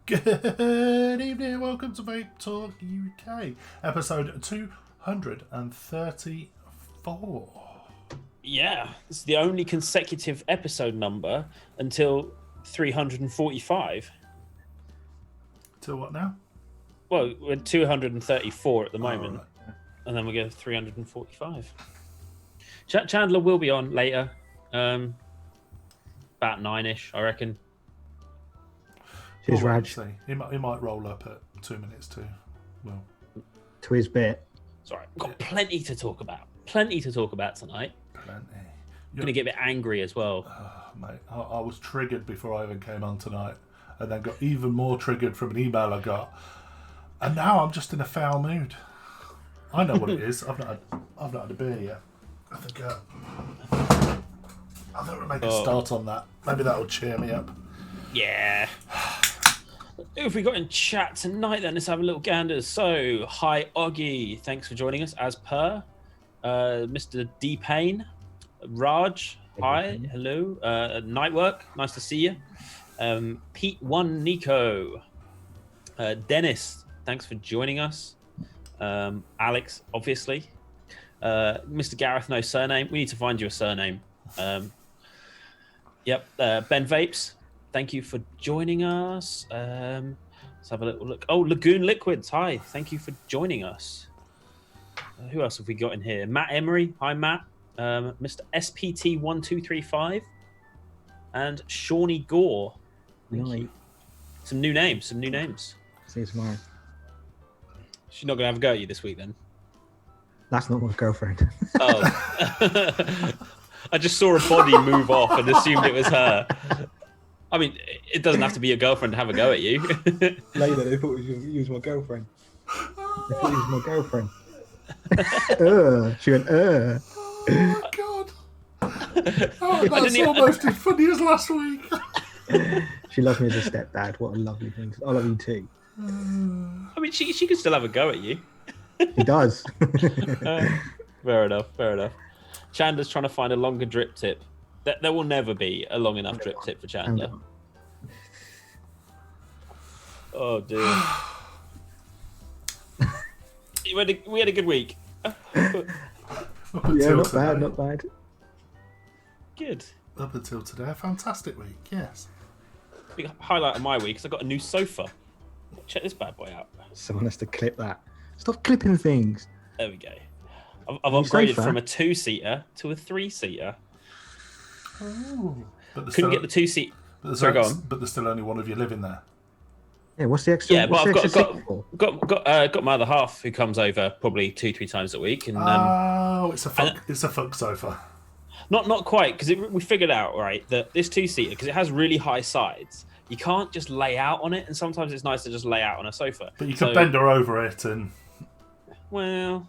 Good evening, welcome to Vape Talk UK, episode 234. Yeah, this is the only consecutive episode number until 345. Till what now? Well, we're 234 at the moment, right. and then we go 345. Chandler will be on later, about 9ish, I reckon. Cheers, Raj. He might roll up at 2 minutes too. Well, to his bit. Sorry, we've got plenty to talk about. Plenty to talk about tonight. plenty. I'm going to get a bit angry as well. Mate, I was triggered before I even came on tonight, and then got even more triggered from an email I got, and now I'm just in a foul mood. I know what it is. I've not had a beer yet. I think we'll make a start on that. Maybe that'll cheer me up. Yeah. Who have we got in chat tonight then? Let's have a little gander. So, hi Oggy, thanks for joining us as per. Mr. D Payne, Raj, hi, hello. Nightwork, nice to see you. Pete One Nico, Dennis, thanks for joining us. Alex, obviously. Mr. Gareth, no surname. We need to find you a surname. Yep. Ben Vapes, thank you for joining us. Let's have a little look. Oh, Lagoon Liquids, hi. Thank you for joining us. Who else have we got in here? Matt Emery, hi Matt. Mr. SPT1235 and Shawnee Gore. Night. Some new names. See you tomorrow. She's not going to have a go at you this week then? That's not my girlfriend. Oh. I just saw a body move off and assumed it was her. I mean, it doesn't have to be your girlfriend to have a go at you. Later, they thought you was my girlfriend. She went, Oh, God. Oh, that's almost as funny as last week. She loves me as a stepdad. What a lovely thing. I love you too. I mean, she could still have a go at you. He does. Fair enough. Chandler's trying to find a longer drip tip. There will never be a long enough drip tip for Chandler. Oh, dear. We had a good week. Yeah, not bad. Good. Up until today, a fantastic week, yes. Big highlight of my week is I got a new sofa. Check this bad boy out. Someone has to clip that. Stop clipping things. There we go. I've upgraded from a 2-seater to a 3-seater. Oh. Couldn't get the 2-seat. Sorry, go on. But there's still only one of you living there. Yeah, what's the extra? Yeah, but I've got my other half who comes over probably 2-3 times a week. And it's a fuck sofa. Not quite, because we figured out, right, that this 2-seater, because it has really high sides, you can't just lay out on it, and sometimes it's nice to just lay out on a sofa. But you can bend her over it and... Well,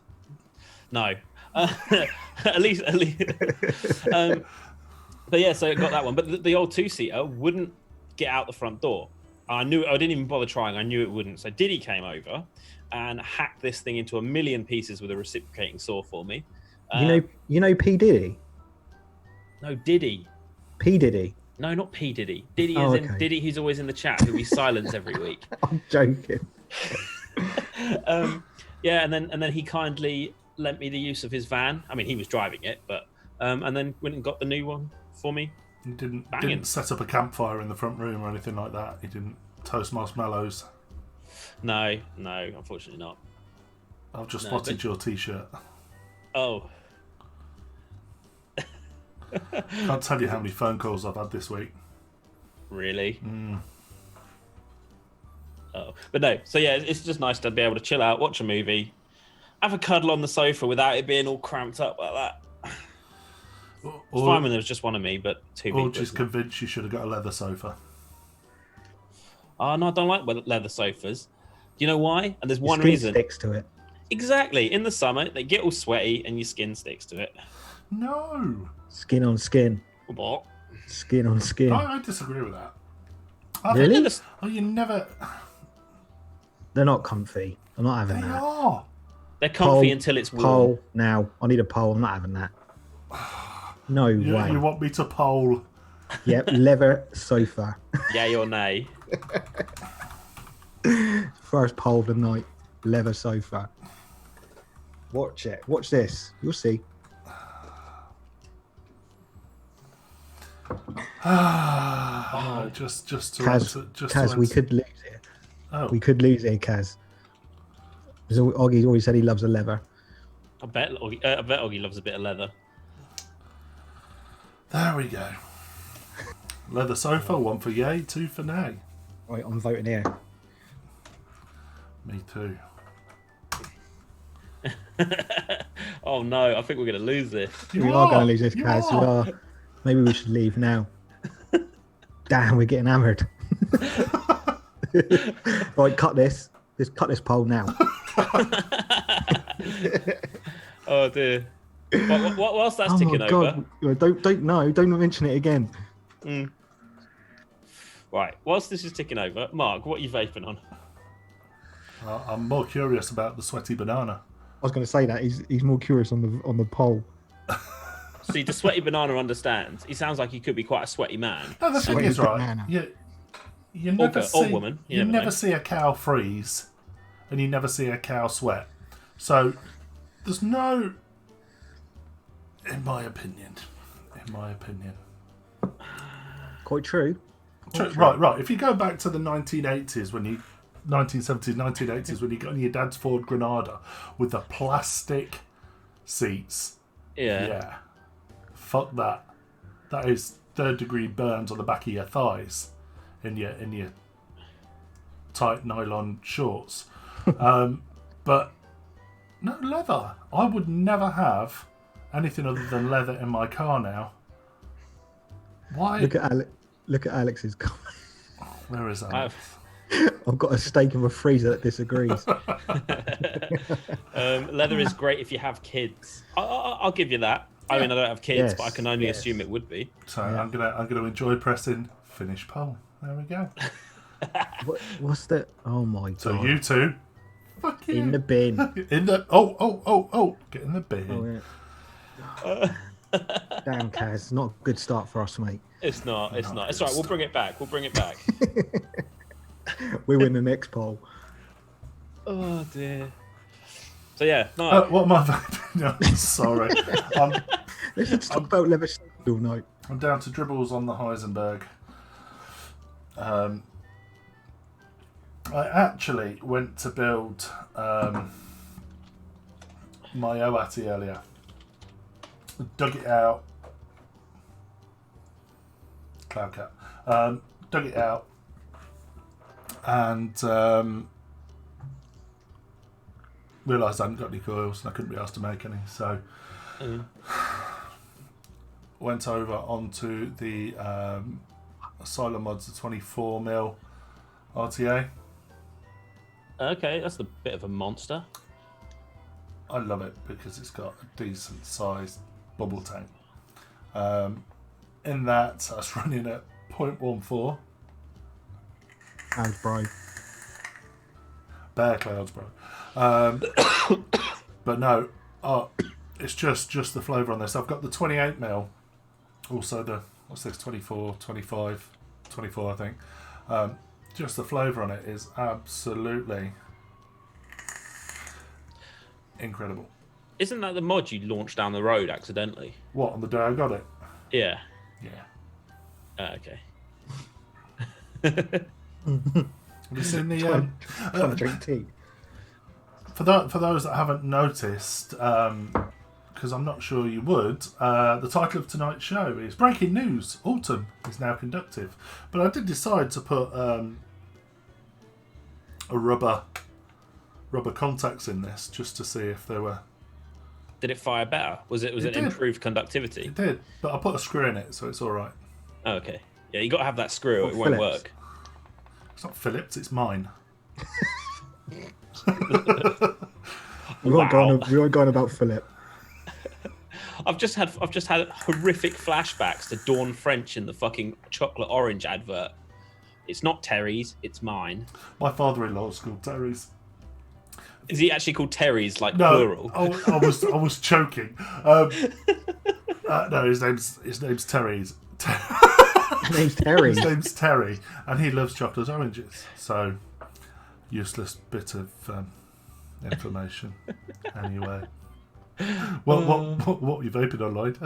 no. at least. But yeah, so I got that one. But the old 2-seater wouldn't get out the front door. I didn't even bother trying. I knew it wouldn't. So Diddy came over and hacked this thing into a million pieces with a reciprocating saw for me. You know P Diddy? No, Diddy. P Diddy? No, not P Diddy. Diddy is in Diddy, who's always in the chat, who we silence every week. I'm joking. Yeah, and then he kindly lent me the use of his van. I mean, he was driving it, but and then went and got the new one for me. You didn't set up a campfire in the front room or anything like that? You didn't toast marshmallows? No, unfortunately not. I've just spotted your T-shirt. Oh. Can't tell you how many phone calls I've had this week. Really? Oh, but no. So yeah, it's just nice to be able to chill out, watch a movie, have a cuddle on the sofa without it being all cramped up like that. It's fine when there was just one of me, but two people. Or just convinced you should have got a leather sofa. Oh no, I don't like leather sofas. Do you know why? And there's Your one skin reason. sticks to it. Exactly. In the summer, they get all sweaty and your skin sticks to it. No. Skin on skin. What? Skin on skin. I disagree with that. Really? Oh, you never... They're not comfy. I'm not having They that. are. They're comfy Pole, until it's warm. Pole now. I need a pole. I'm not having that. No way. You want me to poll? Yep, leather sofa. Yay or nay? First poll of the night. Leather sofa. Watch it. Watch this. You'll see. Just to Kaz, we could lose here. Oh. We could lose here, Kaz. Oggy's always said he loves a leather. I bet Oggy loves a bit of leather. There we go. Leather sofa, 1 for yay, 2 for nay. Right, I'm voting here. Me too. Oh no, I think we're going to lose this. We are going to lose this, Kaz. We are. Maybe we should leave now. Damn, we're getting hammered. Right, cut this. Let's cut this poll now. Oh dear. Whilst that's Oh ticking my over. God. Don't mention it again. Right, whilst this is ticking over, Mark, what are you vaping on? I'm more curious about the sweaty banana. I was going to say that he's more curious on the poll. See, the sweaty banana understands. He sounds like he could be quite a sweaty man. No, the thing Sweaty is, right, banana. you never see, or woman. You never know. see a cow freeze, and you never see a cow sweat. So there's no, in my opinion, Quite true. Right. If you go back to the 1970s, when you got in your dad's Ford Granada with the plastic seats. Yeah. Fuck that. That is 3rd-degree burns on the back of your thighs in your tight nylon shorts. But no leather. I would never have anything other than leather in my car now. Why? Look at Alex's comment. Where is that? I've got a steak in the freezer that disagrees. Leather is great if you have kids. I'll give you that. I mean, I don't have kids, Yes, but I can only yes. assume it would be. So I'm gonna enjoy pressing finish poll. There we go. What's the? Oh my God! So you two, fuck you. In the bin. In the oh, get in the bin. Oh, yeah. Damn, Kaz, not a good start for us, mate. It's not. It's all right. We'll bring it back. We win the next poll. Oh dear. So yeah, no. What am I vaping? No, sorry. Let's just talk about leather all night. I'm down to dribbles on the Heisenberg. I actually went to build my OATI earlier. Dug it out. Cloud cat. Dug it out. And realised I hadn't got any coils and I couldn't be asked to make any. So went over onto the Asylum Mods, the 24mm RTA. Okay, that's a bit of a monster. I love it because it's got a decent sized bubble tank. In that, I was running at 0.14. Clouds, bro. Bear clouds, bro. But no, it's just the flavour on this. I've got the 28mm, also the, what's this, 24, 25, 24 I think. Just the flavour on it is absolutely incredible. Isn't that the mod you launched down the road accidentally? What, on the day I got it? Yeah. Yeah. Okay. Have you seen the... Trying to drink tea. For those that haven't noticed, because I'm not sure you would, the title of tonight's show is Breaking News, Ultem is now conductive. But I did decide to put a rubber contacts in this just to see if they were. Did it fire better? Was it It did. improved conductivity? It did, but I put a screw in it, so it's all right. Oh, okay. Yeah, you got to have that screw. Or it What, won't Phillips? work. It's not Phillips, it's mine. We won't go on about Philip. I've just had horrific flashbacks to Dawn French in the fucking chocolate orange advert. It's not Terry's, it's mine. My father-in-law's called Terry's. Is he actually called Terry's, like No, plural? I was choking. No, his name's Terry's. His name's Terry. His name's Terry, and he loves chocolate oranges. So, useless bit of information. Anyway, what are you vaping on, Lloyd?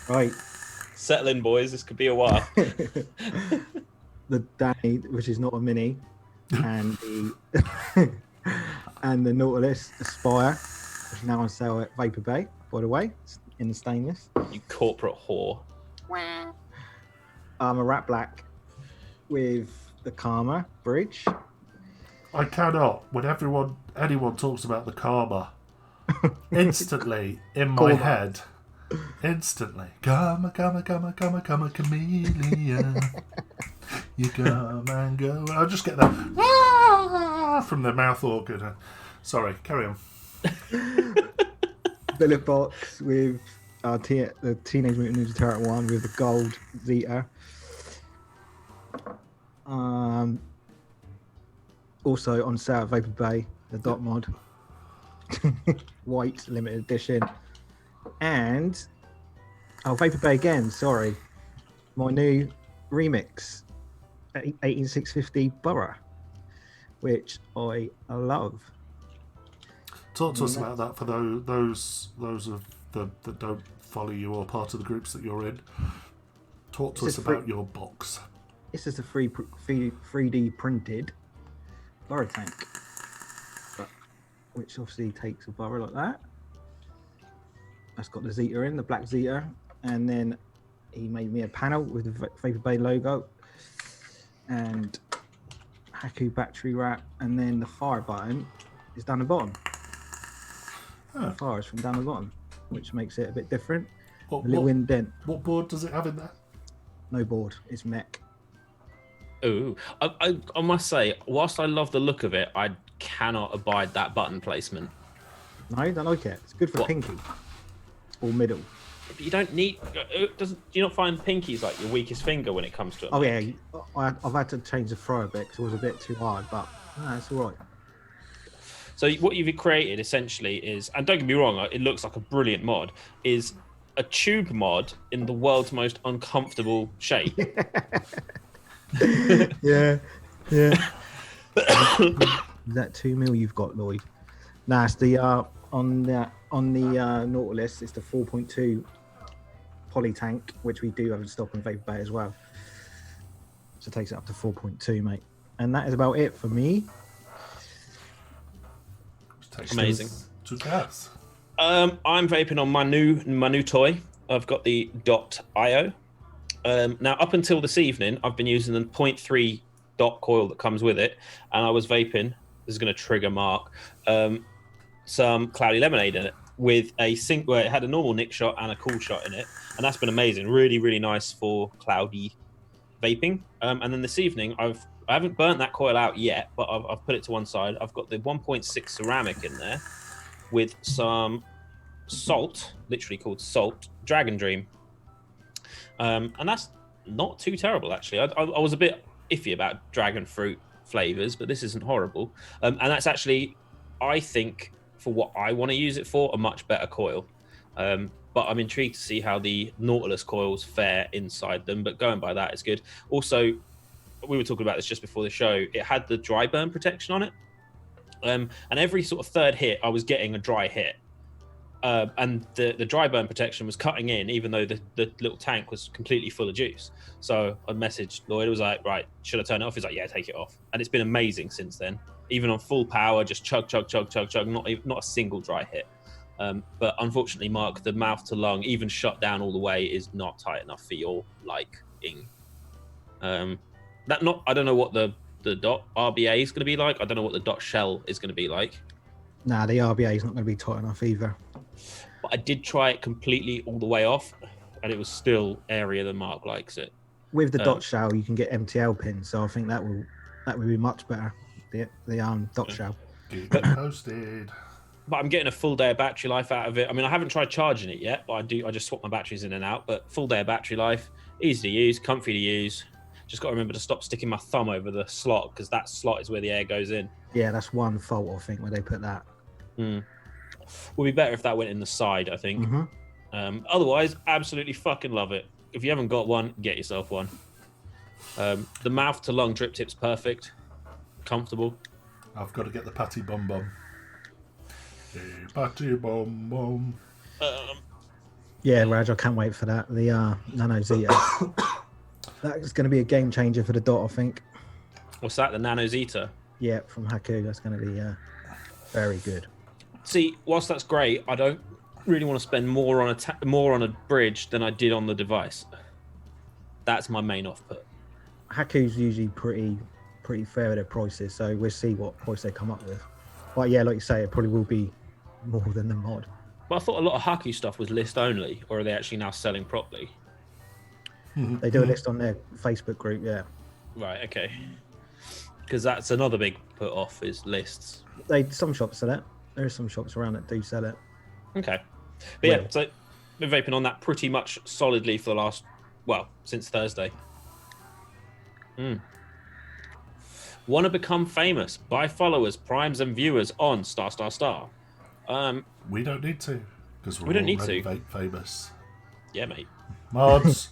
Right. Settle in, boys. This could be a while. The Danny, which is not a mini, and the and the Nautilus Aspire, which is now on sale at Vapor Bay, by the way, it's in the stainless. You corporate whore. A Rat Black with the Karma bridge. I cannot. When anyone talks about the Karma, instantly in my Karma. head, instantly, Karma, chameleon. You come and go. And I just get that from the mouth organ. Sorry, carry on. Billet box with the Teenage Mutant Ninja Turtle one with the gold Zeta. Also on sale at Vapor Bay, the Dot Mod. White limited edition. And Vapor Bay again, sorry. My new remix 18650 Borough, which I love. Talk to us about that for those that don't follow you or part of the groups that you're in. Talk to us about your box. This is a 3D printed Borough tank, which obviously takes a Borough like that. That's got the Zeta in, the black Zeta, and then he made me a panel with the Vapor Bay logo and Haku battery wrap, and then the fire button is down the bottom. Oh. The fire is from down the bottom, which makes it a bit different. What, A little indent. what board does it have in there? No board. It's mech. Ooh, I must say, whilst I love the look of it, I cannot abide that button placement. No, I don't like it. It's good for What? pinky or middle. But you don't need. Do you not find pinky's like your weakest finger when it comes to it? Oh yeah, I've had to change the throw a bit because it was a bit too hard, but no, it's all right. So what you've created essentially is, and don't get me wrong, it looks like a brilliant mod, is a tube mod in the world's most uncomfortable shape. Yeah. Is that 2 mil you've got, Lloyd? Nah, it's the on the Nautilus, it's the 4.2 poly tank, which we do have in stock on Vapor Bay as well. So it takes it up to 4.2, mate. And that is about it for me. Amazing. To gas. I'm vaping on my new toy. I've got the .io. Now, up until this evening, I've been using the 0.3 dot coil that comes with it, and I was vaping. This is going to trigger Mark. Some Cloudy Lemonade in it with a sync where it had a normal nick shot and a cool shot in it, and that's been amazing. Really, really nice for cloudy vaping. And then this evening, I haven't burnt that coil out yet, but I've put it to one side. I've got the 1.6 ceramic in there with some salt, literally called salt, Dragon Dream. And that's not too terrible, actually. I was a bit iffy about dragon fruit flavors, but this isn't horrible. And that's actually, I think, for what I want to use it for, a much better coil. But I'm intrigued to see how the Nautilus coils fare inside them. But going by that, it's good. Also, we were talking about this just before the show. It had the dry burn protection on it. And every sort of third hit, I was getting a dry hit. And the dry burn protection was cutting in, even though the little tank was completely full of juice. So I messaged Lloyd. It was like, right, should I turn it off? He's like, yeah, take it off. And it's been amazing since then. Even on full power, just chug, chug, chug, chug, chug. Not a single dry hit. But unfortunately, Mark, the mouth to lung, even shut down all the way, is not tight enough for your liking. I don't know what the the dot RBA is going to be like. I don't know what the dot shell is going to be like. Nah, the RBA is not going to be tight enough either. But I did try it completely all the way off, and it was still area than Mark likes it. With the dot shell, you can get MTL pins, so I think that will be much better. The dot shell. Keep it posted. But I'm getting a full day of battery life out of it. I mean, I haven't tried charging it yet, but I just swap my batteries in and out. But full day of battery life, easy to use, comfy to use. Just got to remember to stop sticking my thumb over the slot, because that slot is where the air goes in. Yeah, that's one fault, I think, where they put that. Would be better if that went in the side, I think. Otherwise, absolutely fucking love it. If you haven't got one, get yourself one. The mouth to lung drip tip's perfect, comfortable. I've got to get the patty bum bum. Hey, patty bum bum. Yeah, Raj, I can't wait for that. The Nano Zeta. That's going to be a game changer for the dot, I think. What's that? The Nano Zeta? Yeah, from Haku. That's going to be very good. See, whilst that's great, I don't really want to spend more on a bridge than I did on the device. That's my main off-put. Haku's usually pretty fair with their prices, so we'll see what price they come up with. But yeah, like you say, it probably will be more than the mod. But I thought a lot of Haku stuff was list only, or are they actually now selling properly? They do a list on their Facebook group, yeah. Right, okay. Because that's another big put off is lists. Some shops sell it. There are some shops around that do sell it. Okay. But yeah, so been vaping on that pretty much solidly for the last, since Thursday. Want to become famous? Buy followers, primes, and viewers on .. We don't need to, because we don't need to. Vape famous. Yeah, mate. Mods.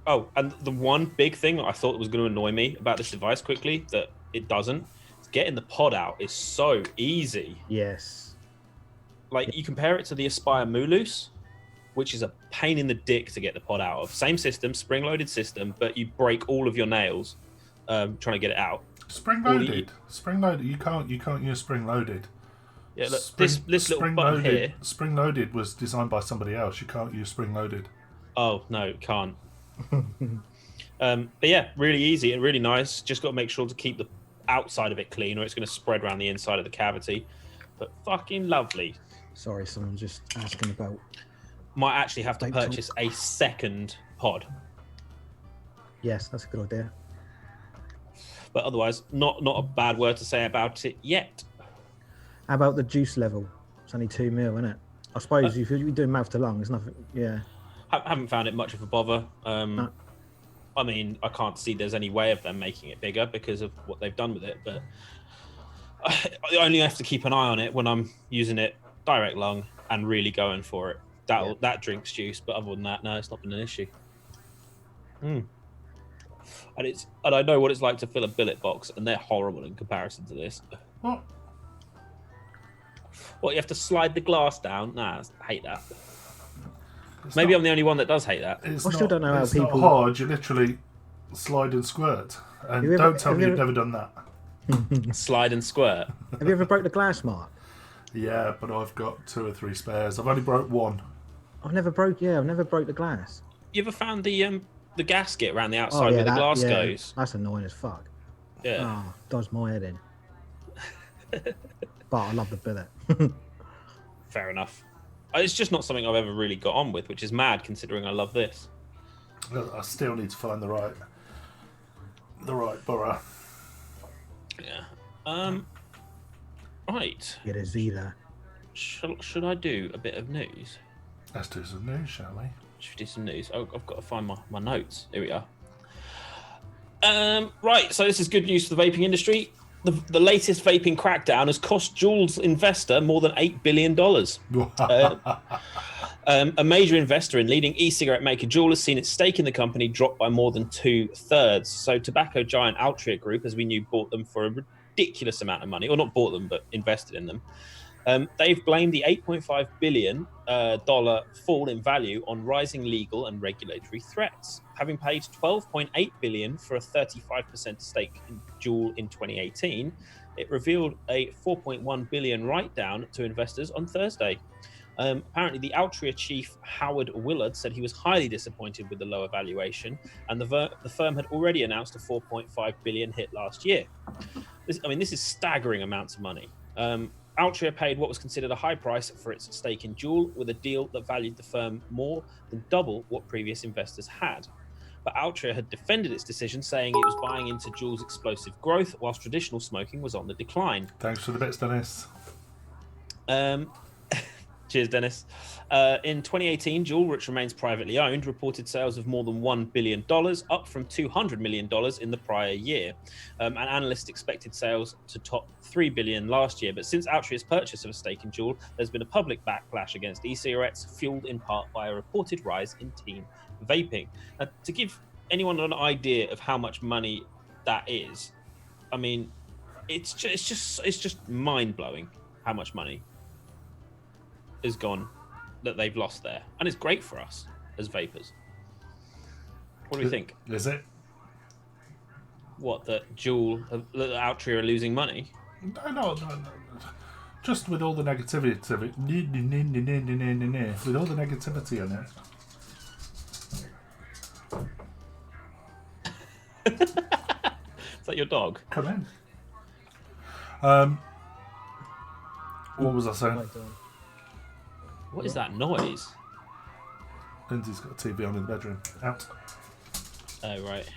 Oh, and the one big thing I thought was going to annoy me about this device quickly, that it doesn't, is getting the pod out is so easy. Yes. Like, you compare it to the Aspire Mooloose, which is a pain in the dick to get the pod out of. Same system, spring-loaded system, but you break all of your nails trying to get it out. Spring-loaded. Spring-loaded. You can't use spring-loaded. Yeah, look, this little button here. Spring-loaded was designed by somebody else. You can't use spring-loaded. Oh, no, can't. But yeah, really easy and really nice. Just got to make sure to keep the outside of it clean, or it's going to spread around the inside of the cavity. But fucking lovely. Sorry, someone just asking about. Might actually have to purchase a second pod. Yes, that's a good idea. But otherwise, not a bad word to say about it yet. How about the juice level? It's only 2 mil, isn't it? I suppose if you're doing mouth to lung, there's nothing. Yeah. I haven't found it much of a bother. No. I mean, I can't see there's any way of them making it bigger because of what they've done with it. But I only have to keep an eye on it when I'm using it direct lung and really going for it. That drinks juice, but other than that, no, it's not been an issue. And I know what it's like to fill a billet box, and they're horrible in comparison to this. What? What, you have to slide the glass down? Nah, I hate that. Maybe I'm the only one that does hate that. I still don't know how it's people. Not hard. You literally slide and squirt. And don't tell me you've never done that. Slide and squirt. Have you ever broke the glass, Mark? Yeah, but I've got 2 or 3 spares. I've only broke one. I've never broke the glass. You ever found the gasket around the outside where the glass goes? That's annoying as fuck. Yeah. Oh, does my head in. But I love the billet. Fair enough. It's just not something I've ever really got on with, which is mad considering I love this. I still need to find the right borough. Yeah. Right. Get a Zeta. Should I do a bit of news? Let's do some news, shall we? Should we do some news? Oh, I've got to find my notes. Here we are. Right, so this is good news for the vaping industry. The latest vaping crackdown has cost Juul's investor more than $8 billion. A major investor in leading e-cigarette maker Juul has seen its stake in the company drop by more than 2/3. So tobacco giant Altria Group, as we knew, bought them for a ridiculous amount of money, or not bought them, but invested in them. They've blamed the $8.5 billion fall in value on rising legal and regulatory threats. Having paid $12.8 billion for a 35% stake in Juul in 2018, it revealed a $4.1 billion write-down to investors on Thursday. Apparently, the Altria chief, Howard Willard, said he was highly disappointed with the lower valuation, and the firm had already announced a 4.5 billion hit last year. This is staggering amounts of money. Altria paid what was considered a high price for its stake in Juul, with a deal that valued the firm more than double what previous investors had. But Altria had defended its decision, saying it was buying into Juul's explosive growth, whilst traditional smoking was on the decline. Thanks for the bits, Dennis. Cheers, Dennis. In 2018, Juul, which remains privately owned, reported sales of more than $1 billion, up from $200 million in the prior year. And analysts expected sales to top $3 billion last year. But since Altria's purchase of a stake in Juul, there's been a public backlash against e-cigarettes, fueled in part by a reported rise in teen vaping. Now, to give anyone an idea of how much money that is, I mean, it's just mind-blowing how much money is gone that they've lost there, and it's great for us as vapors. What do we think? Is it? What, that Juul, that Altria are losing money? No. Just with all the negativity, with all the negativity on it. Is that your dog? Come in. What was I saying? What is that noise? Lindsay's got a TV on in the bedroom. Out. Oh, right.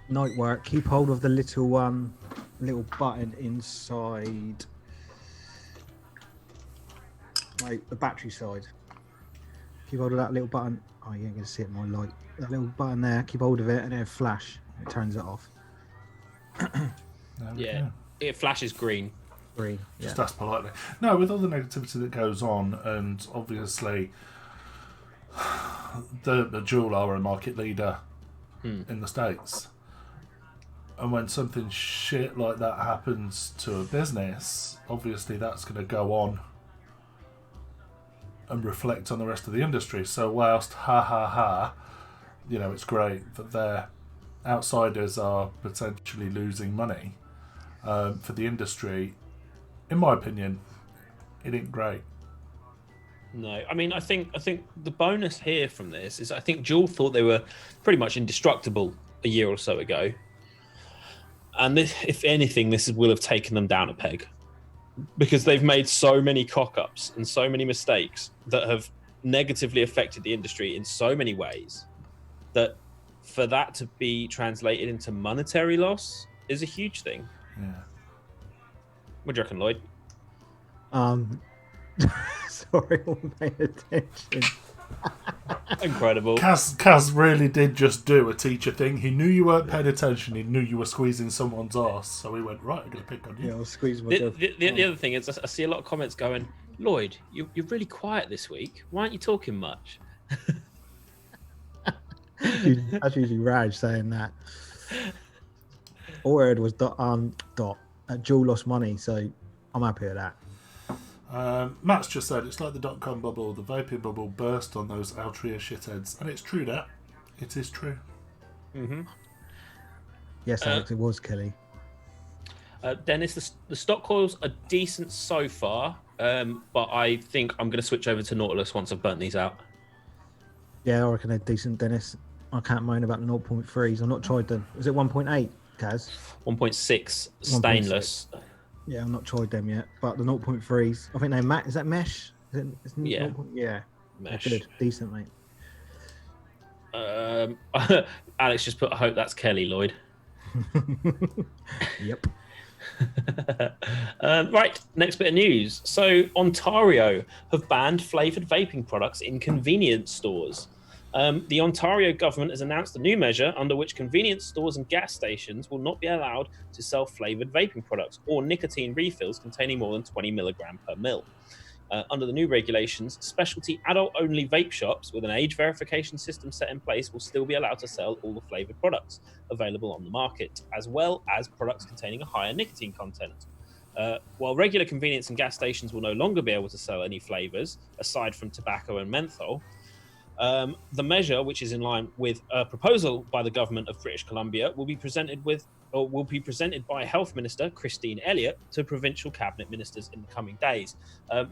Night work. Keep hold of the little button inside, like the battery side. Keep hold of that little button. Oh, you ain't gonna see it in my light. That little button there. Keep hold of it, and it'll flash. It turns it off. Yeah, it flashes green. Green. Just Yeah. ask politely. No, with all the negativity that goes on, and obviously the Juul are a market leader in the States. And when something shit like that happens to a business, obviously that's going to go on and reflect on the rest of the industry. So whilst it's great that their outsiders are potentially losing money for the industry, in my opinion, it ain't great. No, I mean, I think the bonus here from this is I think Juul thought they were pretty much indestructible a year or so ago. And this, if anything, this will have taken them down a peg, because they've made so many cock-ups and so many mistakes that have negatively affected the industry in so many ways, that for that to be translated into monetary loss is a huge thing. Yeah. What do you reckon, Lloyd? Sorry, I wasn't paying attention. Incredible. Kaz really did just do a teacher thing. He knew you weren't paying attention. He knew you were squeezing someone's arse. So he went, right, I'm going to pick on you. Yeah, I'll squeeze my girl. The other thing is I see a lot of comments going, Lloyd, you're really quiet this week. Why aren't you talking much? That's usually Raj saying that. All I heard was Juul lost money, so I'm happy with that. Matt's just said it's like the .com bubble. The vaping bubble burst on those Altria shitheads, and it's true that it is true. Mm-hmm. Yes, Alex, it was Kelly. Dennis, the stock coils are decent so far, but I think I'm going to switch over to Nautilus once I've burnt these out. Yeah, I reckon they're decent, Dennis. I can't moan about the 0.3s. I've not tried them. Is it 1.8, Kaz? 1.6 stainless. 1.6. Yeah, I've not tried them yet. But the 0.3s, I think they're is that mesh? Yeah. Yeah. Mesh. Good. Decent, mate. Alex just put, I hope that's Kelly, Lloyd. Yep. Right, next bit of news. So Ontario have banned flavoured vaping products in convenience stores. The Ontario government has announced a new measure under which convenience stores and gas stations will not be allowed to sell flavoured vaping products or nicotine refills containing more than 20 milligram per mil. Under the new regulations, specialty adult-only vape shops with an age verification system set in place will still be allowed to sell all the flavoured products available on the market, as well as products containing a higher nicotine content. While regular convenience and gas stations will no longer be able to sell any flavours, aside from tobacco and menthol, the measure, which is in line with a proposal by the government of British Columbia, will be presented with will be presented by Health Minister Christine Elliott to provincial cabinet ministers in the coming days.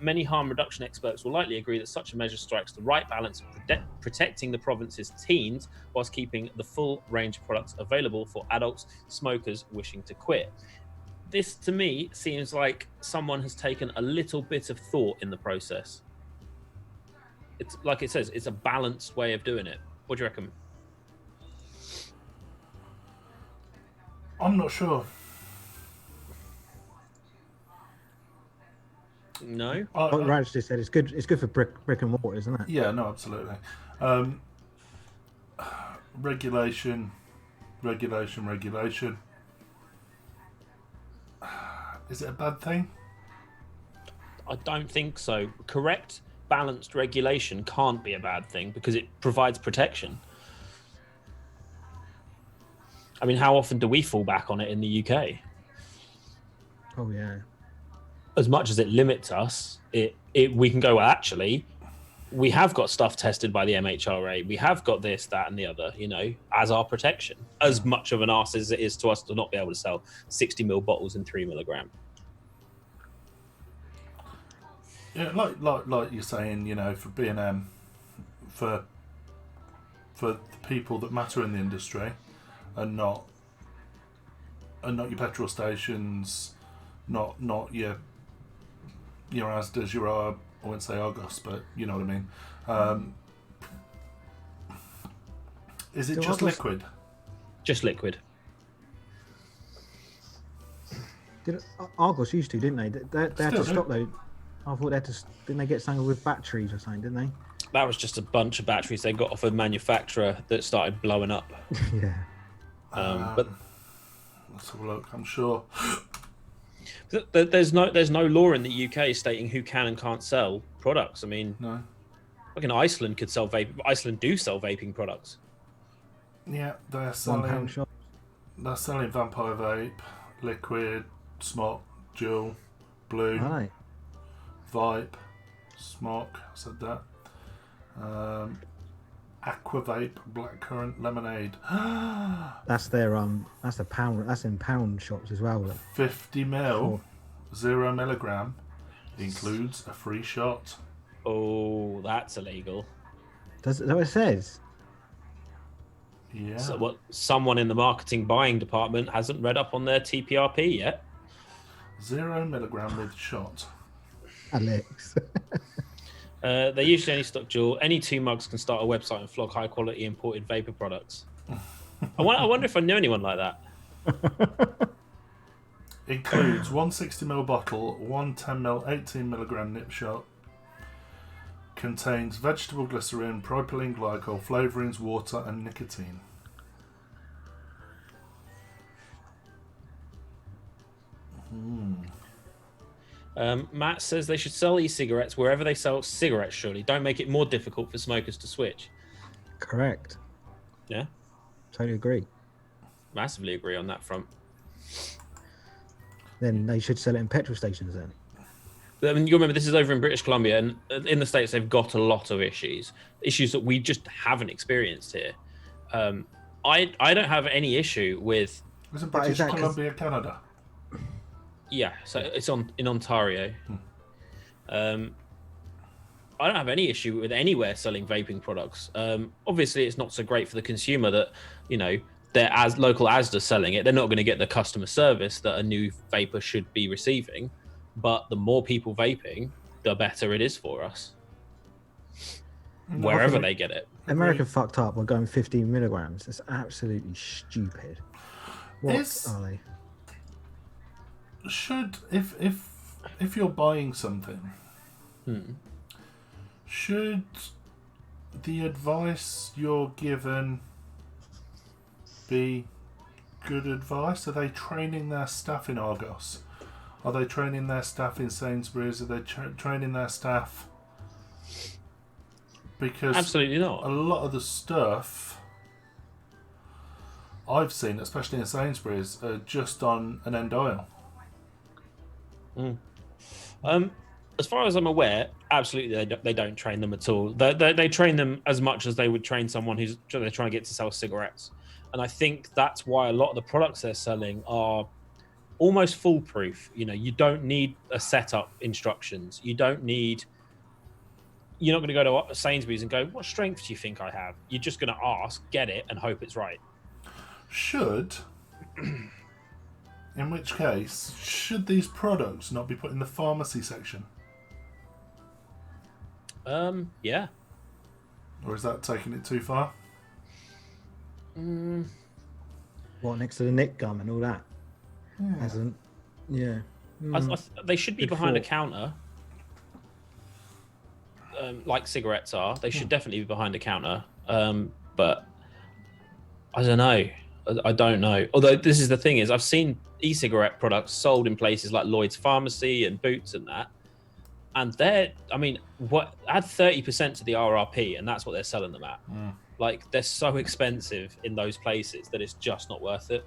Many harm reduction experts will likely agree that such a measure strikes the right balance of protecting the province's teens whilst keeping the full range of products available for adults smokers wishing to quit. This, to me, seems like someone has taken a little bit of thought in the process. It's like it says, it's a balanced way of doing it. What do you reckon? I'm not sure. No. What Raj just said, it's good. It's good for brick and mortar, isn't it? Yeah, no, absolutely. Regulation. Is it a bad thing? I don't think so. Correct, balanced regulation can't be a bad thing because it provides protection. I mean, how often do we fall back on it in the UK? Oh yeah. As much as it limits us, we can go, well, actually, we have got stuff tested by the MHRA. We have got this, that, and the other, as our protection. As much of an arse as it is to us to not be able to sell 60ml bottles in 3 milligram. Yeah, like you're saying, for B&M, for the people that matter in the industry, and not your petrol stations, not your Asda's, your I wouldn't say Argos, but you know what I mean. Is it just liquid? Just liquid. Argos used to, didn't they? They had to stop though. I thought they had to. Didn't they get something with batteries or something? Didn't they? That was just a bunch of batteries they got off a manufacturer that started blowing up. Yeah. But let's have a look. I'm sure. There's no law in the UK stating who can and can't sell products. I mean, No. Like in Iceland could sell vape. Iceland do sell vaping products. Yeah, they're selling. £1 shop. They're selling Vampire Vape, Liquid, Smock, Jewel, Blue, Right. Vape, Smock. I said that. Aqua Vape, Blackcurrant, Lemonade. That's their That's the pound. That's in pound shops as well. 50ml, 0 milligram, includes a free shot. Oh, that's illegal. Is that what it says? Yeah. So what? Someone in the marketing buying department hasn't read up on their TPRP yet. 0 milligram with shot. Alex. They usually only stock Juul. Any 2 mugs can start a website and flog high quality imported vapor products. I wonder if I know anyone like that. Includes 1 60ml bottle, 1 10ml 18 milligram nip shot. Contains vegetable glycerin, propylene glycol, flavourings, water, and nicotine. Matt says they should sell e-cigarettes wherever they sell cigarettes, surely. Don't make it more difficult for smokers to switch. Correct. Yeah? Totally agree. Massively agree on that front. Then they should sell it in petrol stations then. I mean, you remember this is over in British Columbia, and in the States they've got a lot of issues that we just haven't experienced here. I don't have any issue with... Isn't British Columbia Canada? Yeah, so it's in Ontario. I don't have any issue with anywhere selling vaping products. Obviously, it's not so great for the consumer that, they're as local Asda selling it. They're not going to get the customer service that a new vapor should be receiving. But the more people vaping, the better it is for us. Wherever they get it. America fucked up by going 15 milligrams. It's absolutely stupid. What are they? Should if you're buying something, should the advice you're given be good advice? Are they training their staff in Argos? Are they training their staff in Sainsbury's? Are they training their staff? Because absolutely not. A lot of the stuff I've seen, especially in Sainsbury's, are just on an end oil. As far as I'm aware, absolutely they don't train them at all. They train them as much as they would train someone who's they're trying to get to sell cigarettes. And I think that's why a lot of the products they're selling are almost foolproof. You know, you don't need a setup instructions. You're not going to go to Sainsbury's and go, what strength do you think I have? You're just going to ask, get it, and hope it's right. In which case, should these products not be put in the pharmacy section? Yeah. Or is that taking it too far? What, next to the Nick gum and all that? Yeah. They should be Good behind a thought. counter. Like cigarettes are. They should definitely be behind a counter. But I don't know. I don't know. Although this is the thing is, I've seen e-cigarette products sold in places like Lloyd's Pharmacy and Boots and that. And add 30% to the RRP, and that's what they're selling them at. Like, they're so expensive in those places that it's just not worth it.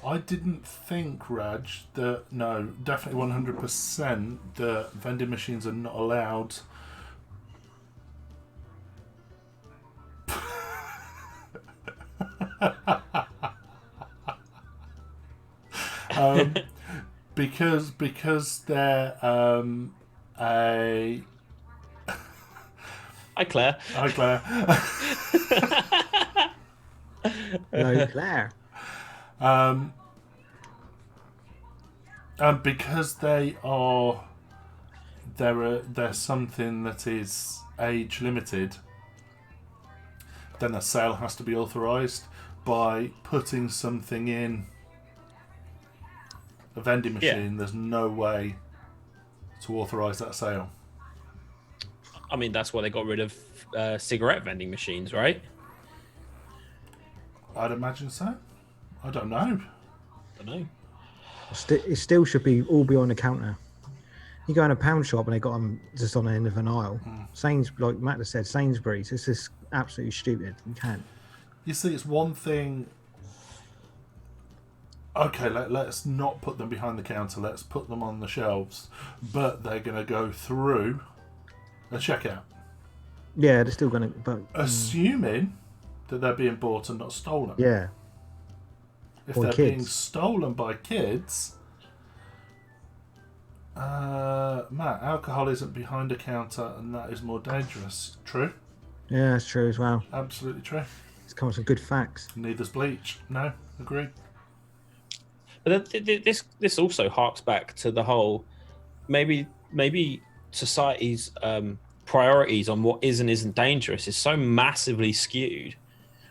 I didn't think, Raj, that, no, definitely 100% that vending machines are not allowed. Because they're a... Hi, Claire. Hi, Claire. No, Claire. And because they're something that is age limited, then a sale has to be authorised by putting something in a vending machine. There's no way to authorise that sale. I mean, that's why they got rid of cigarette vending machines, right? I'd imagine so. I don't know. It still should be all be on the counter. You go in a pound shop and they got them just on the end of an aisle. Like Matt has said, Sainsbury's. This is absolutely stupid. You can't. You see, it's one thing. Okay, let's not put them behind the counter. Let's put them on the shelves. But they're going to go through a checkout. Yeah, they're still going to. But assuming that they're being bought and not stolen. Yeah. If Or they're kids. being stolen by kids, Matt, alcohol isn't behind a counter, and that is more dangerous. True? Yeah, that's true as well. Absolutely true. It's come with some good facts. Neither's bleach. No, agreed. But this also harks back to the whole maybe society's priorities on what is and isn't dangerous is so massively skewed.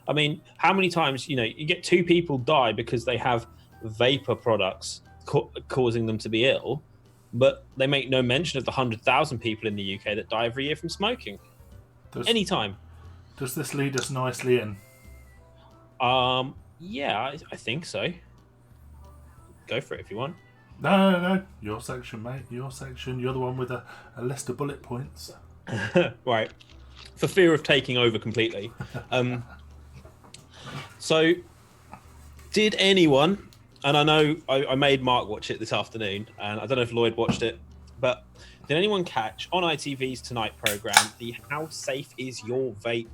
I mean, how many times, you get 2 people die because they have vapor products causing them to be ill, but they make no mention of the 100,000 people in the UK that die every year from smoking. Anytime. Does this lead us nicely in? Yeah, I think so. Go for it if you want. No. Your section, mate. Your section. You're the one with a list of bullet points. Right. For fear of taking over completely. So, did anyone, and I know I made Mark watch it this afternoon, and I don't know if Lloyd watched it, but did anyone catch on ITV's Tonight programme the How Safe Is Your Vape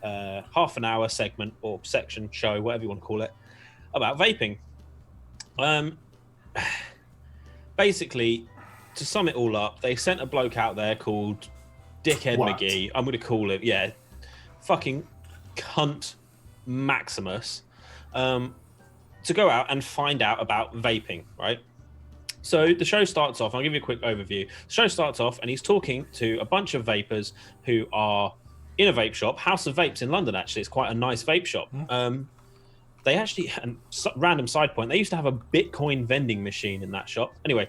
half an hour segment or section, show, whatever you want to call it, about vaping? Basically, to sum it all up, they sent a bloke out there called Dickhead McGee. I'm going to call it, fucking cunt Maximus, to go out and find out about vaping, right? So the show starts off, I'll give you a quick overview. The show starts off and he's talking to a bunch of vapers who are in a vape shop, House of Vapes in London, actually. It's quite a nice vape shop. They actually, and random side point, they used to have a Bitcoin vending machine in that shop. Anyway,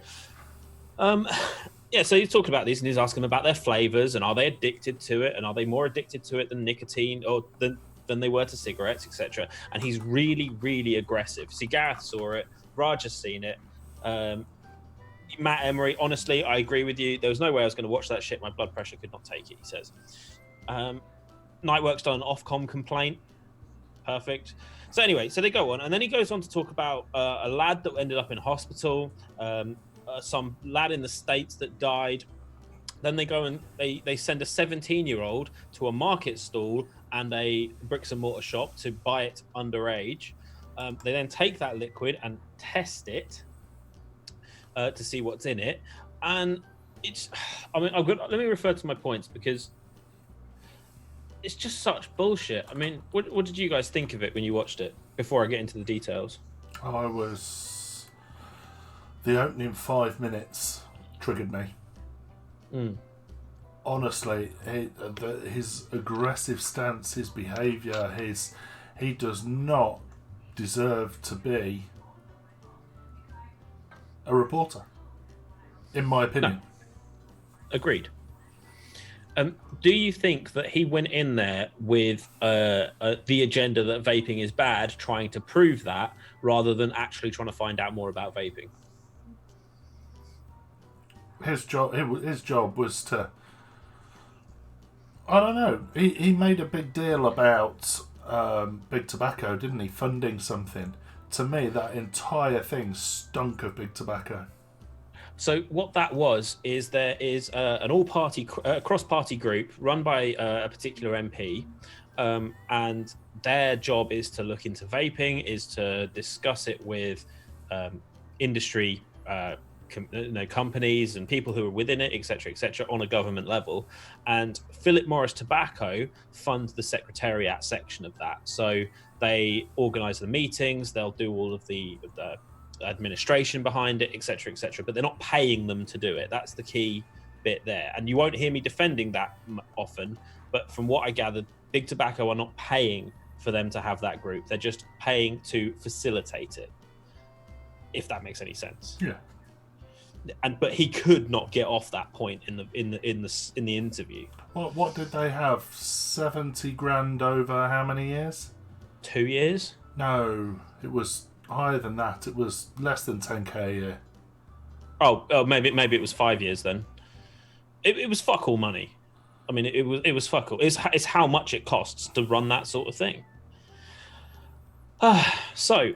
so he's talking about these and he's asking them about their flavors and are they addicted to it and are they more addicted to it than nicotine or than they were to cigarettes, etc. And he's really, really aggressive. See, Gareth saw it, Raj has seen it. Matt Emery, honestly, I agree with you. There was no way I was going to watch that shit. My blood pressure could not take it, he says. Nightwork's done an Ofcom complaint. Perfect. So anyway, so they go on, and then he goes on to talk about a lad that ended up in hospital, some lad in the States that died, Then they go and they send a 17-year-old to a market stall and a bricks and mortar shop to buy it underage. They then take that liquid and test it to see what's in it. And it's, I mean, let me refer to my points because it's just such bullshit. I mean, what did you guys think of it when you watched it? Before I get into the details, the opening 5 minutes triggered me. Honestly, his aggressive stance, his behaviour, he does not deserve to be a reporter, in my opinion. No. Agreed. Do you think that he went in there with the agenda that vaping is bad, trying to prove that, rather than actually trying to find out more about vaping? His job was to, I don't know, he made a big deal about Big Tobacco, didn't he, funding something. To me, that entire thing stunk of Big Tobacco. So what that was is there is an all-party, cross-party group run by a particular MP, and their job is to look into vaping, is to discuss it with industry, companies and people who are within it, etc., on a government level. And Philip Morris Tobacco funds the secretariat section of that. So they organise the meetings, they'll do all of the administration behind it, etc., but they're not paying them to do it. That's the key bit there. And you won't hear me defending that often, but from what I gathered, Big Tobacco are not paying for them to have that group. They're just paying to facilitate it, if that makes any sense. Yeah. But he could not get off that point in the interview. What did they have? 70 grand over how many years? 2 years? No, it was higher than that. It was less than 10k a year. Oh, maybe it was 5 years then. It was fuck all money. I mean, it was fuck all. It's how much it costs to run that sort of thing. So,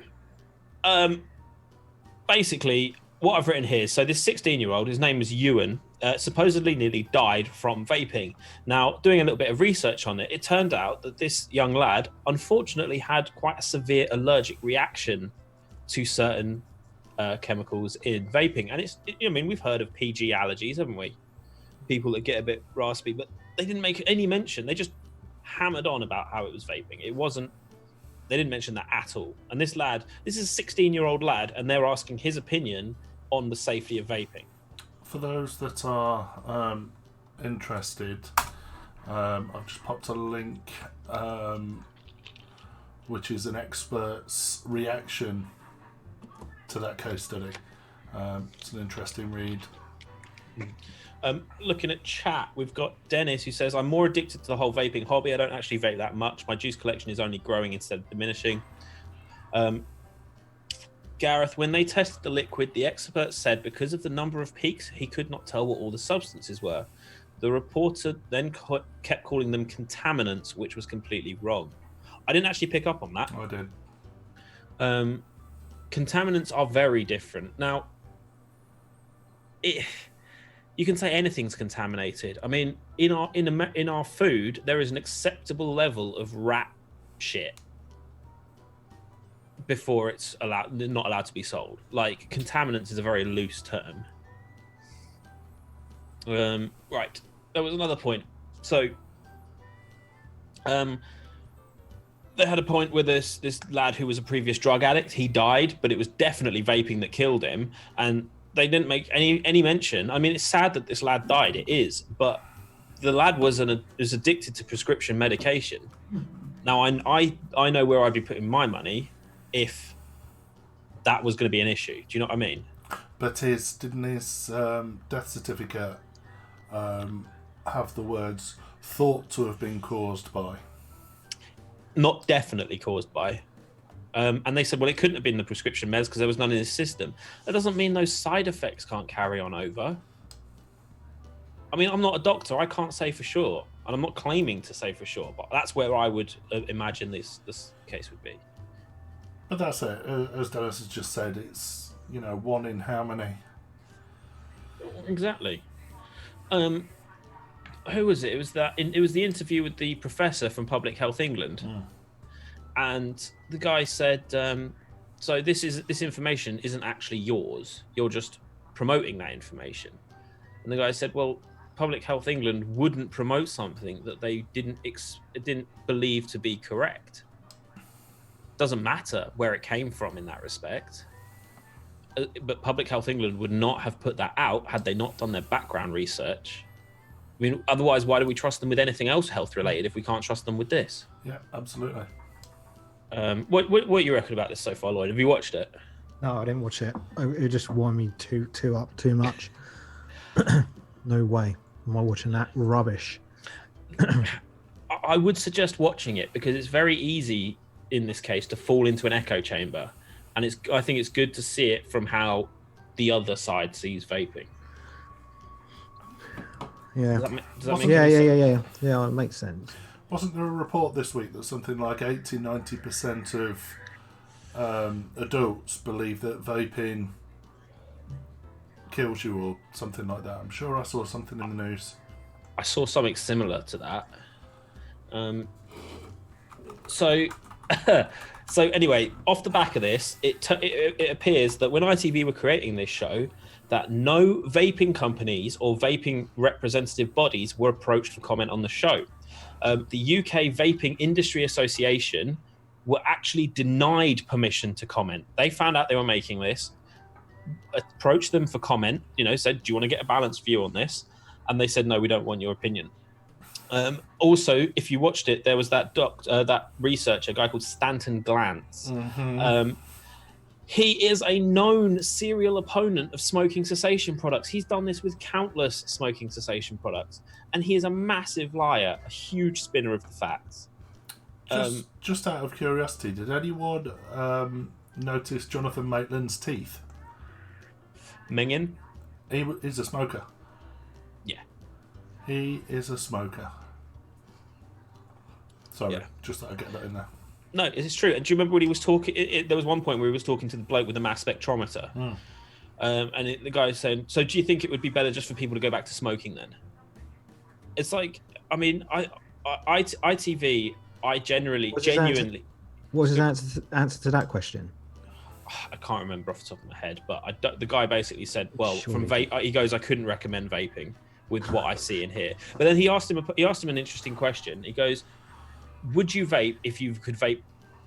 basically, what I've written here. So this 16-year-old, his name was Ewan, supposedly nearly died from vaping. Now, doing a little bit of research on it, it turned out that this young lad unfortunately had quite a severe allergic reaction to certain chemicals in vaping. And I mean, we've heard of PG allergies, haven't we? People that get a bit raspy, but they didn't make any mention. They just hammered on about how it was vaping. They didn't mention that at all. And this is a 16-year-old lad, and they're asking his opinion on the safety of vaping. For those that are interested, I've just popped a link, which is an expert's reaction to that case study. It's an interesting read. Looking at chat, we've got Dennis who says, I'm more addicted to the whole vaping hobby. I don't actually vape that much. My juice collection is only growing instead of diminishing. Gareth, when they tested the liquid, the expert said because of the number of peaks, he could not tell what all the substances were. The reporter then kept calling them contaminants, which was completely wrong. I didn't actually pick up on that. I did. Contaminants are very different. Now, you can say anything's contaminated. I mean, in our food, there is an acceptable level of rat shit before it's not allowed to be sold. Like, contaminants is a very loose term. Right. There was another point. So, they had a point with this lad who was a previous drug addict. He died, but it was definitely vaping that killed him. And they didn't make any mention. I mean, it's sad that this lad died. It is, but the lad was addicted to prescription medication. Now, I know where I'd be putting my money if that was going to be an issue. Do you know what I mean? But didn't his death certificate have the words "thought to have been caused by"? Not definitely caused by. And they said, well, it couldn't have been the prescription meds because there was none in his system. That doesn't mean those side effects can't carry on over. I mean, I'm not a doctor. I can't say for sure. And I'm not claiming to say for sure. But that's where I would imagine this case would be. But that's it. As Dennis has just said, it's, one in how many? Exactly. Who was it? It was it was the interview with the professor from Public Health England, and the guy said, "So this information isn't actually yours. You're just promoting that information." And the guy said, "Well, Public Health England wouldn't promote something that they didn't believe to be correct. Doesn't matter where it came from in that respect." But Public Health England would not have put that out had they not done their background research. I mean, otherwise, why do we trust them with anything else health related if we can't trust them with this? Yeah, absolutely. What you reckon about this so far, Lloyd? Have you watched it? No, I didn't watch it. It just wound me too much. No way. Am I watching that rubbish? I would suggest watching it because it's very easy in this case to fall into an echo chamber, and I think it's good to see it from how the other side sees vaping. Yeah. Does that make Yeah. Yeah, it makes sense. Wasn't there a report this week that something like 80-90% of adults believe that vaping kills you or something like that? I'm sure I saw something in the news. I saw something similar to that. So anyway, off the back of this, it appears that when ITV were creating this show, that no vaping companies or vaping representative bodies were approached for comment on the show. The UK Vaping Industry Association were actually denied permission to comment. They found out they were making this, approached them for comment, said, "Do you want to get a balanced view on this?" And they said, "No, we don't want your opinion." Also, if you watched it, there was that researcher, a guy called Stanton Glantz. Mm-hmm. He is a known serial opponent of smoking cessation products. He's done this with countless smoking cessation products, and he is a massive liar, a huge spinner of the facts. Just out of curiosity, did anyone notice Jonathan Maitland's teeth? Mingin? He's a smoker. Yeah. He is a smoker. Sorry, Yeah. just thought I'd get that in there. No, it's true. And do you remember when he was talking? There was one point where he was talking to the bloke with the mass spectrometer. The guy was saying, "So do you think it would be better just for people to go back to smoking then?" It's like, I mean, ITV, I genuinely... What was his answer to that question? I can't remember off the top of my head, but the guy basically said, "Well, Surely. from vape," he goes, "I couldn't recommend vaping with what I see in here." But then he asked him an interesting question. He goes, "Would you vape if you could vape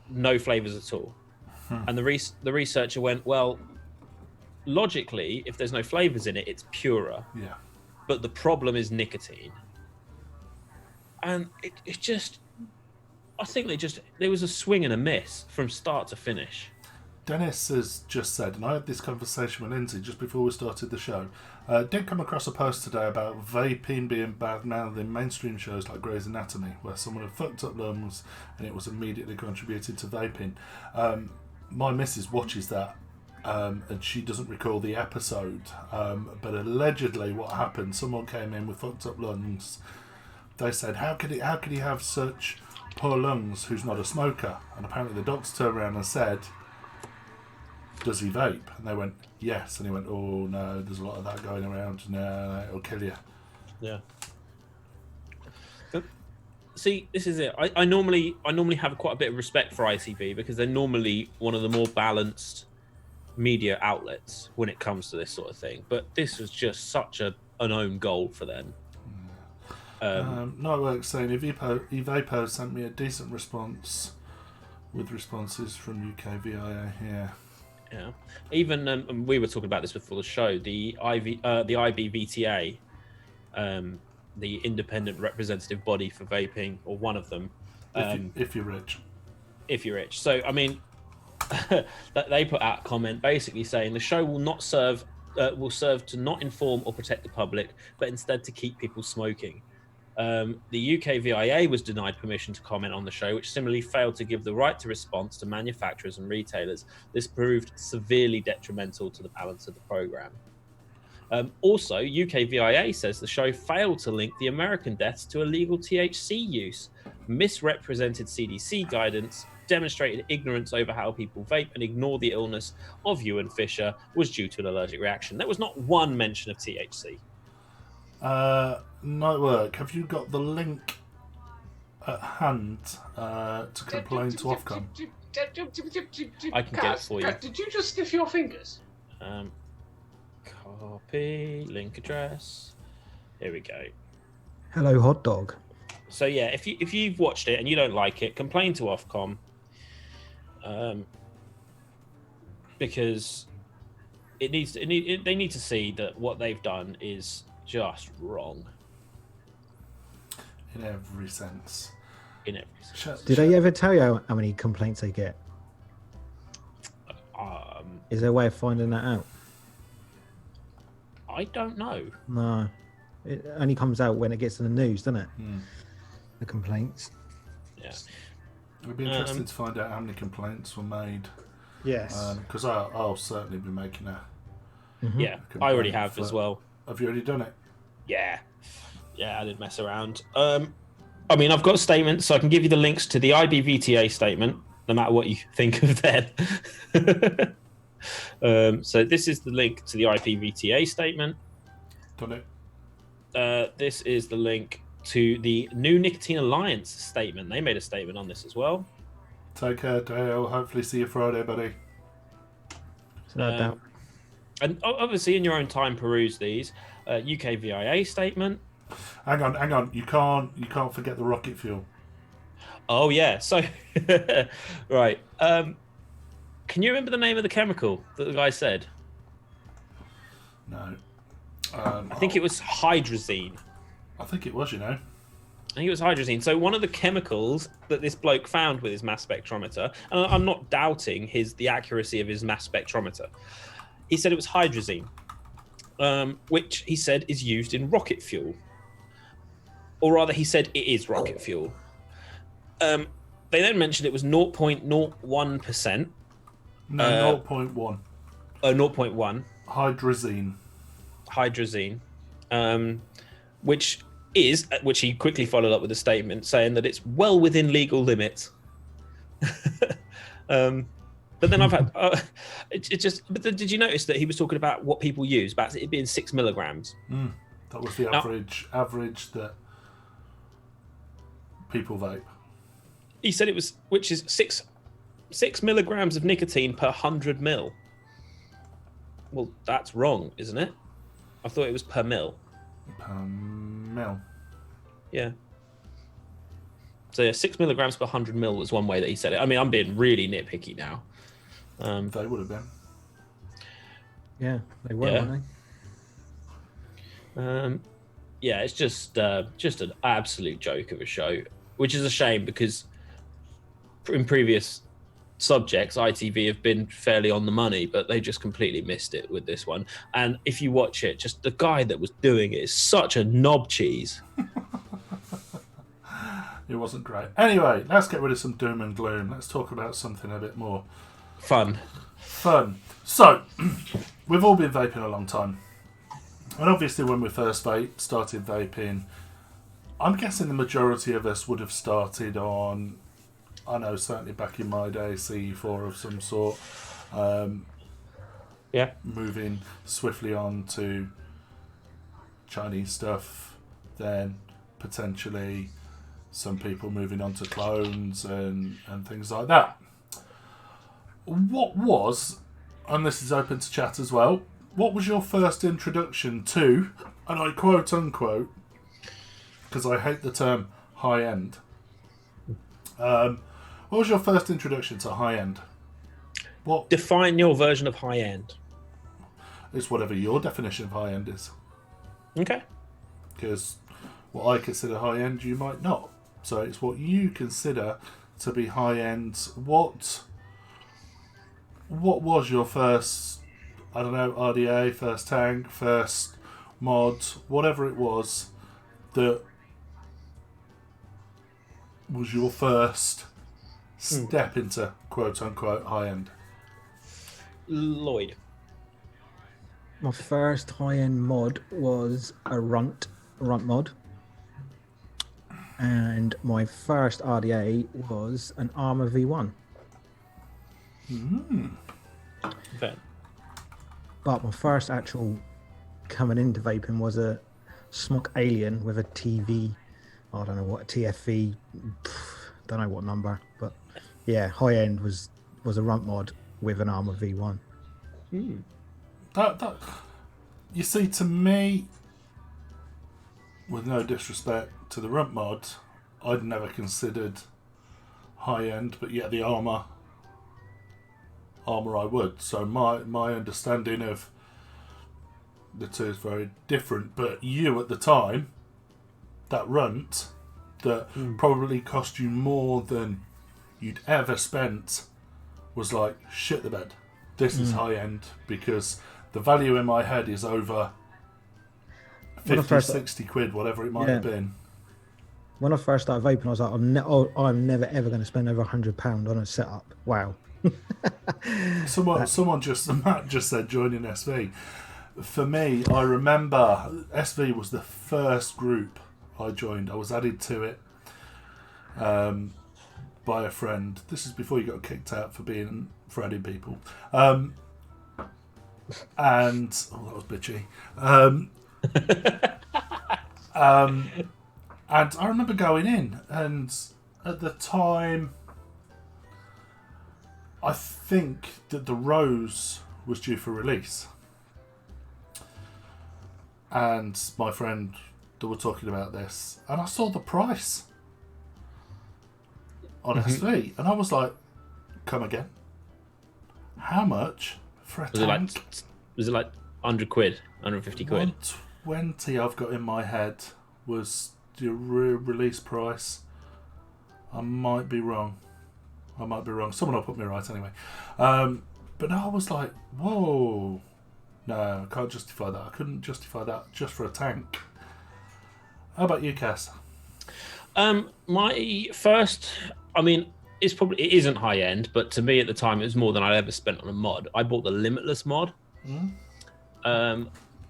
no flavors at all?" And the researcher went, "Well, logically, if there's no flavors in it, it's purer. Yeah. But the problem is nicotine." And it just, I think there was a swing and a miss from start to finish. Dennis has just said, and I had this conversation with Lindsay just before we started the show, did come across a post today about vaping being bad-mouthed in mainstream shows like Grey's Anatomy, where someone had fucked up lungs and it was immediately contributed to vaping. My missus watches that, and she doesn't recall the episode, but allegedly what happened, someone came in with fucked up lungs. They said, how could he have such poor lungs who's not a smoker? And apparently the doctor turned around and said, "Does he vape?" And they went, "Yes." And he went, "Oh no, there's a lot of that going around. No, it'll kill you." Yeah. But, see, this is it. I normally have quite a bit of respect for ITV because they're normally one of the more balanced media outlets when it comes to this sort of thing. But this was just such an own goal for them. Nightwork saying, Evapo sent me a decent response with responses from UK VIA here. Yeah, even we were talking about this before the show. The IBVTA, the independent representative body for vaping, or one of them. If you're rich. If you're rich. So I mean, they put out a comment basically saying the show will serve to not inform or protect the public, but instead to keep people smoking. The UK VIA was denied permission to comment on the show, which similarly failed to give the right to response to manufacturers and retailers. This proved severely detrimental to the balance of the programme. Also, UK VIA says the show failed to link the American deaths to illegal THC use, misrepresented CDC guidance, demonstrated ignorance over how people vape, and ignored the illness of Ewan Fisher was due to an allergic reaction. There was not one mention of THC. Night work. Have you got the link at hand to complain to Ofcom? I can get it for you. Did you just sniff your fingers? Copy link address. Here we go. Hello, hot dog. So yeah, if you've watched it and you don't like it, complain to Ofcom. Because they need to see that what they've done is just wrong In every sense. Did they ever tell you how many complaints they get? Is there a way of finding that out? I don't know. No. It only comes out when it gets in the news, doesn't it? The complaints. Yeah. It'd be interesting to find out how many complaints were made. Yes. Because I'll certainly be making a Yeah, I already have as well. Have you already done it? Yeah, I didn't mess around. I mean, I've got a statement, so I can give you the links to the IBVTA statement, no matter what you think of them. So this is the link to the IPVTA statement. Done it. This is the link to the New Nicotine Alliance statement. They made a statement on this as well. Take care, Dale. Hopefully see you Friday, buddy. No doubt. And obviously, in your own time, peruse these. UK VIA statement. Hang on. You can't forget the rocket fuel. Oh yeah. So right. Can you remember the name of the chemical that the guy said? No. I think it was hydrazine. I think it was, I think it was hydrazine. So one of the chemicals that this bloke found with his mass spectrometer, and I'm not doubting the accuracy of his mass spectrometer. He said it was hydrazine, which he said is used in rocket fuel. Or rather, he said it is rocket fuel. They then mentioned it was 0.01%. No, 0.1. 0.1. Hydrazine. Which he quickly followed up with a statement saying that it's well within legal limits. But then I've had But did you notice that he was talking about what people use, about it being 6 milligrams? That was the average that people vape. He said it was, which is 6 milligrams of nicotine per 100 mil. Well, that's wrong, isn't it? I thought it was per mil. Per mil. Yeah. So yeah, 6 milligrams per 100 mil was one way that he said it. I mean, I'm being really nitpicky now. They would have been. Yeah, they were, weren't they? Yeah, it's just an absolute joke of a show, which is a shame because in previous subjects, ITV have been fairly on the money, but they just completely missed it with this one. And if you watch it, just the guy that was doing it is such a knob cheese. It wasn't great. Anyway, let's get rid of some doom and gloom. Let's talk about something a bit more fun. So, we've all been vaping a long time. And obviously when we first started vaping, I'm guessing the majority of us would have started on, I know certainly back in my day, CE4 of some sort. Yeah. Moving swiftly on to Chinese stuff, then potentially some people moving on to clones and things like that. What was, and this is open to chat as well, what was your first introduction to, and I quote unquote, because I hate the term high end. What was your first introduction to high end? What define your version of high end? It's whatever your definition of high end is. Okay. Because what I consider high end, you might not. So it's what you consider to be high end. What was your first, I don't know, RDA, first tank, first mod, whatever it was that was your first step into quote unquote high end? Lloyd. My first high end mod was a runt mod. And my first RDA was an Armour V1. Fair. But my first actual coming into vaping was a Smock Alien with a TV. I don't know what, a TFV. Don't know what number, but yeah, high end was a rump mod with an Armour V1. That you see, to me, with no disrespect to the rump mod, I'd never considered high end, but yeah, the armour I would. So my understanding of the two is very different. But you at the time, that runt that probably cost you more than you'd ever spent was like, shit the bed. This is high end, because the value in my head is over 50, 60 quid, whatever it might have been. When I first started vaping, I was like, I'm never ever going to spend over £100 on a setup. Wow. Matt just said joining SV. For me, I remember SV was the first group I joined. I was added to it by a friend. This is before you got kicked out for adding people. And that was bitchy. And I remember going in, and at the time, I think that the Rose was due for release. And my friend, that were talking about this, and I saw the price on SV, and I was like, come again? How much for a tank? Was it like 100 quid, 150 quid? 120 I've got in my head was the release price. I might be wrong. Someone will put me right anyway. But no, I was like, whoa. No, I can't justify that. I couldn't justify that just for a tank. How about you, Cass? My first, it isn't high end, but to me at the time it was more than I'd ever spent on a mod. I bought the Limitless mod.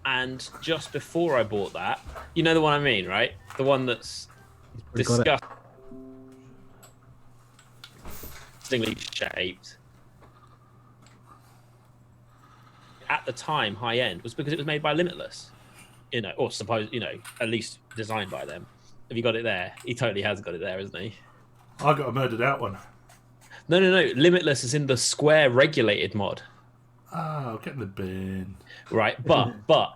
And just before I bought that, you know the one I mean, right? The one that's disgustingly shaped. At the time, high end was because it was made by Limitless, or at least designed by them. Have you got it there? He totally has got it there, hasn't he? I got a murdered out one. No. Limitless is in the square regulated mod. Oh, get in the bin. Right, but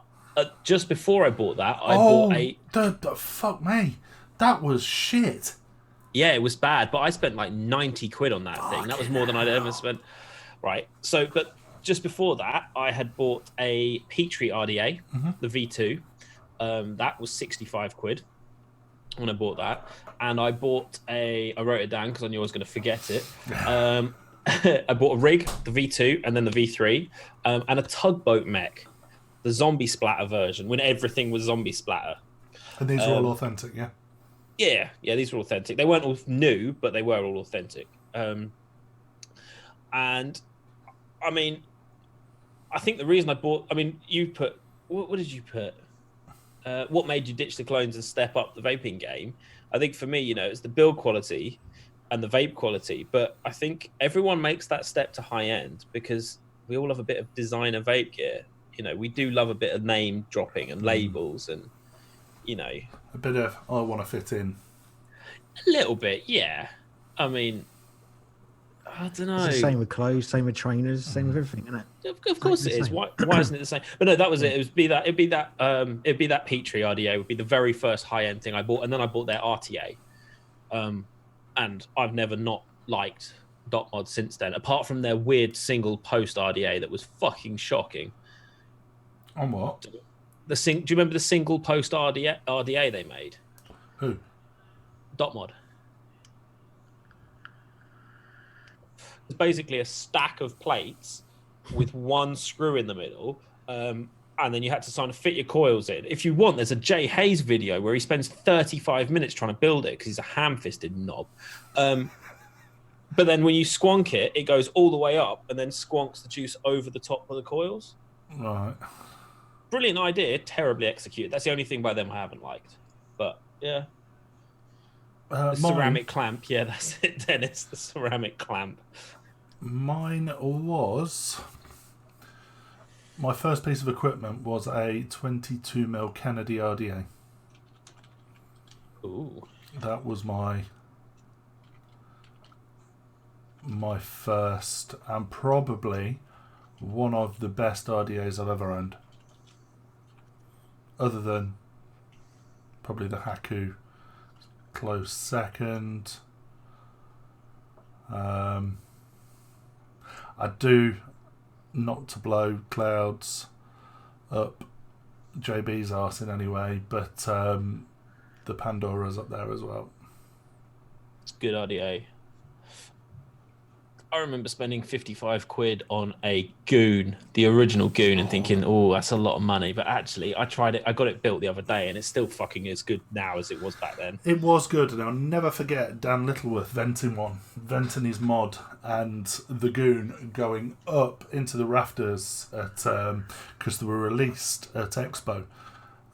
just before I bought that, I bought a... fuck me. That was shit. Yeah, it was bad, but I spent like 90 quid on that thing. That was more than I'd ever spent. Right, so, but just before that, I had bought a Petrie RDA, the V2. That was 65 quid when I bought that. And I bought I wrote it down because I knew I was going to forget it. I bought a rig, the V2, and then the V3, and a tugboat mech, the zombie splatter version, when everything was zombie splatter. And these are all authentic, yeah? Yeah, these were authentic. They weren't all new, but they were all authentic. And, I think the reason I bought... you put... What did you put? What made you ditch the clones and step up the vaping game? I think for me, it's the build quality and the vape quality, but I think everyone makes that step to high end because we all have a bit of designer vape gear. We do love a bit of name dropping and labels and, a bit of, I want to fit in. A little bit, yeah. I don't know. It's the same with clothes, same with trainers, same with everything, isn't it? Of course it is. Why isn't it the same? But no, that was it. It'd be that Petrie RDA would be the very first high end thing I bought, and then I bought their RTA. And I've never not liked dot mod since then, apart from their weird single post RDA that was fucking shocking. On what? Do you remember the single post RDA they made? Who? Dot mod. It's basically a stack of plates with one screw in the middle, and then you had to fit your coils in. If you want, there's a Jay Hayes video where he spends 35 minutes trying to build it because he's a ham-fisted knob. But then when you squonk it, it goes all the way up and then squonks the juice over the top of the coils. Right. Brilliant idea, terribly executed. That's the only thing by them I haven't liked. But, yeah. Ceramic clamp. Yeah, that's it, Dennis. The ceramic clamp. Mine was my first piece of equipment was a 22mm Kennedy RDA. Ooh. That was my first and probably one of the best RDAs I've ever owned. Other than probably the Haku, close second. I do, not to blow clouds up JB's arse in any way, but the Pandora's up there as well. It's good RDA. I remember spending 55 quid on a Goon, the original Goon, and thinking, oh, that's a lot of money. But actually, I tried it. I got it built the other day, and it's still fucking as good now as it was back then. It was good, and I'll never forget Dan Littleworth venting his mod, and the Goon going up into the rafters at because they were released at Expo,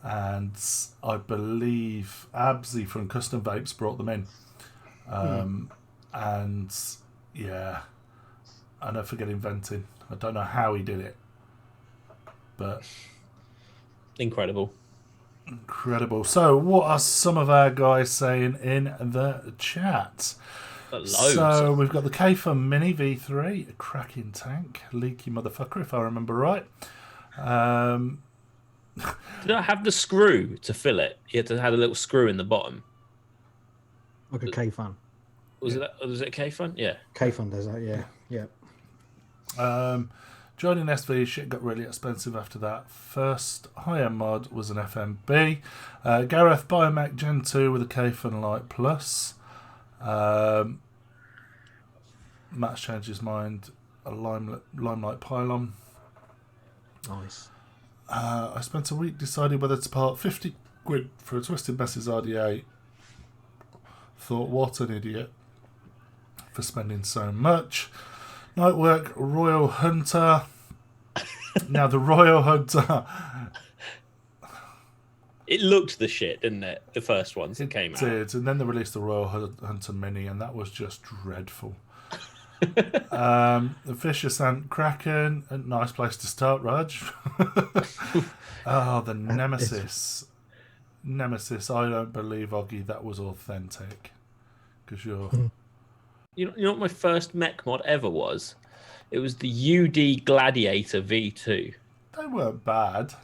and I believe Absy from Custom Vapes brought them in, and yeah, I never forget him venting. I don't know how he did it, but incredible. So, what are some of our guys saying in the chat? So, we've got the K-Fun Mini V3, a cracking tank, leaky motherfucker, if I remember right. Did I have the screw to fill it? You had to have a little screw in the bottom. Like a K-Fun. Was it K-Fun? Yeah. K-Fun does that, yeah. Yeah. Joining SV, shit got really expensive after that. First high-end mod was an FMB. Gareth Biomac Gen 2 with a K-Fun Light Plus. Matt's changed his mind. A Limelight Pylon. Nice. I spent a week deciding whether to part 50 quid for a Twisted Messes RDA. Thought, what an idiot for spending so much. Nightwork Royal Hunter. Now the Royal Hunter. It looked the shit, didn't it? The first ones that came out. It did, and then they released the Royal Hunter Mini, and that was just dreadful. The Fisher Sant Kraken, a nice place to start, Raj. Oh, the Nemesis. Nemesis, I don't believe, Oggy, that was authentic. Because you're... You know what my first mech mod ever was? It was the UD Gladiator V2. They weren't bad.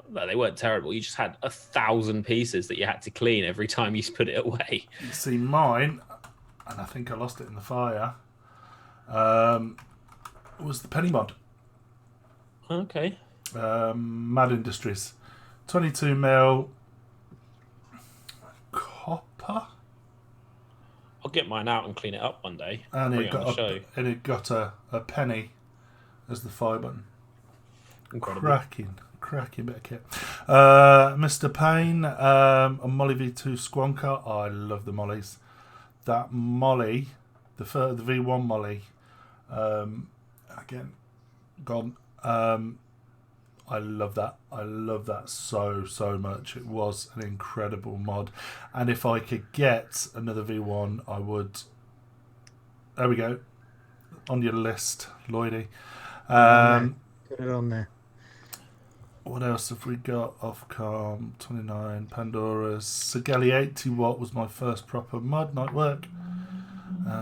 No, they weren't terrible. You just had 1,000 pieces that you had to clean every time you put it away. You see, mine, and I think I lost it in the fire, was the Penny mod. Okay. Mad Industries. 22mm copper. I'll get mine out and clean it up one day. And it got a penny as the fire button. Incredible. Cracking bit of kit. Mr. Payne, a Molly V2 Squonker. I love the Mollies. That Molly, the V1 Molly, again, gone. I love that. I love that so much. It was an incredible mod. And if I could get another V1, I would. There we go. On your list, Lloydie. Put it on there. What else have we got? Ofcom 29, Pandora's. Sigelli 80 watt was my first proper mod. Nightwork.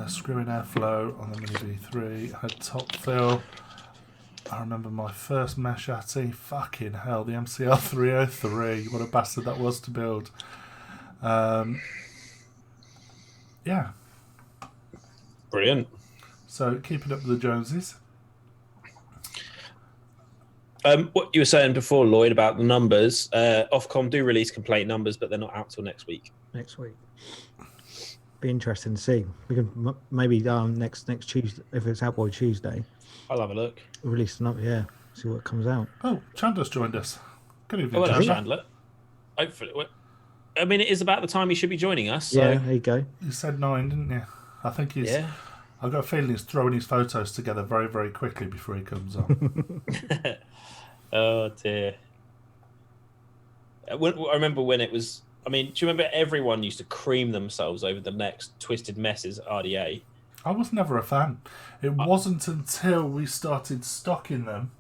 Screwing airflow on the Mini V3. I had top fill. I remember my first mesh Atty. Fucking hell, the MCR 303. What a bastard that was to build. Yeah. Brilliant. So, keeping up with the Joneses. What you were saying before, Lloyd, about the numbers. Ofcom do release complaint numbers, but they're not out till next week. Next week. Be interesting to see. We can maybe next Tuesday, if it's out by Tuesday. I'll have a look. Release them up, yeah. See what comes out. Oh, Chandler's joined us. Good evening, Well, Chandler. Chandler. Hopefully, I mean, it is about the time he should be joining us. So. Yeah, there you go. You said 9, didn't you? I think he's... Yeah. I've got a feeling he's throwing his photos together very, very quickly before he comes on. Oh, dear. I remember when it was... I mean, do you remember everyone used to cream themselves over the next Twisted Messes RDA? I was never a fan. It wasn't until we started stocking them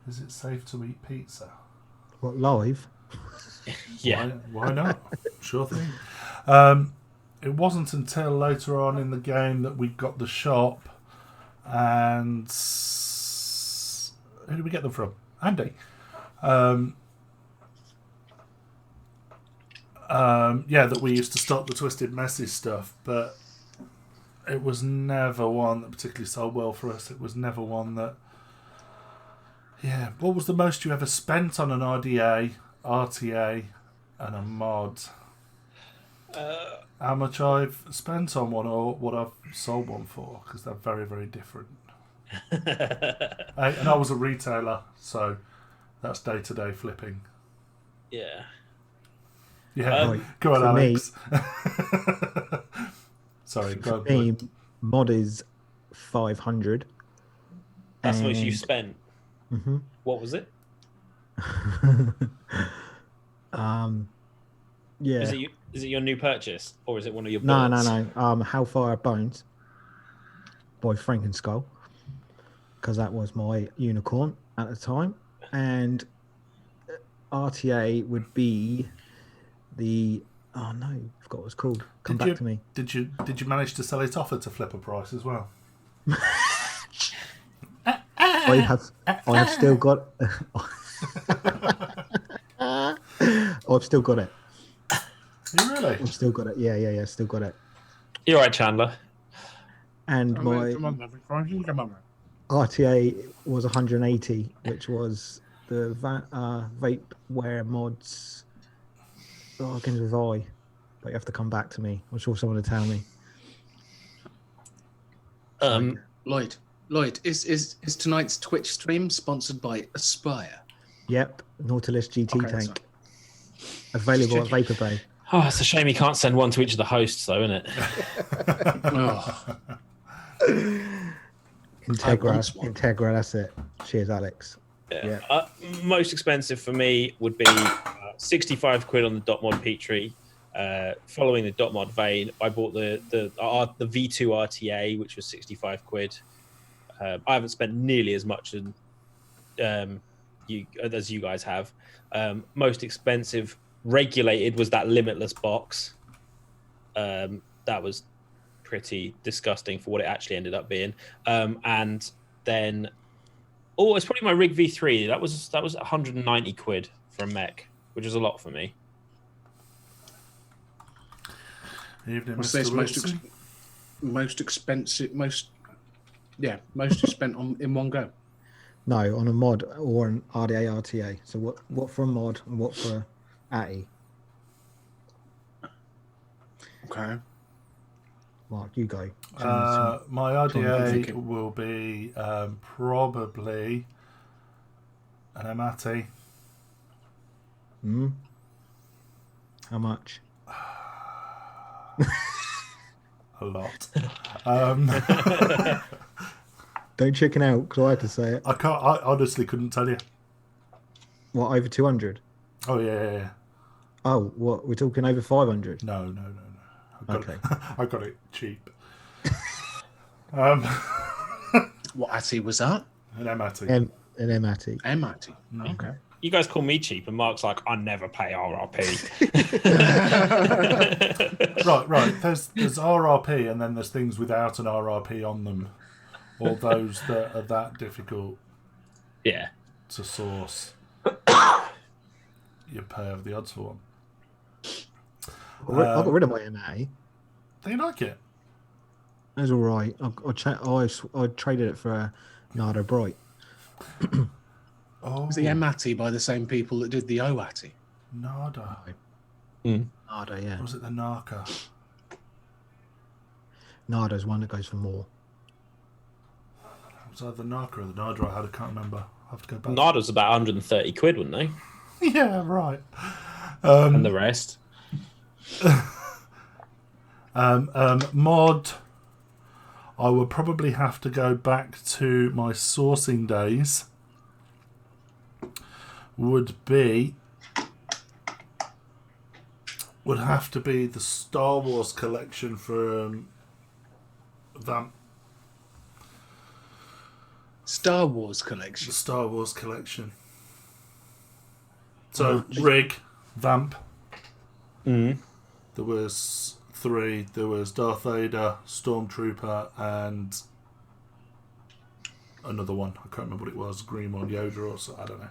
Is it safe to eat pizza? What, live? Yeah. Why not? Sure thing. It wasn't until later on in the game that we got the shop, and who did we get them from? Andy. That we used to stock the Twisted Message stuff, but it was never one that particularly sold well for us. It was never one that... Yeah, what was the most you ever spent on an RDA, RTA, and a mod? How much I've spent on one or what I've sold one for, because they're very, very different. And I was a retailer, so that's day-to-day flipping. Yeah. Yeah, go on, for Alex. Sorry, go on. Me, mod is 500. That's the most you spent. Mm-hmm. What was it? Yeah. Is it your new purchase, or is it one of your No. bullets? How Far Are Bones by Frankenskull, because that was my unicorn at the time, and RTA would be the I forgot what it's called. Come back to me. Did you manage to sell it off at a flipper price as well? I have still got. I've still got it. You really? I've still got it. Yeah. Still got it. You're right, Chandler. And my RTA was 180, which was the vape wear mods. Oh, again with I, but you have to come back to me. I'm sure someone will tell me. Lloyd, is tonight's Twitch stream sponsored by Aspire? Yep, Nautilus GT Okay, tank. Available at Vapor Bay. Oh, it's a shame you can't send one to each of the hosts, though, isn't it? Oh, Integra, that's it. Cheers, Alex. Yeah. Most expensive for me would be 65 quid on the dot mod Petrie. Following the dot mod vein, I bought the V2 RTA, which was 65 quid. I haven't spent nearly as much as you guys have. Most expensive regulated was that Limitless box. That was pretty disgusting for what it actually ended up being. And then, it's probably my Rig V3. That was 190 quid for a mech, which is a lot for me. Evening, what's Mr. this Wilson. most expensive? Most you spent on in one go. No, on a mod or an RDA RTA. So what for a mod and what for ATI? Okay. Mark, you go. My RDA will be probably an Amati. How much? A lot. Don't chicken out, because I had to say it. I honestly couldn't tell you. What, over 200? Oh yeah. Oh, what? We're talking over 500? No. Okay. I got it cheap. What ATI was that? An Amati. An MATI. MATI. Okay. You guys call me cheap, and Mark's like, I never pay RRP. Right. There's RRP, and then there's things without an RRP on them, or those that are that difficult. Yeah. To source. You pay over the odds for one. I got rid of my MATI. Do you like it? It was all right. I traded it for a Nardo Bright. Oh, Was the MATI by the same people that did the OATI? Nada. Nardo, yeah. Or was it the Narca? Nardo's one that goes for more. It was either the Narca or the Nada. I can't remember. I have to go back. Nada's about 130 quid, wouldn't they? Yeah, right. And the rest. Mod. I would probably have to go back to my sourcing days. Would have to be the Star Wars collection from Vamp. Star Wars The collection. Star Wars collection. So, Rig, Vamp. Mm. There was 3. There was Darth Vader, Stormtrooper, and another one. I can't remember what it was. Green one, Yoda or so. I don't know.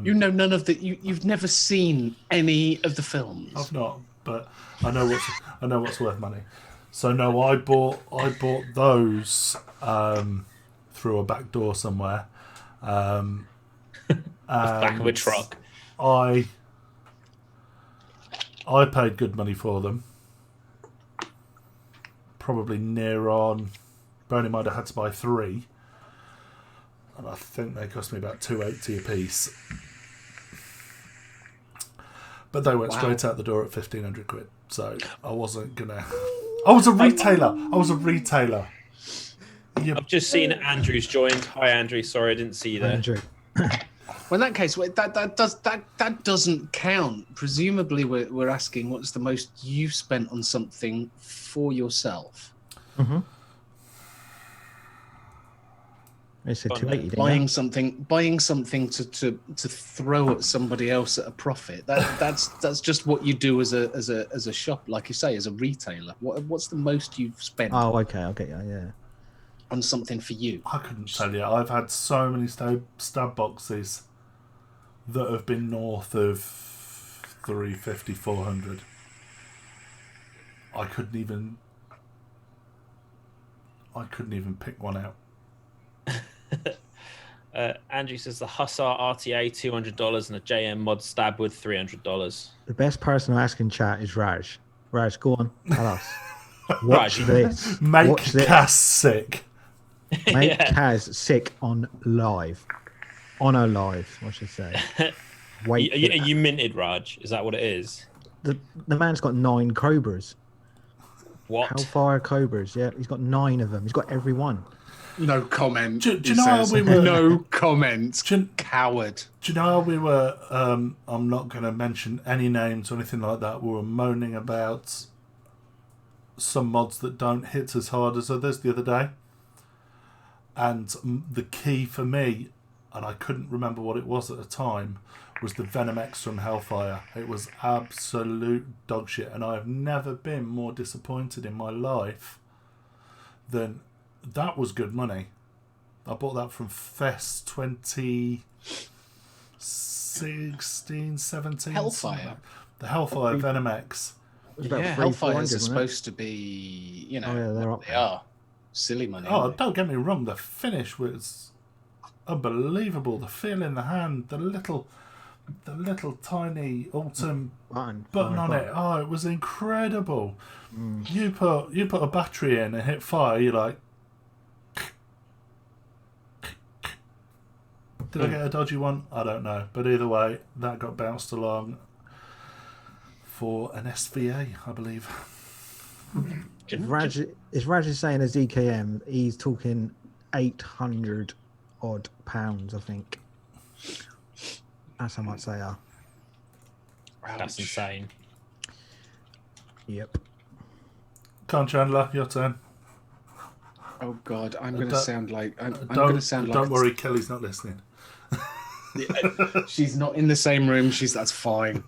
You know none of the. You've never seen any of the films. I've not, but I know what's worth money. So no, I bought those through a back door somewhere. Back of a and truck. I paid good money for them. Probably near on. Bearing in mind I had to buy 3, and I think they cost me about $2.80 a piece. But they went straight out the door at 1,500 quid. So I wasn't gonna. I was a retailer. I've just seen Andrew's joined. Hi, Andrew. Sorry, I didn't see you there. Andrew. Well, in that case, that doesn't count. Presumably, we're asking what's the most you've spent on something for yourself. Mm-hmm. They said 280. didn't Buying something to throw at somebody else at a profit. That's just what you do as a shop, like you say, as a retailer. What's the most you've spent you? Oh, okay. I'll get you. Yeah. on something for you? I couldn't tell you. I've had so many stab boxes that have been north of 350, 400. I couldn't even pick one out. Andrew says the Hussar RTA $200 and a JM Mod Stabwood $300. The best person to ask in chat is Raj. Raj, go on. Tell us. Raj, This. Make Watch this. Cass sick. Make Yeah. Kaz sick on live. On a live, I should say. Wait. Are you minted, Raj? Is that what it is? The man's got 9 Cobras. What? Hellfire Cobras, yeah. He's got 9 of them. He's got every one. No comment. Do he you know how says. we were? No comment. Do you- Coward. Do you know how we were? I'm not going to mention any names or anything like that. We were moaning about some mods that don't hit as hard as others the other day. And the key for me, and I couldn't remember what it was at the time, was the Venom X from Hellfire. It was absolute dog shit, and I have never been more disappointed in my life than that. Was good money. I bought that from Fest 2016, 17. Hellfire? The Hellfire Venom X. It was about Yeah, 300, Hellfires 400, are wasn't it? supposed to be, Oh, yeah, they're what up they there. are. Silly money. Oh, aren't they? don't get me wrong. The finish was unbelievable. The feel in the hand, the little tiny Ultem button on it. Oh, it was incredible. You put a battery in and hit fire. You're like, did I get a dodgy one? I don't know. But either way, that got bounced along for an SVA, I believe. If Raj is saying a ZKM, he's talking 800 odd pounds, I think. That's how much they are. That's insane. Yep. Come on, Chandler, your turn. Oh God, I'm going to Don't- sound like I'm going Don't to sound like don't worry, Kelly's not listening. she's not in the same room. That's fine.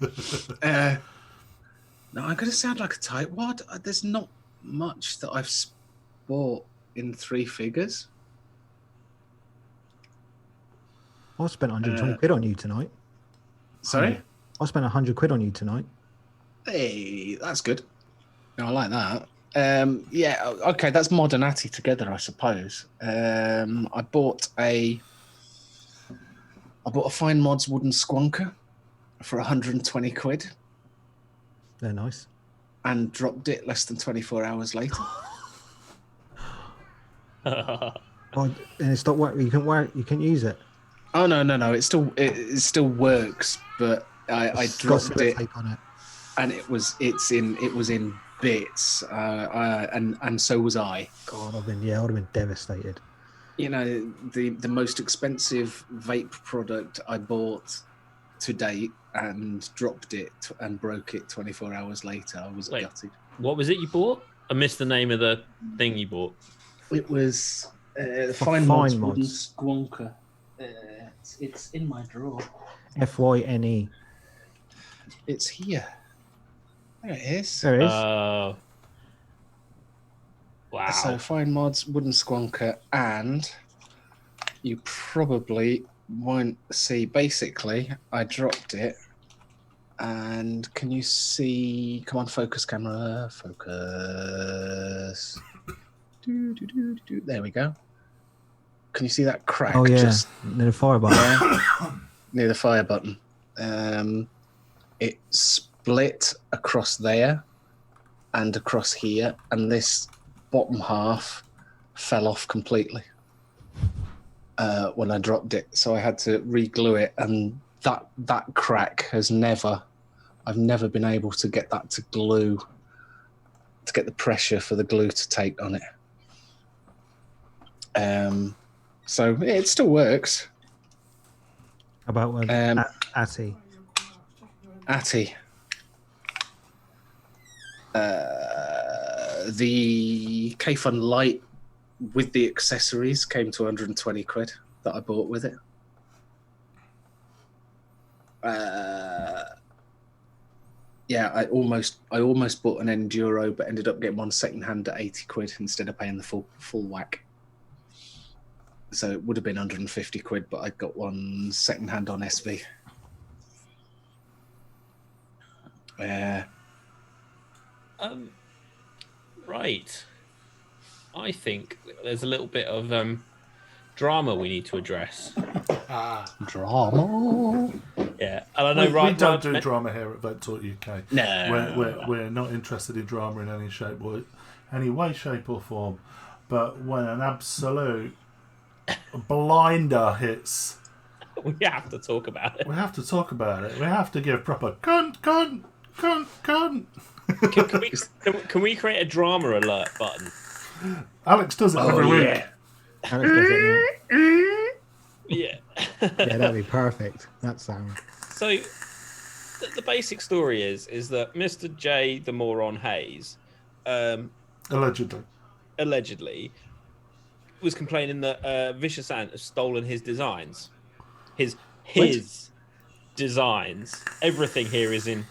No, I'm going to sound like a tightwad. There's not much that I've bought in 3 figures. I spent 120 quid on you tonight. Sorry? I spent 100 quid on you tonight. Hey, that's good. No, I like that. Yeah, okay, that's Mod and Atty together, I suppose. I bought a Fine Mods wooden squonker for 120 quid They're nice. and dropped it less than 24 hours later. Oh, and it stopped working. You can use it. Oh no, it still works, but I It's got dropped it sellotape on it. and it was in bits, and so was I. God, I would have been devastated. You know, the most expensive vape product I bought to date, and dropped it and broke it 24 hours later. I was Wait. gutted. What was it you bought? I missed the name of the thing you bought. It was Fine Fine Mods Wooden Mods. Squonker. It's in my drawer. FYNE. It's here. There it is. There it is. Wow. So Fine Mods Wooden Squonker, and you probably won't see. Basically, I dropped it, and can you see? Come on, focus camera, focus. There we go. Can you see that crack? Oh yeah, Just near the fire button. there, near the fire button. It split across there and across here, and this bottom half fell off completely when I dropped it. So I had to re-glue it, and that crack has I've never been able to get that to glue, to get the pressure for the glue to take on it. So it still works. How about one? Atty. Atty. The K-Fun Lite with the accessories came to 120 quid that I bought with it. Yeah, I almost bought an Enduro, but ended up getting one second hand at 80 quid instead of paying the full whack. So it would have been 150 quid, but I got one second hand on SV. Right. I think there's a little bit of drama we need to address. Drama. Yeah, and I know We don't do drama here at Vape Talk UK. No, We're not interested in drama in any way, shape or form. But when an absolute blinder hits, we have to talk about it. we have to talk about it. We have to give proper cunt. Can we create a drama alert button? Alex does it every week. Alex does it, Yeah. yeah, that'd be perfect. That sound. So the basic story is that Mr. J, the moron Hayes, allegedly was complaining that Vicious Ant has stolen his designs. His designs. Everything here is in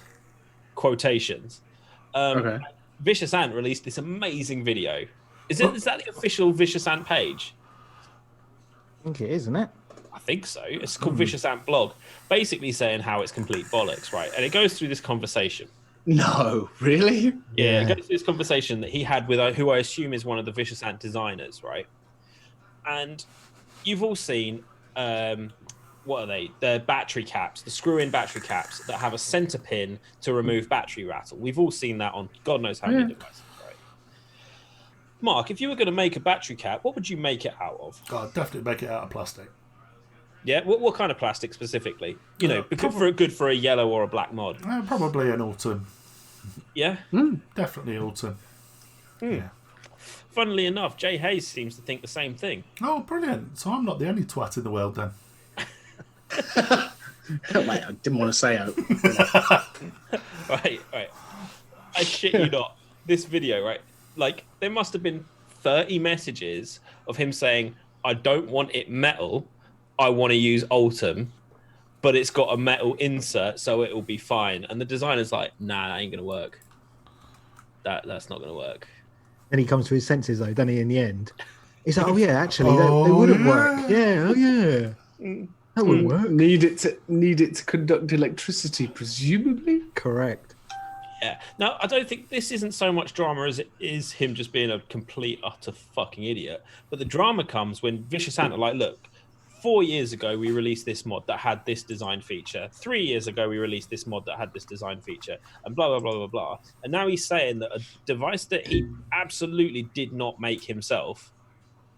quotations. Okay. Vicious Ant released this amazing video. Is that the official Vicious Ant page? I think it is, isn't it? I think so. It's called Vicious Ant Blog, basically saying how it's complete bollocks, right? And it goes through this conversation. No, really? Yeah, it goes through this conversation that he had with who I assume is one of the Vicious Ant designers, right? And you've all seen, what are they? The battery caps, the screw-in battery caps that have a center pin to remove battery rattle. We've all seen that on God knows how many devices, right? Mark, if you were going to make a battery cap, what would you make it out of? God, definitely make it out of plastic. Yeah, what kind of plastic specifically? You know, good for a yellow or a black mod. Probably an Ultem. Yeah? Definitely Ultem. Yeah. Funnily enough, Jay Hayes seems to think the same thing. Oh, brilliant. So I'm not the only twat in the world then. Mate, I didn't want to say it. Right. I shit you not. This video, right? Like, there must have been 30 messages of him saying, I don't want it metal. I want to use Ultem, but it's got a metal insert, so it will be fine. And the designer's like, nah, that ain't going to work. That's not going to work. Then he comes to his senses, though, doesn't he, in the end? He's like, oh, yeah, actually, they wouldn't work. Yeah, oh, yeah. That would work. Need it to conduct electricity, presumably? Correct. Yeah. Now, I don't think this isn't so much drama as it is him just being a complete, utter fucking idiot. But the drama comes when Vicious Ant are like, look, 4 years ago, we released this mod that had this design feature. 3 years ago, we released this mod that had this design feature, and blah, blah, blah, blah, blah. And now he's saying that a device that he absolutely did not make himself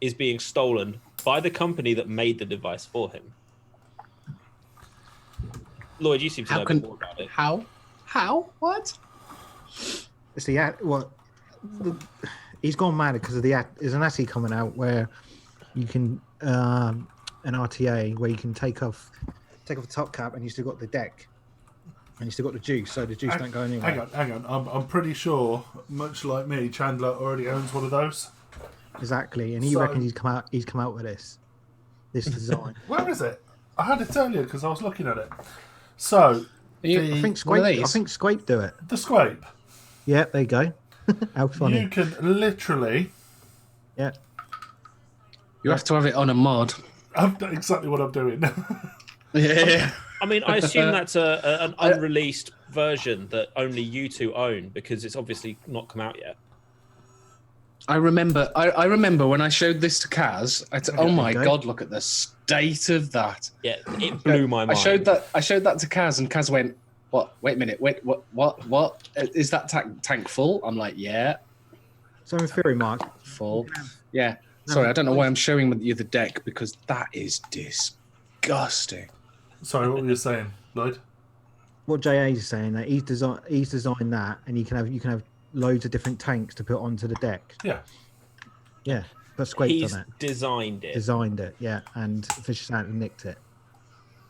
is being stolen by the company that made the device for him. Lloyd, you seem to know a bit more about it. How? What? It's he's gone mad because of there's an ATI coming out where you can an RTA where you can take off the top cap and you still got the deck and you still got the juice, so the juice don't go anywhere. Hang on. I'm pretty sure, much like me, Chandler already owns one of those. exactly. And he So- reckons he's come out with this design. Where is it? I had it earlier because I was looking at it. So You- the, I think One of Scrape. I these? think Scrape do it. the scrape. Yeah, there you go. How funny. You can literally. Yeah. You have to have it on a mod. I've done exactly what I'm doing. Yeah. I mean, I assume that's an unreleased version that only you two own because it's obviously not come out yet. I remember when I showed this to Kaz. Oh my Okay. god, look at the state of that. Yeah, it blew my mind. I showed that to Kaz, and Kaz went, "What? Wait a minute. Wait, what? Is that tank full?" I'm like, "Yeah, So in theory, Mark, full." Yeah. Sorry, I don't know why I'm showing you the deck because that is disgusting. Sorry, what were you saying, Lloyd? what JA is saying that he's designed that, and you can have loads of different tanks to put onto the deck. Yeah. Yeah, but Squake's He's done it. designed it. Designed it, yeah, and Fisher Santon nicked it.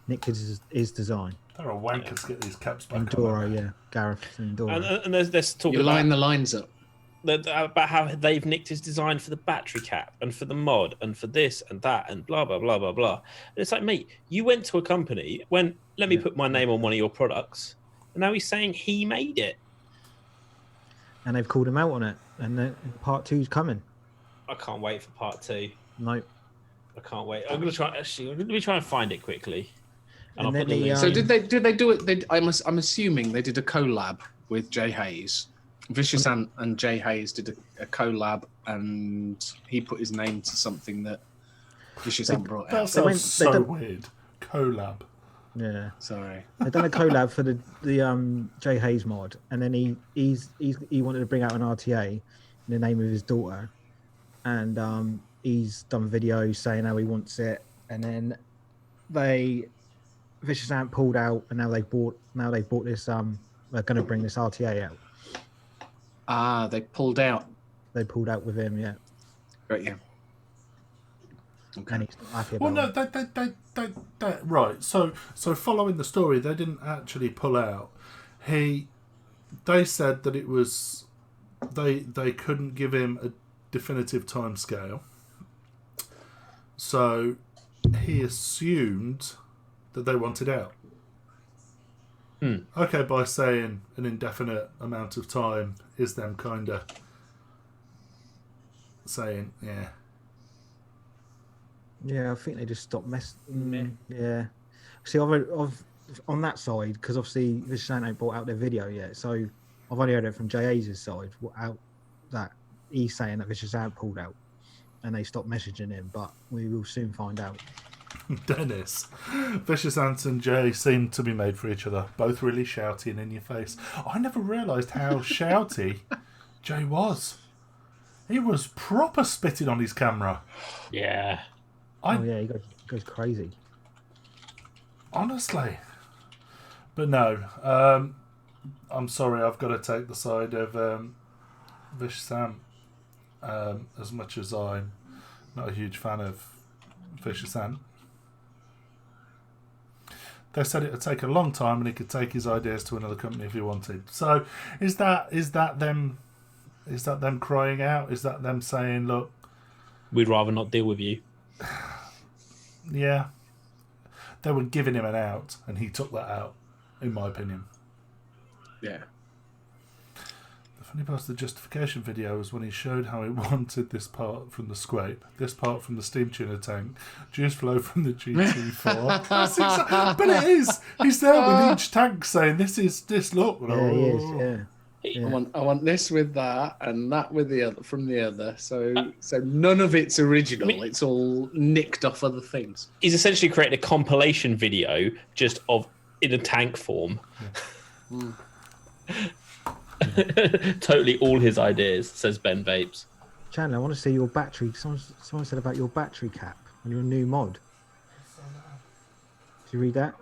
Nicked his design. They're a wankers to get these caps back on. Enduro, yeah, Gareth Enduro. And there's talking You're lining about, the lines up. about how they've nicked his design for the battery cap and for the mod and for this and that and blah blah blah blah blah. And it's like, mate, you went to a company, let me put my name on one of your products, and now he's saying he made it. And they've called him out on it, and then part 2's coming. I can't wait for part 2. No, I can't wait. I'm gonna try and find it quickly. And And I'll then put the the, link. So did they do it? I'm assuming they did a collab with Jay Hayes. Vicious Ant and Jay Hayes did a collab, and he put his name to something that Vicious Ant brought That out. sounds went- so they don't- weird. Collab. yeah, Sorry. they've done a collab for the Jay Hayes mod, and then he wanted to bring out an RTA in the name of his daughter, and he's done videos saying how he wants it, and then Vicious Ant pulled out, and now they've bought this they're going to bring this RTA out. Ah, they pulled out. They pulled out with him, yeah, Right, yeah. and Okay. he's not happy Well, about no, it. they right. So following the story, they didn't actually pull out. They said that it was they couldn't give him a definitive time scale. So he assumed that they wanted out. Okay, by saying an indefinite amount of time is them kind of saying, yeah. Yeah, I think they just stopped messing. Yeah. See, I've on that side, because obviously Vicious Ant ain't brought out their video yet, so I've only heard it from Jay's side. Out that he's saying that Vicious Ant pulled out, and they stopped messaging him. But we will soon find out. Dennis, Vicious Ant and Jay seem to be made for each other. Both really shouty and in your face. I never realised how shouty Jay was. He was proper spitting on his camera. Yeah. Oh yeah, he goes crazy. Honestly. But no, I'm sorry, I've got to take the side of Vicious Ant. As much as I'm not a huge fan of Vicious Ant. They said it would take a long time and he could take his ideas to another company if he wanted. So is that them crying out? Is that them saying, look, We'd rather not deal with you. yeah. They were giving him an out and he took that out, in my opinion. Yeah. The funny part of the justification video was when he showed how he wanted this part from the scrape, this part from the steam tuner tank, juice flow from the GT4. That's but it is. He's there with each tank saying, this look. Yeah, he is. Yeah. I want this with that and that with the other from the other. So none of it's original. It's all nicked off other things. He's essentially created a compilation video just of in a tank form. Totally all his ideas, says Ben Vapes. Chandler, I want to see your battery. Someone said about your battery cap on your new mod. Did you read that?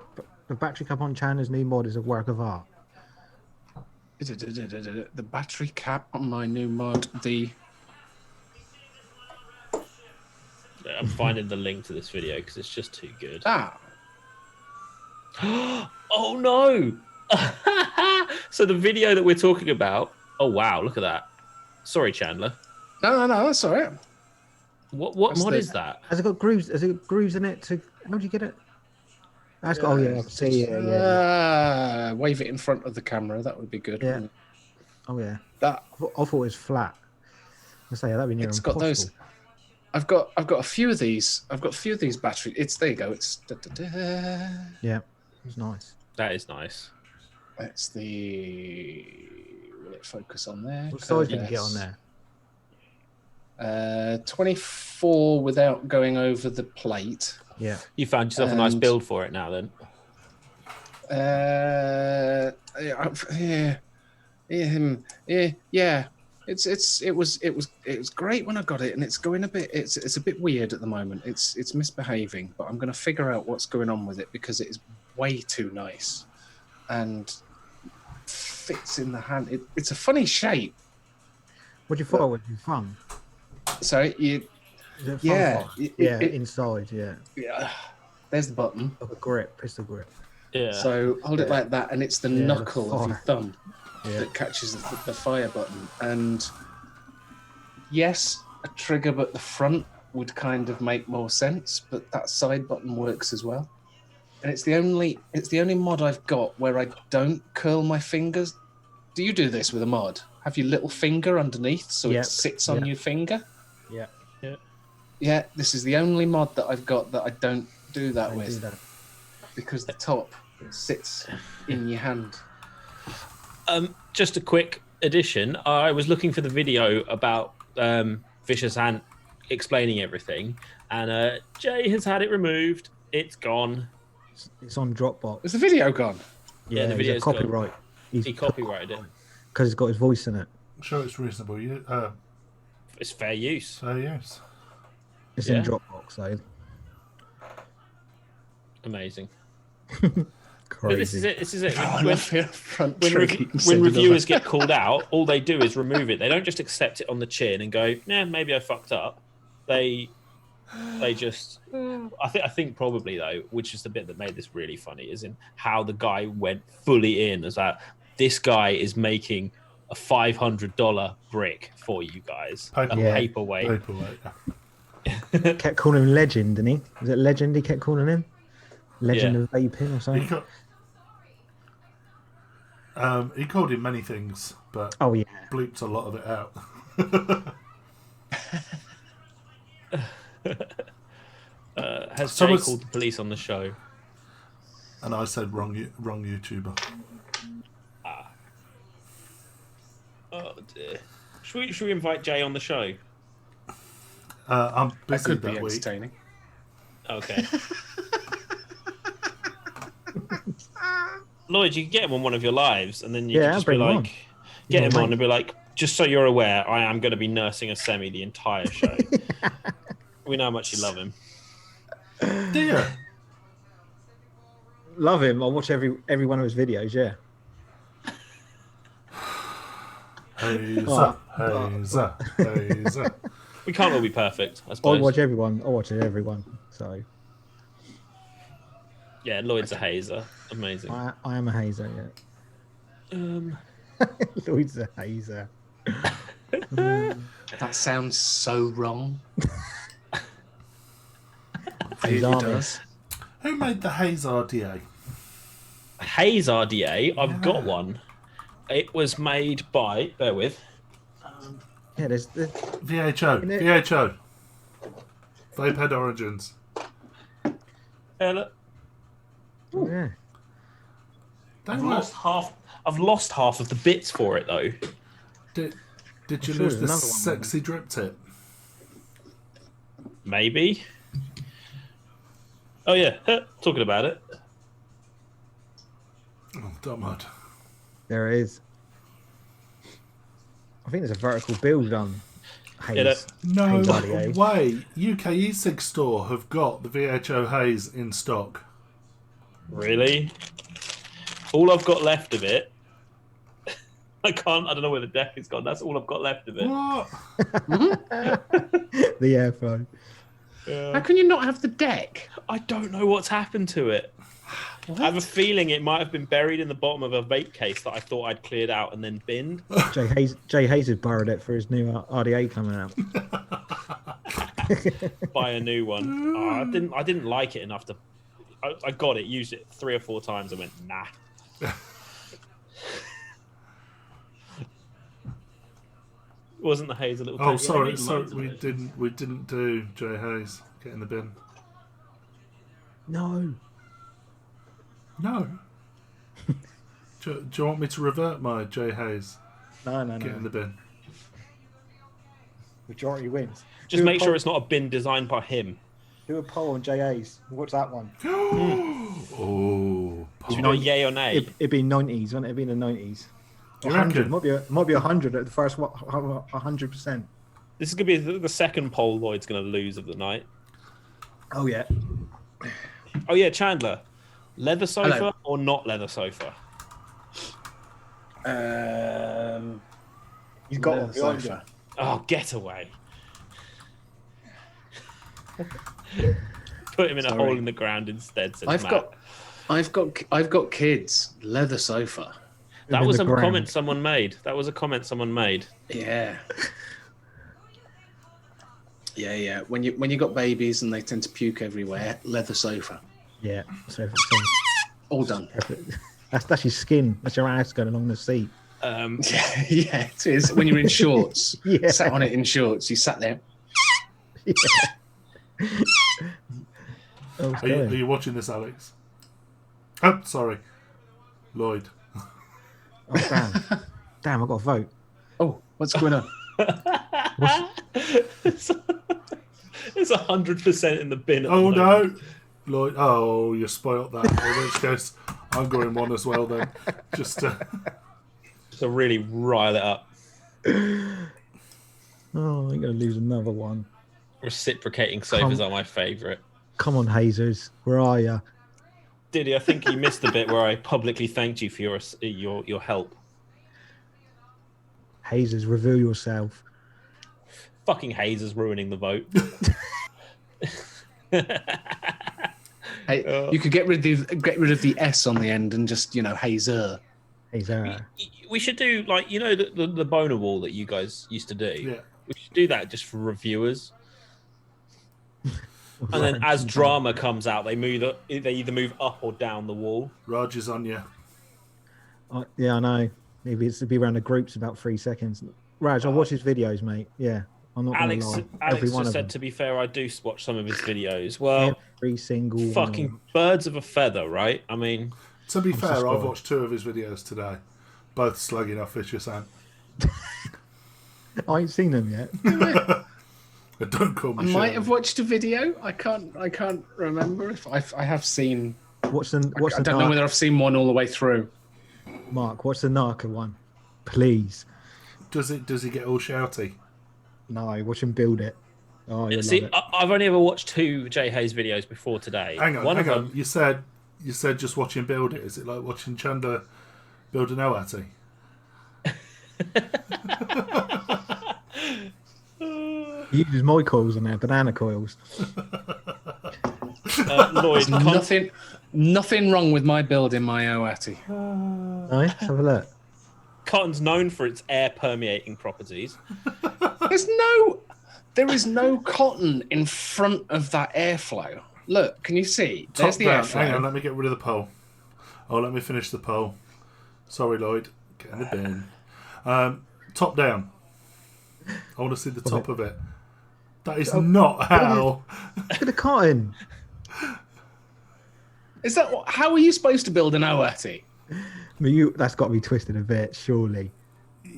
The battery cap on Chandler's new mod is a work of art. The battery cap on my new mod. I'm finding the link to this video because it's just too good. Oh no! So the video that we're talking about. Oh wow! Look at that. Sorry, Chandler. No, that's all right. What What's mod the- is that? Has it got grooves? Has it got grooves in it? How do you get it? That's got. Oh yeah, I can see. Wave it in front of the camera. That would be good. Yeah. wouldn't it? Oh yeah. That I thought it was flat. I say that'd be near it's impossible. got those. I've got a few of these. I've got a few of these batteries. There you go. It's Yeah, it's nice. That is nice. That's the. Will it focus on there? What size did you get on there? 24 without going over the plate. Yeah. You found yourself a nice And- build for it now, then. Yeah. It was great when I got it, and it's going a bit. It's a bit weird at the moment. It's misbehaving, but I'm going to figure out what's going on with it because it is way too nice, and fits in the hand. It's a funny shape. What do you thought would be fun? So Is it fun Yeah, part? it- yeah, it- inside, yeah. there's the button. Of a grip, pistol grip. Yeah. So hold it like that, and it's the Yeah, knuckle the of your fire. thumb Yeah. that catches the fire button. And yes, a trigger but the front would kind of make more sense, but that side button works as well. And it's the only mod I've got where I don't curl my fingers. Do you do this with a mod? Have your little finger underneath so Yep, it sits on yep. your finger? Yeah. Yeah, this is the only mod that I've got that I don't do that I with do that. because the top sits in your hand. Just a quick addition. I was looking for the video about Vicious Ant explaining everything, and Jay has had it removed. It's gone. It's on Dropbox. Is the video gone? Yeah, the he's a video's gone. copyright. He's He copyrighted it. because it's got his voice in it. I'm sure it's reasonable. It's fair use. So yes. It's Yeah. in Dropbox, so Amazing. But crazy. this is it. This is it. Oh, I When- love your front when, trigger. rev- You can when send it reviewers over. get called out, all they do is remove it. They don't just accept it on the chin and go, "Nah, maybe I fucked up." They just. I think probably though, which is the bit that made this really funny, is in how the guy went fully in as that. This guy is making a $500 brick for you guys, a Paperweight. paperweight. Paperweight. Yeah. Kept calling him Legend, didn't he? Was it Legend he kept calling him? Legend Yeah. of Vaping or He, something? he called him many things, but Oh, yeah. bleeped a lot of it out. Has Jay Someone's- called the police on the show? And I said wrong YouTuber. Oh dear. Should we invite Jay on the show? I'm That busy could be that week. entertaining. Okay. Lloyd, you can get him on one of your lives, and then you Yeah, can just be bring him on. like, get Yeah, him on mate. and be like, just so you're aware, I am going to be nursing a semi the entire show. We know how much you love him. Do you? Love him. I'll watch every one of his videos, yeah. Hazer, hazer, hazer. We can't all be perfect, I I suppose. watch everyone. I watch everyone. So Yeah, Lloyd's a hazer. Amazing. I am a hazer, yeah. Lloyd's a hazer. That sounds so wrong. He's It army. does. Who made the Haze RDA? Haze RDA, I've Yeah. got one. It was made by, bear with, Yeah, there's VHO. Isn't it- VHO. Vape Head Origins. Ella. yeah. They I've were- lost half of the bits for it though. Did you sure lose there's the another one, sexy drip tip? Maybe. Oh yeah, talking about it. Oh, dumb. There it is. I think there's a vertical build on Haze. Yeah, that- No Haze RDA. way. UK E-Cig store have got the VHO Haze in stock. Really? All I've got left of it. I don't know where the deck is gone. That's all I've got left of it. What? The airflow. How can you not have the deck? I don't know what's happened to it. I have a feeling it might have been buried in the bottom of a vape case that I thought I'd cleared out and then binned. Jay Hayes has borrowed it for his new RDA coming out. buy a new one. Oh, I didn't like it enough to. I got it, used it 3 or 4 times, and went nah. Wasn't the haze a little? Oh, tanky? sorry, They made sorry, loads of we those. didn't do Jay Hayes. Get in the bin. No. No. Do you want me to revert my Jay Hayes? No. Get in the bin. Majority wins. Just make sure it's not a bin designed by him. Do a poll on JAs. What's that one? Oh, Should we do a yay or nay? It'd be 90s, wouldn't it? It'd be in the 90s. You 100. reckon? Might be 100 at the first 100%. This is gonna be the second poll Lloyd's gonna lose of the night. Oh yeah. Oh yeah, Chandler, leather sofa Hello. or not leather sofa? He's got one Leather behind sofa. Oh, get away! Put him in a Sorry. hole in the ground instead. Says Matt. I've got kids. Leather sofa. That in was the a ground. comment someone made. That was a comment someone made. Yeah. Yeah. When you got babies and they tend to puke everywhere, leather sofa. Yeah. So All done. that's your skin. That's your ass going along the seat. Yeah, it is. When you're in shorts, Yeah. sat on it in shorts, you sat there. Oh, it's Are you going. watching this, Alex? Oh, sorry, Lloyd. Oh, damn, I got to vote. Oh, what's going on? It's 100% in the bin. At Oh the moment. no, Lloyd. Oh, you spoilt that. In which case, I'm going one as well then. Just To really rile it up. Oh, I'm going to lose another one. Reciprocating sofas are my favourite. Come on, Hazers. Where are you? Diddy, I think you missed the bit where I publicly thanked you for your help. Hazers, reveal yourself. Fucking Hayes is ruining the vote. Hey, you could get rid of the S on the end and just Hazer. Hazer. We should do like the boner wall that you guys used to do. yeah. We should do that just for reviewers. And then as drama comes out, they either move up or down the wall. Raj is on you. Yeah, I know. Maybe it's to be around the groups about 3 seconds. Raj, I watch his videos, mate. Yeah, I'm not going to lie. Alex Every one just of said, them. to be fair, I do watch some of his videos. Well, Every single one of fucking them. birds of a feather, right? I mean, To be fair, I've subscribed. watched 2 of his videos today, both slugging off Vicious Ant. I ain't seen them yet. Don't call I me. might Shirley. have watched a video. I can't remember if I have seen. What's the I don't know whether I've seen one all the way through. Mark? What's the Narca one? Please. Does he get all shouty? No, watch him build it. Oh, you see, love it. I've only ever watched 2 Jay Hayes videos before today. Hang on, One hang of on. them, You said just watch him build it. Is it like watching Chandler build an OATI? He uses my coils on there, banana coils. Lloyd, Nothing wrong with my build in my OATI. No, let's have a look. Cotton's known for its air permeating properties. There is no cotton in front of that airflow. Look, can you see? There's Top the down. airflow. Hang on, let me get rid of the poll. Oh, let me finish the poll. Sorry, Lloyd. Get in the bin. Top down. I want to see the top of it. That is not how. Look at the cotton. Is that how are you supposed to build an OATI? I mean, that's got to be twisted a bit, surely.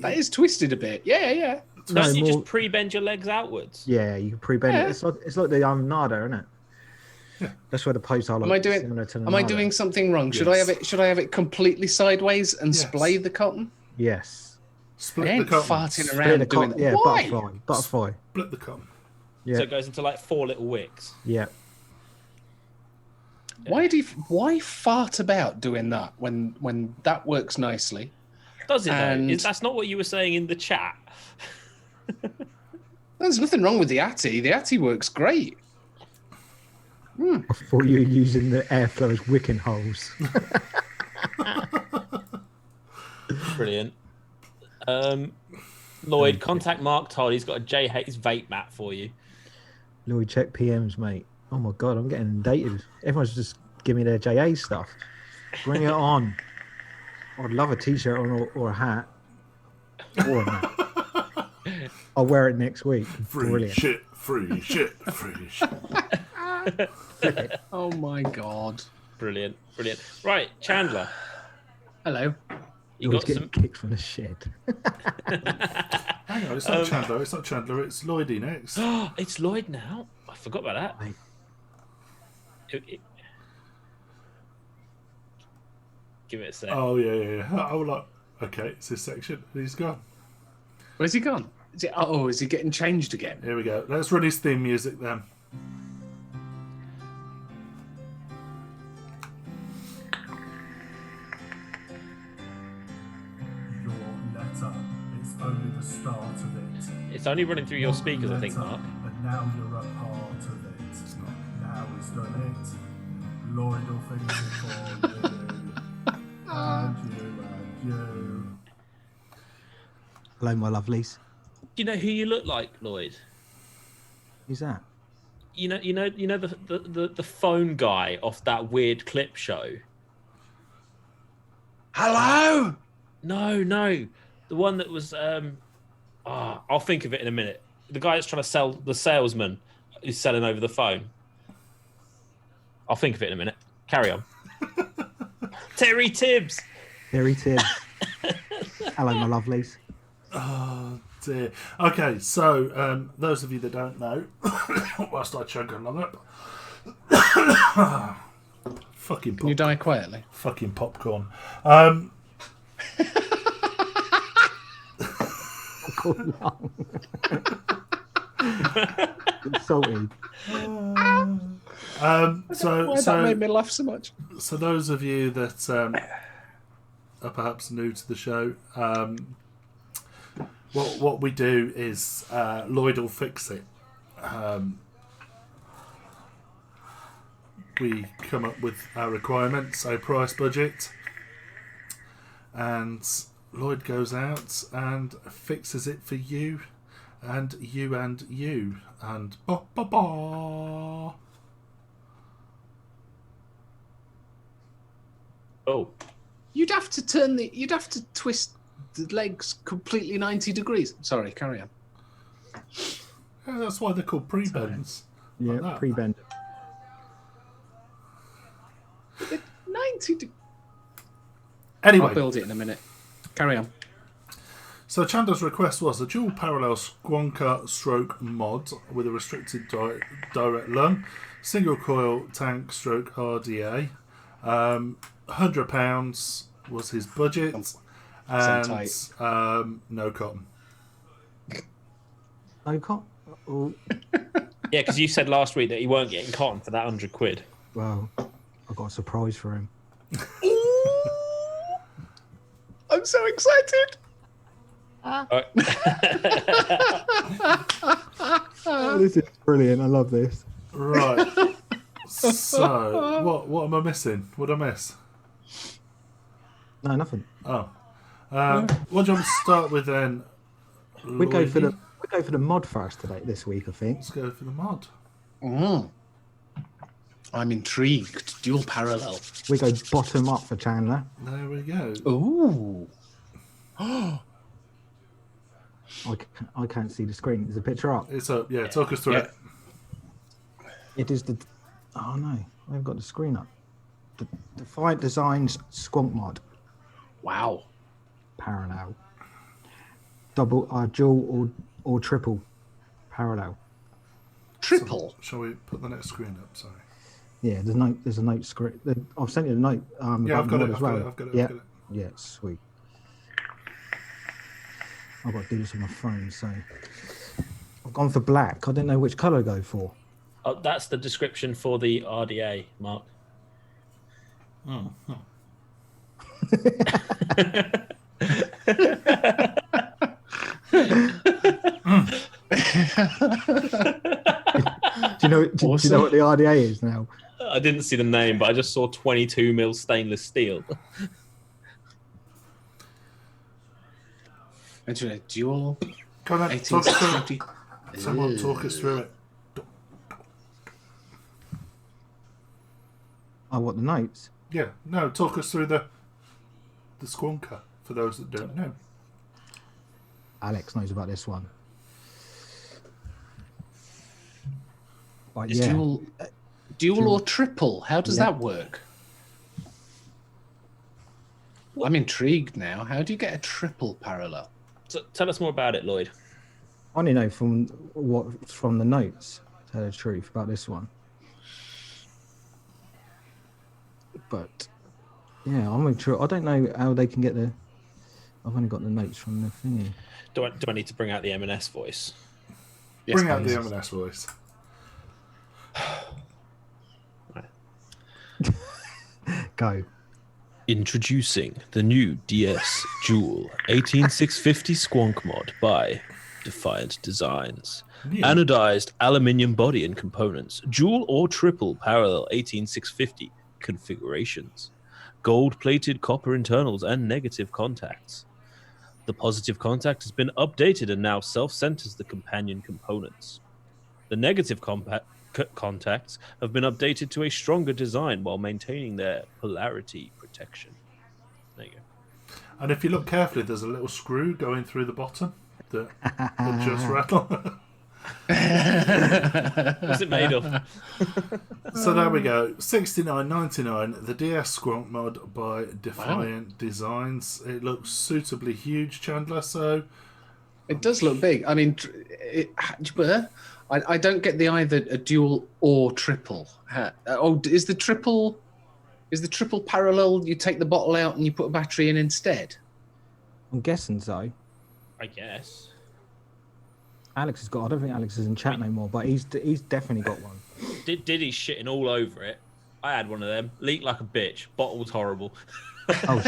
That is twisted a bit. Yeah. No, Don't you more- just pre-bend your legs outwards? Yeah, you can pre-bend Yeah. it. It's like the Nada, isn't it? Yeah. That's where the posts are. Like, Am I doing? similar to the Am I Nada. doing something wrong? Should Yes. I have it completely sideways and Yes. splay the cotton? Yes. I Split the ain't cotton. farting Split around the doing cotton. that. Yeah, Why? butterfly. Split the cotton. Yeah, So it goes into like 4 little wicks. yeah. Why fart about doing that when that works nicely? Does it though? And- That's not what you were saying in the chat. There's nothing wrong with the ATI. The ATI works great. I thought you were using the airflow as wicking holes. Brilliant. Lloyd, contact Mark Todd. He's got a J Hayes vape mat for you. Lloyd, check PMs, mate. Oh my god, I'm getting inundated. Everyone's just giving me their JA stuff. Bring it on. I'd love a t-shirt or a hat. Or a hat. I'll wear it next week. Free Brilliant. shit, free shit, free shit. Oh my god. Brilliant. Right, Chandler. Hello. You Lloyd's got getting kicked from the shed. Hang on, it's not Chandler. It's not Chandler. It's Lloydie next. It's Lloyd now. I forgot about that. Mate. Give it a sec. Oh yeah. I was like, okay, it's his section. He's gone. Where's he gone? Is he getting changed again? Here we go. Let's run his theme music then. Your letter. It's only the start of it. It's only running through your speakers, I think, Mark. And now you're a part of it. It's not. Now he's done it. Lloyd will finish it for you. And you. Hello, my lovelies. Do you know who you look like, Lloyd? Who's that? You know the phone guy off that weird clip show. Hello? No, the one that was. I'll think of it in a minute. The guy that's trying to sell, the salesman who's selling over the phone. I'll think of it in a minute. Carry on. Terry Tibbs. Terry Tibbs. Hello, my lovelies. Oh dear. Okay, so those of you that don't know, whilst I chug along it, fucking Can you die quietly? fucking popcorn. It's salty. That made me laugh so much. So those of you that are perhaps new to the show, what we do is Lloyd will fix it. We come up with our requirements, our price budget, and Lloyd goes out and fixes it for you, and you, and ba ba ba. Oh, You'd have to twist the legs completely 90 degrees. Sorry, carry on. Yeah, that's why they're called pre-bends. Yeah, Like that. pre-bend. 90 degrees. Anyway, I'll build it in a minute. Carry on. so Chandler's request was a dual parallel Squonker stroke mod with a restricted direct lung, single coil tank stroke RDA. £100 was his budget, and no cotton. No cotton? Oh, yeah, because you said last week that you weren't getting cotton for that £100. well, I've got a surprise for him. I'm so excited. Oh, this is brilliant. I love this. Right. So, what am I missing? What did I miss? No, nothing. Oh. What do you want to start with then? We go for Lloydie? the mod first today this week, I think. Let's go for the mod. I'm intrigued. Dual parallel. We go bottom up for Chandler. There we go. Ooh. I can't see the screen. There's a picture up. It's up. Yeah, talk us through Yeah. it. It is the. Oh no, I haven't got the screen up. The Defiant Designs Squonk mod. Wow. Parallel. Double, dual or triple parallel. Triple. Shall we put the next screen up? Sorry. Yeah, there's a note screen. I've sent you a note. Yeah, I've about got the it. mod as well. I've got it. Yeah, I've got it. yeah, sweet. I've got to do this on my phone, so I've gone for black. I didn't know which colour to go for. Oh, that's the description for the RDA, Mark. Oh. Do you know what the RDA is now? I didn't see the name, but I just saw 22 mil stainless steel. Dual. Come on, talk us through 1820. it. Someone talk us through it. Oh, what, the notes? Yeah. No, talk us through the squonker for those that don't know. Alex knows about this one. But Is yeah, dual or triple? How does Yeah. that work? I'm intrigued now. How do you get a triple parallel? So tell us more about it, Lloyd. I only know from the notes, to tell the truth, about this one. But yeah, I'm not sure. I don't know how they can get the. I've only got the notes from the thingy. Do I need to bring out the M&S voice? Yes, Bring out please. the M&S voice. Go. Introducing the new DS Dual 18650 Squonk mod by Defiant Designs. New. Anodized aluminium body and components, dual or triple parallel 18650 configurations, gold-plated copper internals and negative contacts. The positive contact has been updated and now self-centers the companion components. The negative contacts have been updated to a stronger design while maintaining their polarity protection. There you go. And if you look carefully, there's a little screw going through the bottom that just rattle. What's it made of? So there we go. $69.99. The DS Squonk mod by Defiant Designs. It looks suitably huge, Chandler. So It does look big. I mean, I don't get the either a dual or triple. Is the triple parallel? You take the bottle out and you put a battery in instead. I'm guessing so. I guess. Alex has got. I don't think Alex is in chat no more, but he's definitely got one. Diddy's shitting all over it. I had one of them. Leaked like a bitch. Bottle was horrible. Oh,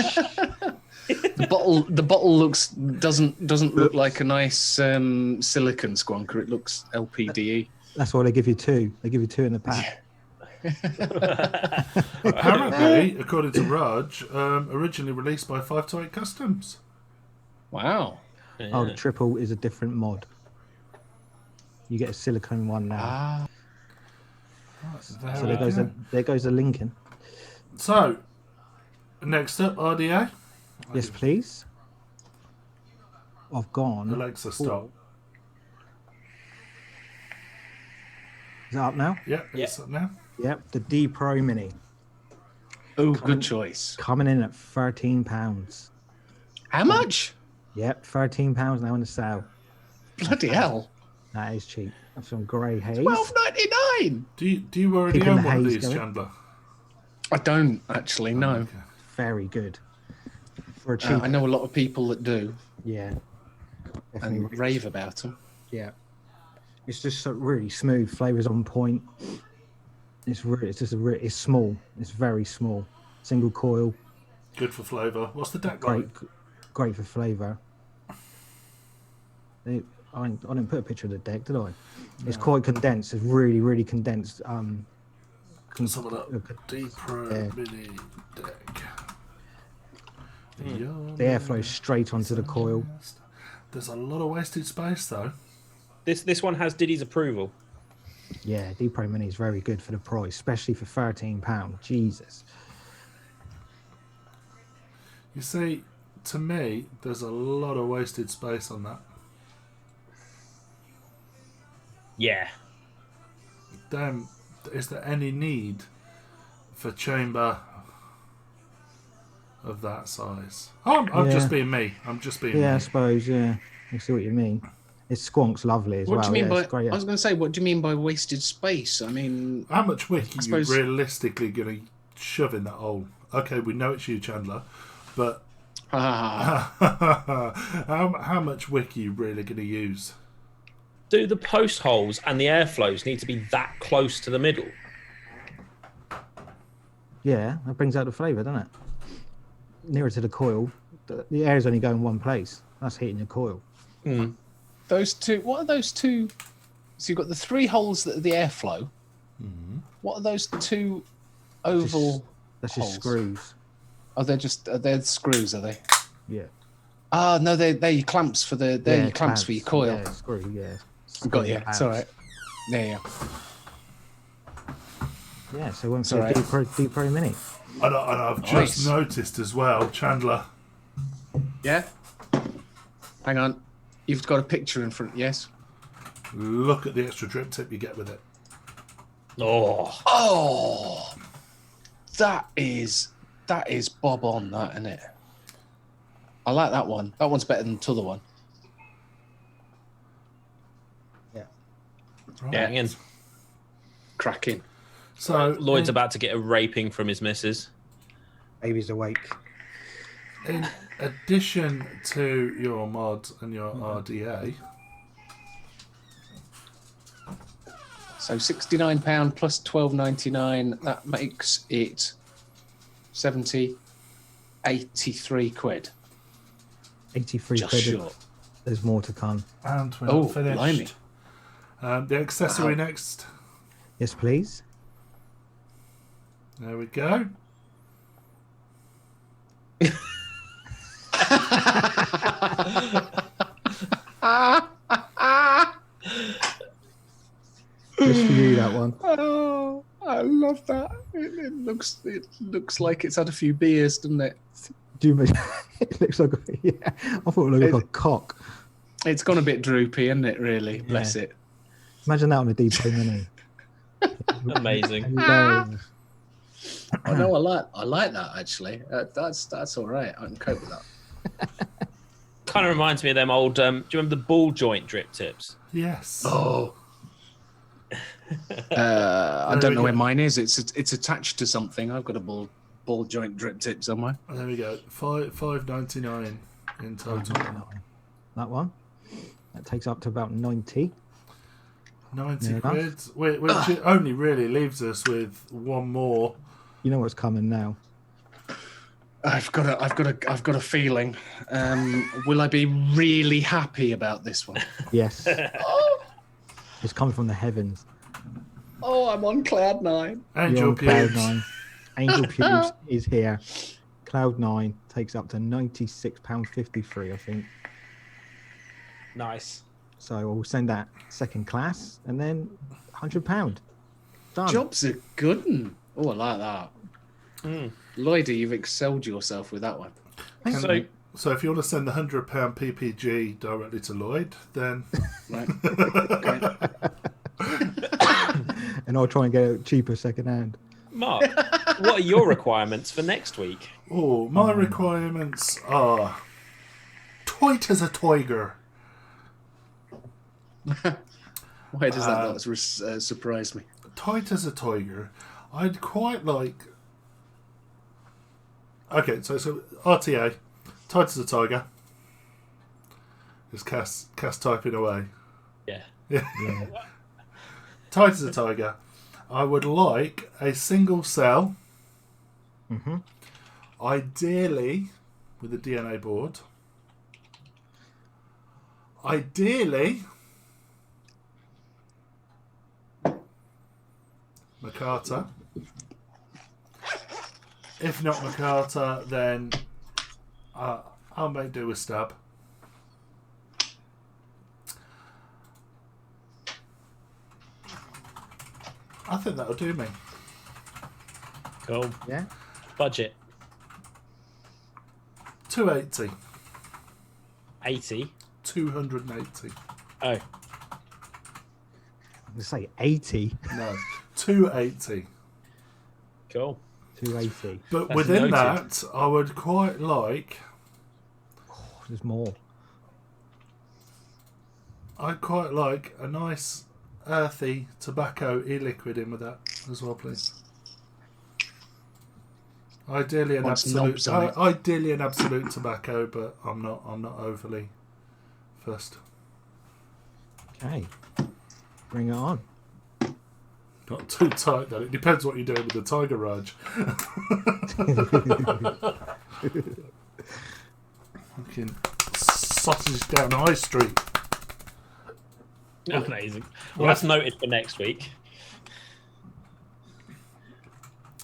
The bottle doesn't look like a nice silicon squonker. It looks LPDE. that's why they give you two. They give you two in the pack. apparently, according to Raj, originally released by 528 Customs. Wow. Yeah. Oh, the triple is a different mod. You get a silicone one now. So there goes a Lincoln. So, next up, RDA. Yes, please. I've gone. Alexa, stop. Is it up now? Yeah, it's up now. Yep, the D Pro Mini Oh, good choice. coming in at £13. How much? Yep, £13 now in the sale. Bloody hell! That is cheap. That's some grey haze. $12.99. Do you already Keeping own the one of haze these, going. Chandler? I don't actually know. Okay. Very good. For a cheap. I know a lot of people that do Yeah. Definitely. and rave about them. Yeah. It's just so really smooth. Flavors on point. It's small. It's very small. Single coil. Good for flavour. What's the deck Great, like? great for flavor. I didn't put a picture of the deck, did I? It's quite condensed. It's really, really condensed. Let's have a look. Deep Pro Yeah. Mini deck. The air flows straight onto the coil. There's a lot of wasted space, though. This one has Diddy's approval. Yeah, D Pro Mini is very good for the price, especially for £13. Jesus. You see, to me, there's a lot of wasted space on that. Yeah. Damn, is there any need for chamber of that size? I'm Yeah. just being me. I'm just being Yeah, I me. suppose. Yeah, I see what you mean. Its squonk's lovely as What well. do you mean yeah, by? it's great. I was going to say, what do you mean by wasted space? I mean, How much wick are you suppose- realistically going to shove in that hole? Okay, we know it's you, Chandler, but ah, how much wick are you really going to use? Do the post holes and the airflows need to be that close to the middle? Yeah, that brings out the flavour, doesn't it? Nearer to the coil, the air's only going one place. That's heating the coil. those two. What are those two? So you've got the three holes that are the airflow. What are those two oval? That's just holes? screws. Oh, they're screws, are they? Yeah. Ah, no, they're your clamps for the. They're yeah, your clamps for your coil. Yeah, screw. Yeah. Got you. Clamps. It's all right. There you go. Yeah, so one Sorry. for D Pro Mini. And I've Nice. just noticed as well, Chandler. Yeah. Hang on. You've got a picture in front. Yes. Look at the extra drip tip you get with it. Oh, Oh, that is bob on, that, isn't it? I like that one. That one's better than the other one. Yeah. Right. banging. Cracking. So Lloyd's about to get a raping from his missus. Baby's awake. in addition to your mod and your RDA, So £69 plus £12.99. That makes it 83 quid. 83 Just quid. short. There's more to come. and we're Oh, not finished. blimey. The accessory Wow. next. Yes, please. There we go. Just for you, that one. Oh, I love that. It looks like it's had a few beers, doesn't it? Do you mean it looks like yeah? I thought it looked like a cock. It's gone a bit droopy, isn't it? Really, bless it. Imagine that on a D Pro Mini. Amazing. Hilarious. Oh no, I like that actually. That's all right. I can cope with that. Kind of reminds me of them old. Do you remember the ball joint drip tips? Yes. Oh. I don't know where mine is. It's attached to something. I've got a ball joint drip tip somewhere. There we go. $5.99 in total. That one. That takes up to about 90. 90 Near quid, which it only really leaves us with one more. You know what's coming now. I've got a feeling. Will I be really happy about this one? Yes. It's coming from the heavens. Oh, I'm on cloud 9. Angel You're on Cloud Pubes. 9. Angel Pubes is here. Cloud 9 takes up to £96.53, I think. Nice. So we'll send that second class and then £100. Done. Job's a good one. Oh, I like that. Mm. Lloydie, you've excelled yourself with that one. Thanks, So- mate. So if you want to send the £100 PPG directly to Lloyd, then Right. Okay. And I'll try and get it cheaper second hand. Mark, what are your requirements for next week? my requirements are tight as a tiger. Why does that not surprise me? Tight as a tiger. I'd quite like. Okay, so RTA, tight as a tiger. Just cast typing away. Yeah. Yeah. Yeah. Tight as a tiger. I would like a single cell, Mm-hmm. ideally with a DNA board. Ideally, McCarter. If not McCarter, then I'll make do with Stab. I think that'll do me. Cool. Yeah. Budget 280. 80. 280. Oh, I'm going to say 80. No, 280. cool. 280. But That's within noted. that, I would quite like. There's more. I'd quite like a nice earthy tobacco e-liquid in with that as well, please. Ideally an Wants absolute, knobs on it. ideally an absolute tobacco, but I'm not overly fussed. Okay. Bring it on. Not too tight though. It depends what you're doing with the Tiger Raj. Fucking sausage down High Street. Amazing. Well, that's noted for next week.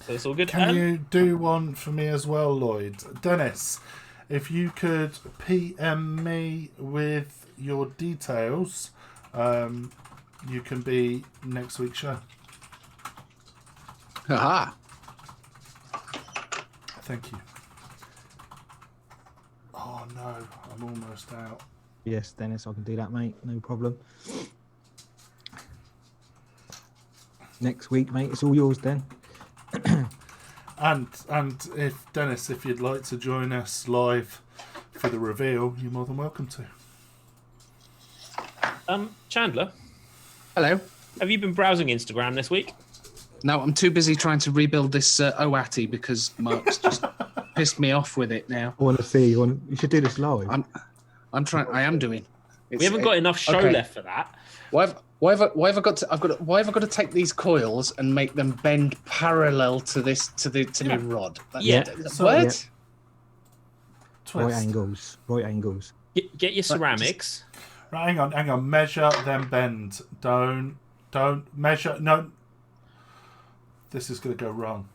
So it's all good. Can you do one for me as well, Lloyd? Dennis, if you could PM me with your details, you can be next week's show. Aha. Thank you. Oh no, I'm almost out. Yes, Dennis, I can do that, mate. No problem. Next week, mate, it's all yours then. And if Dennis, if you'd like to join us live for the reveal, you're more than welcome to. Chandler, Hello. have you been browsing Instagram this week? No, I'm too busy trying to rebuild this OATI because Mark's just pissed me off with it now. I want to see. You should do this live. I'm trying. I am doing. We haven't got enough show okay. left for that. Why have I got to take these coils and make them bend parallel to my rod? Yeah. What? Twist. Right angles. Get your ceramics. Right, hang on. Measure, then bend. Don't measure. No. This is going to go wrong.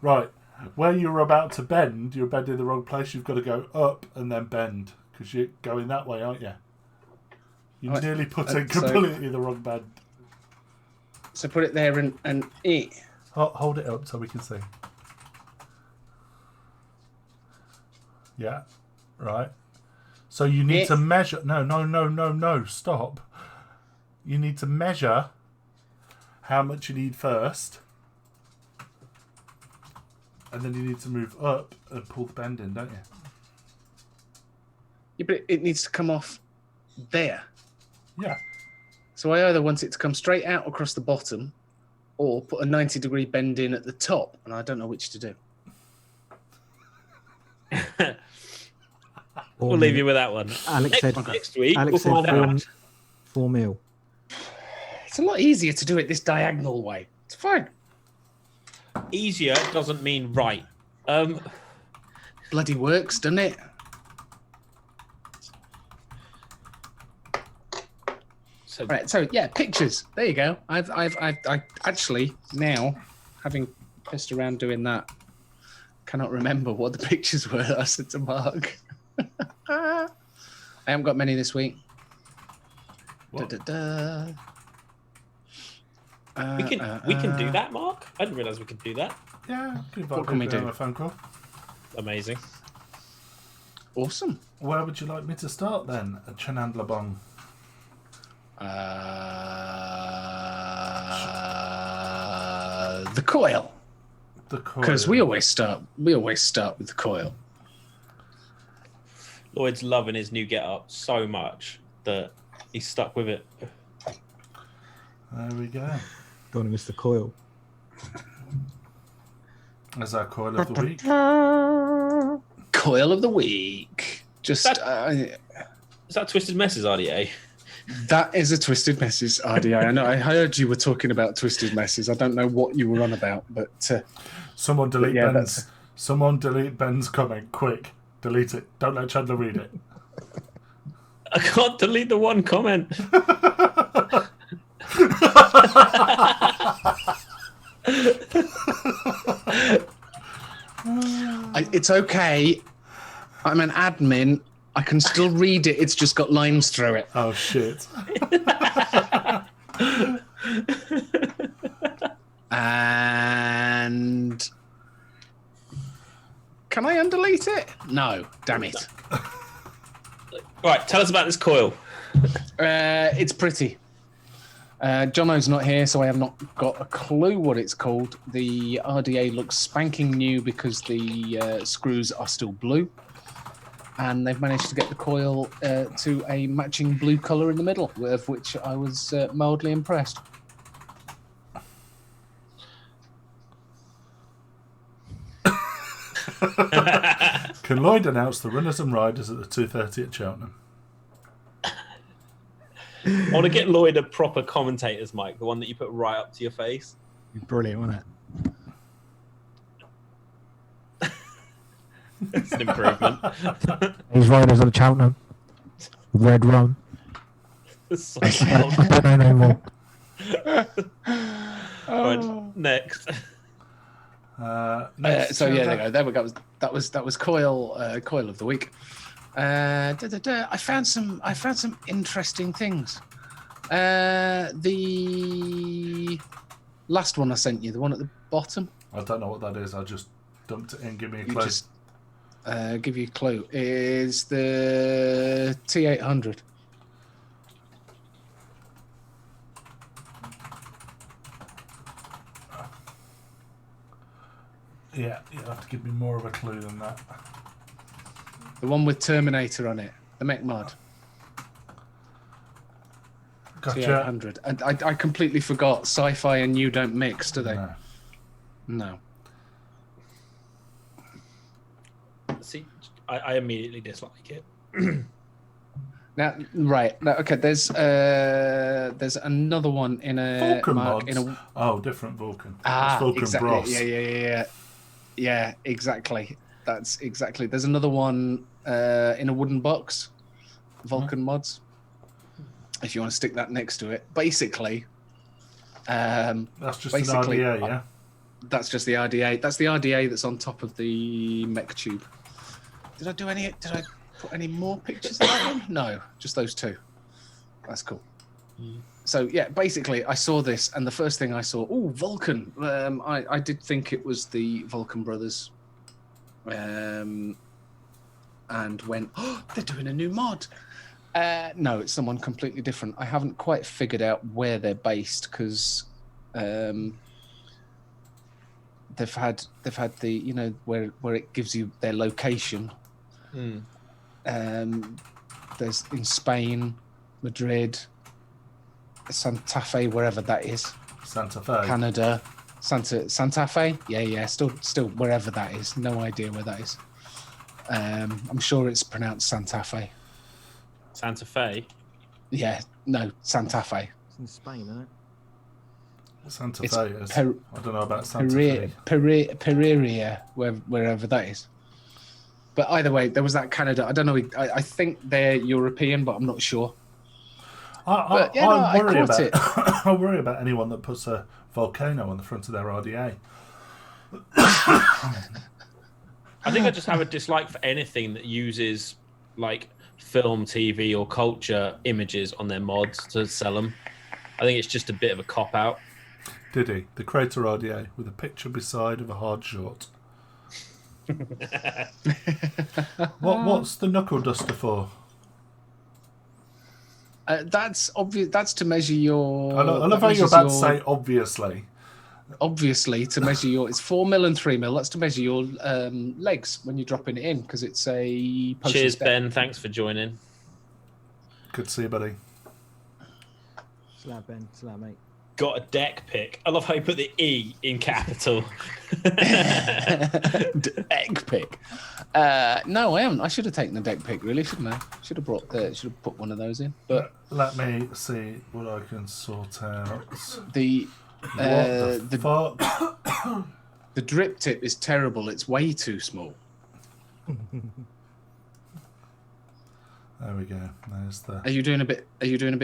Right. Where you're about to bend, you're bending the wrong place. You've got to go up and then bend because you're going that way, aren't you? You're nearly putting completely the wrong bend. So put it there and eat. Hold it up so we can see. Yeah. Right. So you need to measure. No. Stop. You need to measure how much you need first. And then you need to move up and pull the bend in, don't you? Yeah, but it needs to come off there. Yeah. So I either want it to come straight out across the bottom or put a 90-degree bend in at the top, and I don't know which to do. We'll leave you with that one. Alex said next week, we'll find out. 4 mil. It's a lot easier to do it this diagonal way. It's fine. Easier doesn't mean right. Bloody works, doesn't it? So yeah, pictures. There you go. I actually now, having pissed around doing that, cannot remember what the pictures were that I sent to Mark. I haven't got many this week. We can do that, Mark. I didn't realise we could do that. Yeah. What can we do? A phone call. Amazing. Awesome. Where would you like me to start then? A Chandler Bong. The coil. The coil. Because we always start with the coil. Lloyd's loving his new get-up so much that he's stuck with it. There we go. Don't want to miss the coil. That's our coil of the week. Coil of the week. Just Is that Twisted Messes, RDA? that is a Twisted Messes RDA. I know. I heard you were talking about Twisted Messes. I don't know what you were on about, but someone delete yeah, Ben's. Someone delete Ben's comment. Quick, delete it. Don't let Chandler read it. I can't delete the one comment. it's okay. I'm an admin. I can still read it. It's just got lines through it. Oh shit. And can I undelete it? No, damn it. Right, tell us about this coil. It's pretty. Jono's not here, so I have not got a clue what it's called. The RDA looks spanking new because the screws are still blue. And they've managed to get the coil to a matching blue colour in the middle, of which I was mildly impressed. Can Lloyd announce the runners and riders at the 2:30 at Cheltenham? I want to get Lloyd a proper commentator's mic, the one that you put right up to your face. Brilliant, wasn't it? It's an improvement. These riders on Cheltenham. Red rum. So I don't know no more. Right, next. So yeah, there you go. There we go. That was coil of the week. I found some interesting things. The last one I sent you, the one at the bottom. I don't know what that is. I just dumped it in. Give me a You clue. just give you a clue. Is the T800? Yeah, you have to give me more of a clue than that. The one with Terminator on it, the mech mod. Gotcha. T800. And I completely forgot. Sci-fi and you don't mix, do they? No. No. See, I immediately dislike it. Now, right. Now, okay. There's another one in a Vulcan Mark, mods. in a Oh, different Vulcan. It's Vulcan exactly. Bros. Yeah, exactly. That's exactly. There's another one in a wooden box, Vulcan mods. If you want to stick that next to it, basically. That's just basically, an RDA, yeah. That's just the RDA. That's the RDA that's on top of the mech tube. Did I put any more pictures of that one? No, just those two. That's cool. So yeah, basically, I saw this, and the first thing I saw, Vulcan. I did think it was the Vulcan brothers, and went, they're doing a new mod. No, it's someone completely different. I haven't quite figured out where they're based because they've had the where it gives you their location. There's in Spain, Madrid, Santa Fe, wherever that is. Santa Fe. Canada, Santa Fe. Yeah. Still wherever that is. No idea where that is. I'm sure it's pronounced Santa Fe. Santa Fe. Yeah, no, Santa Fe. It's in Spain, isn't it? Santa It's Fe is. I don't know about Santa Fe. Pereira, wherever that is. But either way, there was that Canada. I don't know. I think they're European, but I'm not sure. I worry about anyone that puts a volcano on the front of their RDA. I think I just have a dislike for anything that uses like film, TV, or culture images on their mods to sell them. I think it's just a bit of a cop out. Did he? The Crater RDA with a picture beside of a hard short. What's the knuckle duster for? That's obvious. That's to measure your. I love how you're about to say obviously. Obviously, to measure your. It's 4mm and 3mm. That's to measure your legs when you're dropping it in because it's a. Cheers, step. Ben. Thanks for joining. Good to see you, buddy. Slab, Ben. Slab, mate. Got a deck pick. I love how you put the E in capital. Deck pick. No, I haven't. I should have taken the deck pick, really, shouldn't I? Should have put one of those in. But let me see what I can sort out. The fuck? The drip tip is terrible. It's way too small. There we go. There's the. Are you doing a bit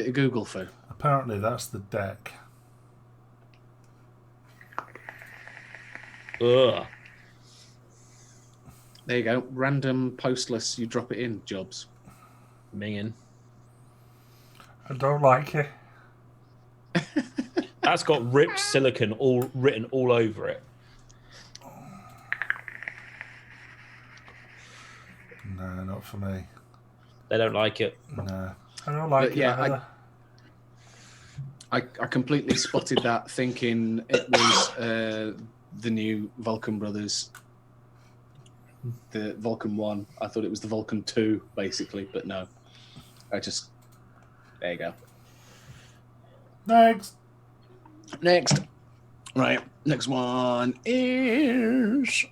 of Google for? Apparently, that's the deck. Ugh. There you go. Random postless. You drop it in. Jobs. Minging. I don't like it. That's got ripped silicon written all over it. No, not for me. They don't like it. No, I don't like it. Yeah, I completely spotted that, thinking it was the new Vulcan Brothers, the Vulcan 1. I thought it was the Vulcan 2, basically, but no. There you go. Next. Right, next one is...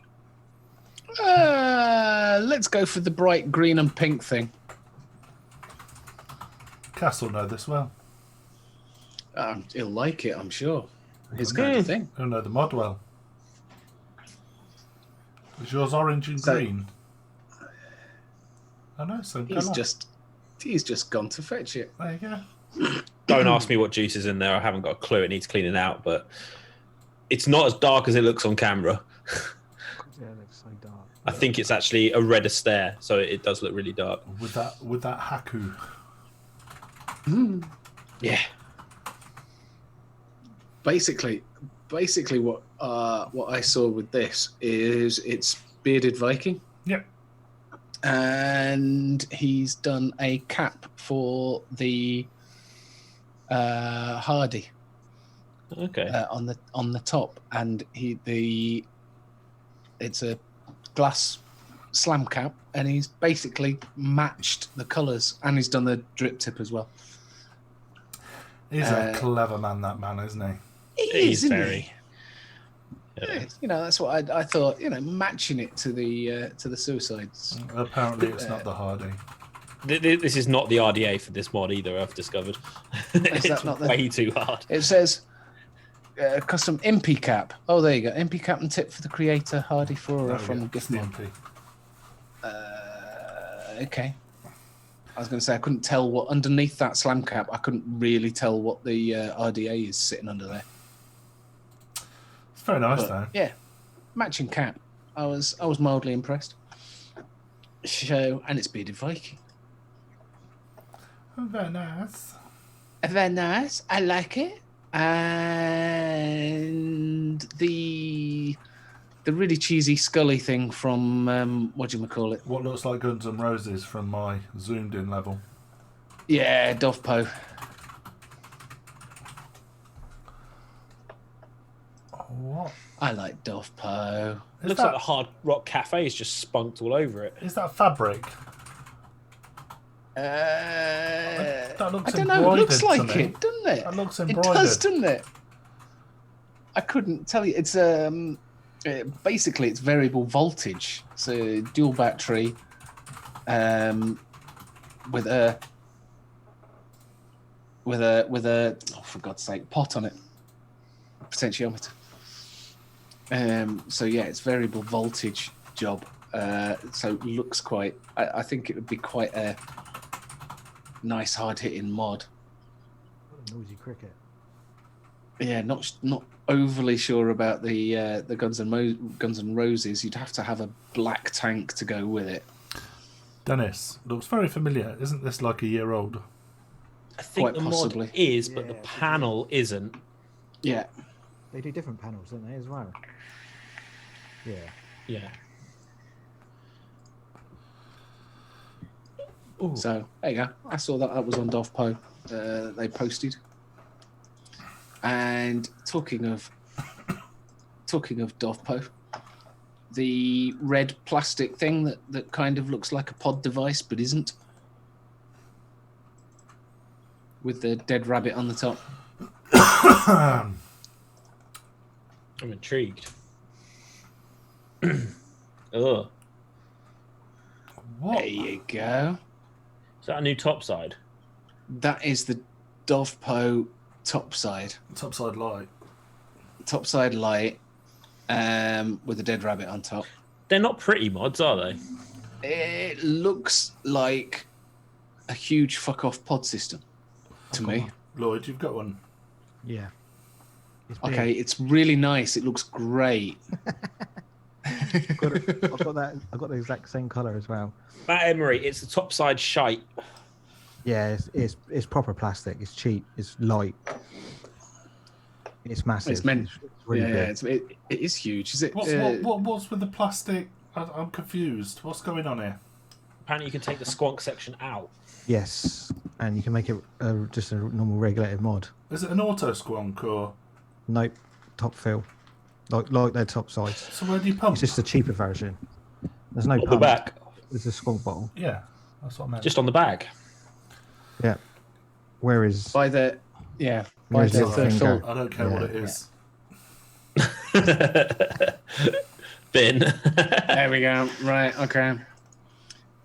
let's go for the bright green and pink thing. Cass will know this well. He'll like it, I'm sure. His kind of thing. He'll know the mod well. Is yours orange and green? I know, same colour. He's just gone to fetch it. There you go. Don't ask me what juice is in there. I haven't got a clue. It needs cleaning out, but it's not as dark as it looks on camera. Yeah, it looks so dark. I think it's actually a red Astaire, so it does look really dark. With that Haku. Yeah. Basically, basically what I saw with this is it's bearded Viking. Yep. And he's done a cap for the Hardy Okay. on the top, and it's a glass slam cap, and he's basically matched the colours, and he's done the drip tip as well. He's a clever man, that man, isn't he? He's very. Yeah, that's what I thought. Matching it to the Suicides. Apparently, it's not the Hardy. This is not the RDA for this mod either. I've discovered. It's not way too hard. It says custom MP cap. Oh, there you go. MP cap and tip for the creator Hardy Flora from Gift Mod. Okay. I was going to say I couldn't tell what underneath that slam cap. I couldn't really tell what the RDA is sitting under there. It's very nice, though. Yeah, matching cap. I was mildly impressed. And it's bearded Viking. Very nice. Very nice. I like it. And the really cheesy Scully thing from what do you call it? What looks like Guns N' Roses from my zoomed in level. Yeah, Dovpo. What? I like Dovpo. Looks like the Hard Rock Cafe is just spunked all over it. Is that fabric? That looks I don't know. It looks embroidered like to me. it, doesn't it? That looks It embroidered. does, doesn't it? I couldn't tell you. It's basically it's variable voltage. It's a dual battery, with a oh, for God's sake, pot on it, potentiometer. So yeah, it's variable voltage job. So it looks quite. I think it would be quite a nice hard hitting mod. Noisy cricket. Yeah, not overly sure about the Guns N' Roses. You'd have to have a black tank to go with it. Dennis, looks very familiar. Isn't this like a year old? I think Quite the possibly. mod is, but Yeah, the panel isn't. Yeah. They do different panels, don't they, as well? Yeah. Yeah. So there you go. I saw that was on Dovpo. They posted. And talking of Dovpo, the red plastic thing that kind of looks like a pod device but isn't, with the dead rabbit on the top. I'm intrigued. Oh, What? There you go. is that a new topside? That is the Dovpo topside Topside light. light, with a dead rabbit on top. They're not pretty mods, are they? It looks like a huge fuck off pod system to me. Lloyd, you've got one. Yeah. It's Okay, it's really nice. It looks great. I've got the exact same colour as well. Matt Emery, it's the topside shite. Yeah, it's proper plastic. It's cheap. It's light. It's massive. It's meant. It's really Yeah, big. it is huge. Is it? What's with the plastic? I'm confused. What's going on here? Apparently, you can take the squonk section out. Yes, and you can make it just a normal regulated mod. Is it an auto squonk or? Nope, top fill, like their top sides. So where do you pump? It's just a cheaper version. There's no On the pump. back. There's a squonk bottle. Yeah, that's what I meant. Just on the bag. Yeah. Where is By the by Where's the the third finger? fill. I don't care Yeah, what it is. Bin. There we go. Right. Okay.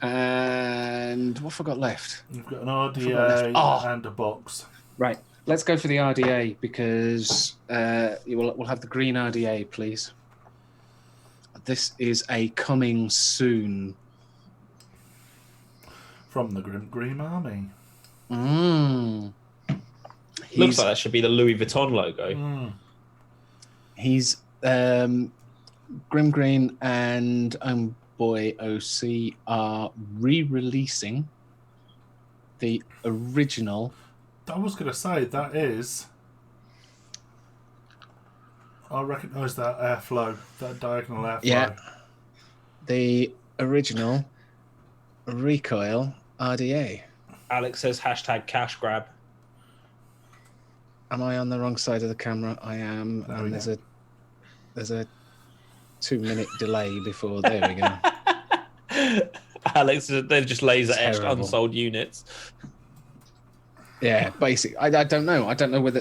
And what have I got left? You've got an Forgot RDA left. and a box. Right. Let's go for the RDA because we'll have the green RDA, please. This is a coming soon. From the Grim Green Army. Looks like that should be the Louis Vuitton logo. He's Grim Green and Boy OC are re-releasing the original. I was going to say that is I recognise that airflow, that diagonal airflow. Yeah. The original recoil RDA. Alex says hashtag cash grab. Am I on the wrong side of the camera? I am. There we And go. there's a 2-minute delay before. There we go. Alex, they've just laser etched Terrible. unsold units. Yeah, basic. I don't know. I don't know whether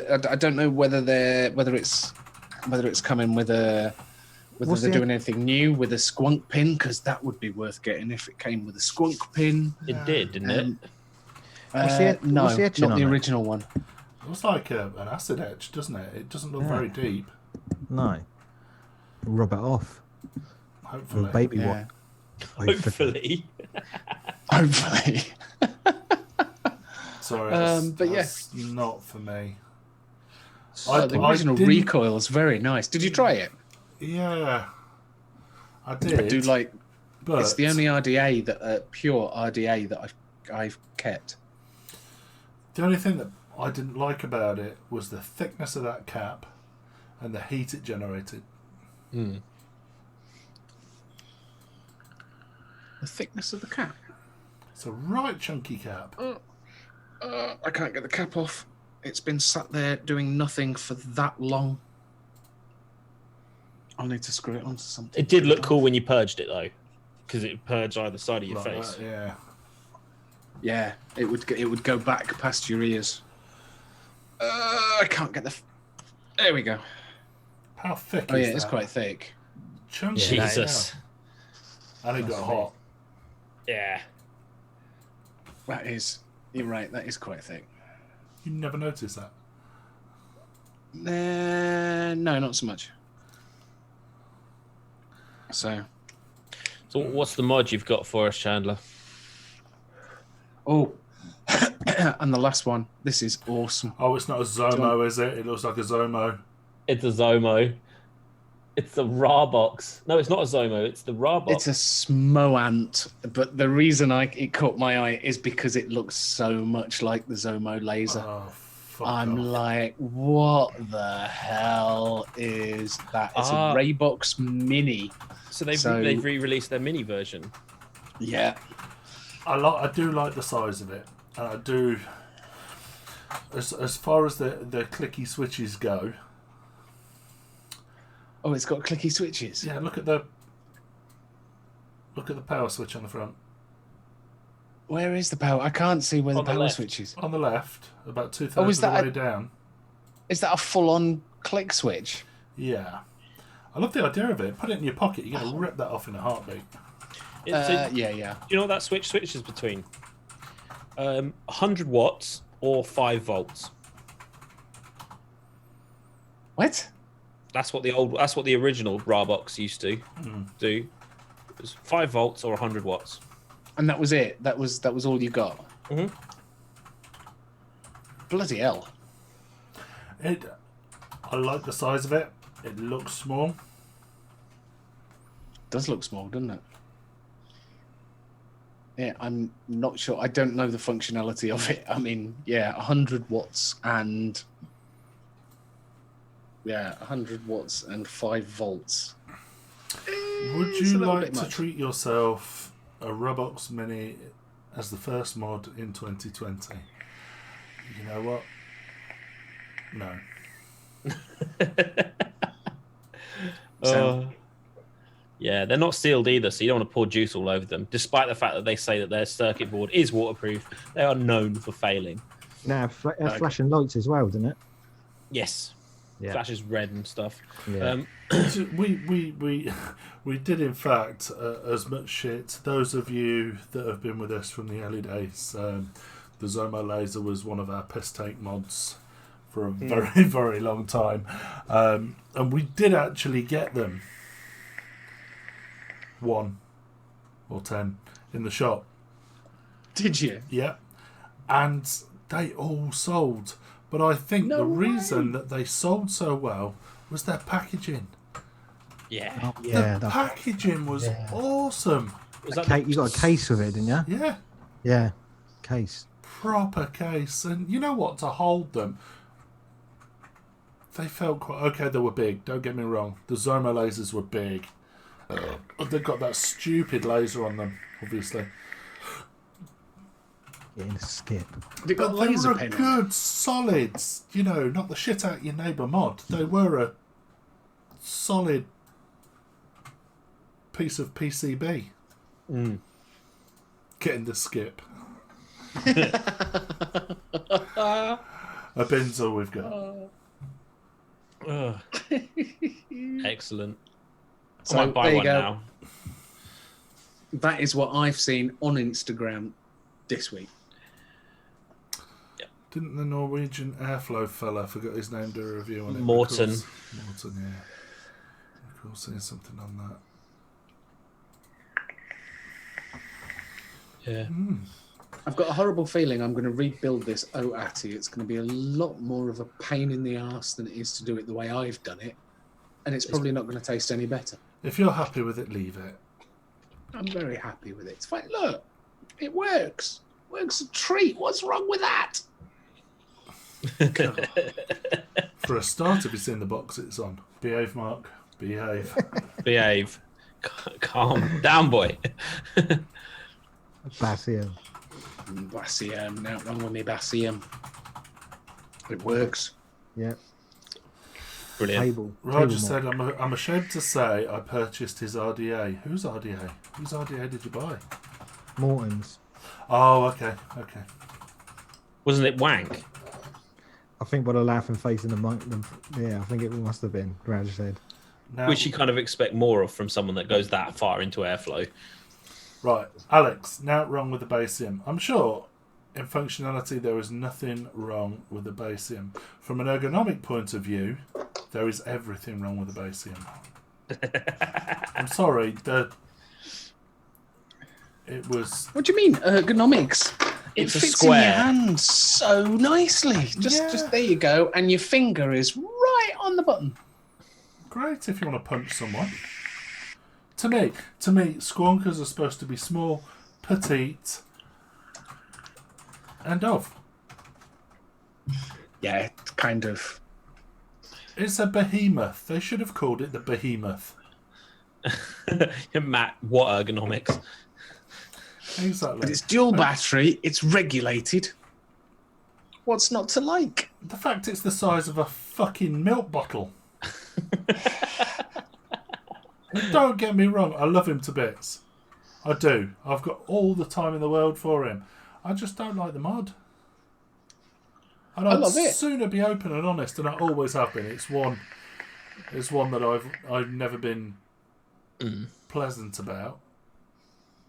it's coming with a whether What's they're the- doing anything new with a squunk pin, because that would be worth getting if it came with a squunk pin. It did, didn't it? No, what's the etching not on the it? original one. It looks like an acid etch, doesn't it? It doesn't look Yeah. very deep. No. Rub it off. Hopefully. Or baby Yeah. what? Hopefully. Hopefully. Sorry, but yeah. that's not for me. The original didn't- recoil is very nice. Did you try it? Yeah, I did. I do like. but It's the only RDA that pure RDA that I've kept. The only thing that I didn't like about it was the thickness of that cap and the heat it generated. Mm. The thickness of the cap. It's a right chunky cap. I can't get the cap off. It's been sat there doing nothing for that long. I'll need to screw it onto something. It did look cool when you purged it, though, because it purged either side of your Like face. that, yeah. Yeah, it would go back past your ears. I can't get the. There we go. How thick Oh is yeah, that? it's quite thick. Chunky. Jesus. And it got hot. Yeah. That is. You're right. That is quite thick. You never noticed that. No, not so much. So, So what's the mod you've got for us, Chandler? oh, and the last one. This is awesome. Oh, it's not a Zomo, is it? It looks like a Zomo. It's a Zomo. It's the raw box. No, it's not a Zomo. It's the raw box. It's a Smoant, but the reason it caught my eye is because it looks so much like the Zomo laser. Oh, fuck I'm off. like, what the hell is that? It's Ah. a Raybox Mini. so they've so- they've re-released their mini version. Yeah. I do like the size of it. And I do... As far as the clicky switches go... Oh, it's got clicky switches. Yeah, look at the power switch on the front. Where is the power? I can't see where the On the power left. switch is. On the left, about 2/3 Oh, is of the that way down. Is that a full-on click switch? Yeah. I love the idea of it. Put it in your pocket. You're going to rip that off in a heartbeat. It's Yeah. do you know what that switches between? 100 watts or 5 volts. What? That's what the original raw box used to do. It was 5 volts or 100 watts. And that was it. That was all you got. Mhm. Bloody hell! I like the size of it. It looks small. Does look small, doesn't it? Yeah, I'm not sure. I don't know the functionality of it. I mean, yeah, 100 watts and 100 watts and 5 volts. Would It's a you little like bit to much. treat yourself a Roblox Mini as the first mod in 2020? You know what? No. So- Yeah, they're not sealed either, so you don't want to pour juice all over them. Despite the fact that they say that their circuit board is waterproof, they are known for failing. Now, flashing lights as well, didn't it? Yes, Yeah. flashes red and stuff. Yeah. We did in fact as much shit. Those of you that have been with us from the early days, the Zomo laser was one of our piss take mods for a very very long time, and we did actually get them 1 or 10 in the shop. Did you? Yeah, and they all sold. But I think No the way. reason that they sold so well was their packaging. Yeah. Oh, yeah. The packaging was awesome. Was that the- You got a case with it, didn't you? Yeah, Yeah. Case. proper case. And you know what? To hold them, They felt quite okay. They were big. Don't get me wrong. The Zomo lasers were big. They've got that stupid laser on them, obviously. Getting a skip. They got But they laser were a pen on good, solid, not the shit out your neighbour mod. They were a solid piece of PCB. Mm. Getting the skip. A bin's all we've got. Excellent. So, I might buy there you one go. now. That is what I've seen on Instagram this week. Didn't the Norwegian Airflow fella, I forgot his name, do a review on it? Morten. Morten, yeah. Of course, seeing something on that. Yeah. I've got a horrible feeling I'm going to rebuild this Oati. It's going to be a lot more of a pain in the arse than it is to do it the way I've done it. And it's probably not going to taste any better. If you're happy with it, leave it. I'm very happy with it. It's fine. Look, it works. Works a treat. What's wrong with that? For a start, have you seen the box it's on? Behave, Mark. Behave. Behave. Calm down, boy. Bassium. Bassium. Now wrong with me, Bassium. It works. Yeah. Brilliant. Table. Roger table said, I'm ashamed to say I purchased his RDA. Who's RDA? Whose RDA did you buy? Morton's. Oh, okay. Wasn't it wank? I think by the laughing face in the mic. Yeah, I think it must have been. Roger said. Now, Which you kind of expect more of from someone that goes that far into airflow. right, Alex, now wrong with the Basium. I'm sure in functionality there is nothing wrong with the Basium. From an ergonomic point of view, there is everything wrong with the Basium. I'm sorry, it was... What do you mean, ergonomics? It It's a fits square. in your hand so nicely. Just there you go, and your finger is right on the button. Great if you want to punch someone. To me, squonkers are supposed to be small, petite, and off. Yeah, kind of. It's a behemoth. They should have called it the behemoth. Matt, what ergonomics? Exactly. But it's dual battery. It's regulated. What's not to like? The fact it's the size of a fucking milk bottle. Don't get me wrong, I love him to bits. I do. I've got all the time in the world for him. I just don't like the mod. And I I'd love it. sooner be open and honest, and I always have been. It's one that I've never been pleasant about.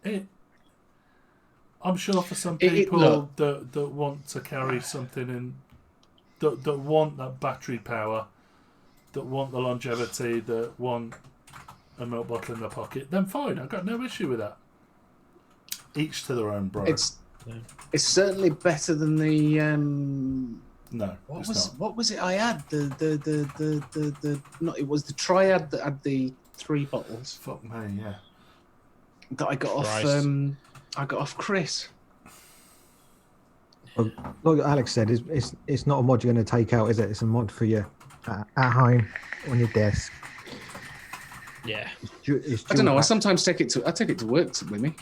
I'm sure for some people that want to carry something in, that want that battery power, that want the longevity, that want a milk bottle in their pocket, then fine. I've got no issue with that. Each to their own, bro. It's certainly better than the No, it's not. what was it I had? It was the Triad that had the 3 bottles Fuck me, yeah. that I got Christ. off Chris. Well, like Alex said, it's not a mod you're going to take out, is it? It's a mod for you at home on your desk. Yeah. It's I don't know. I dual sometimes take it to work with me.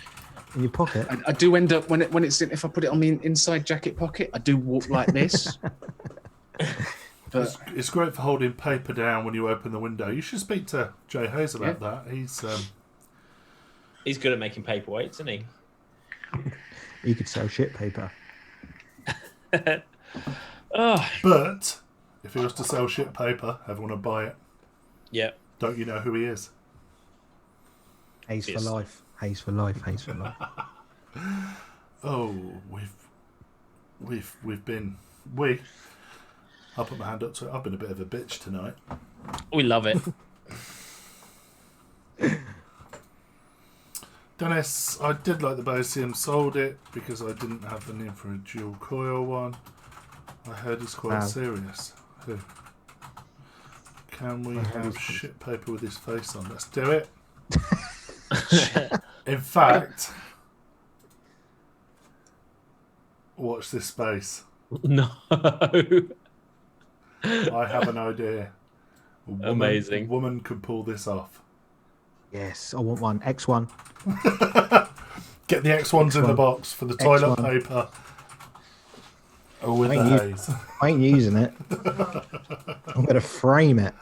in your pocket. I do end up when it's if I put it on my inside jacket pocket, I do walk like this. But It's great for holding paper down when you open the window. You should speak to Jay Hayes about that. He's good at making paperweights, isn't he? You could sell shit paper. Oh, But if he was to sell shit paper, everyone would buy it. yeah. Don't you know who he is? Hayes for Yes. life. Hayes for life. Hayes for life. Oh, we've been I'll put my hand up to it. I've been a bit of a bitch tonight. We love it. Dennis, I did like the Basium, sold it because I didn't have the need for a dual coil one. I heard it's quite Wow. serious. Who? Can we I heard have it's- shit paper with his face on? Let's do it. In fact, watch this space. No. I have an idea. Amazing. A woman could pull this off. Yes, I want one. X1. Get the X1s in the X1. box for the toilet X1. paper. Or with I the ain't haze. I ain't using it. I'm going to frame it.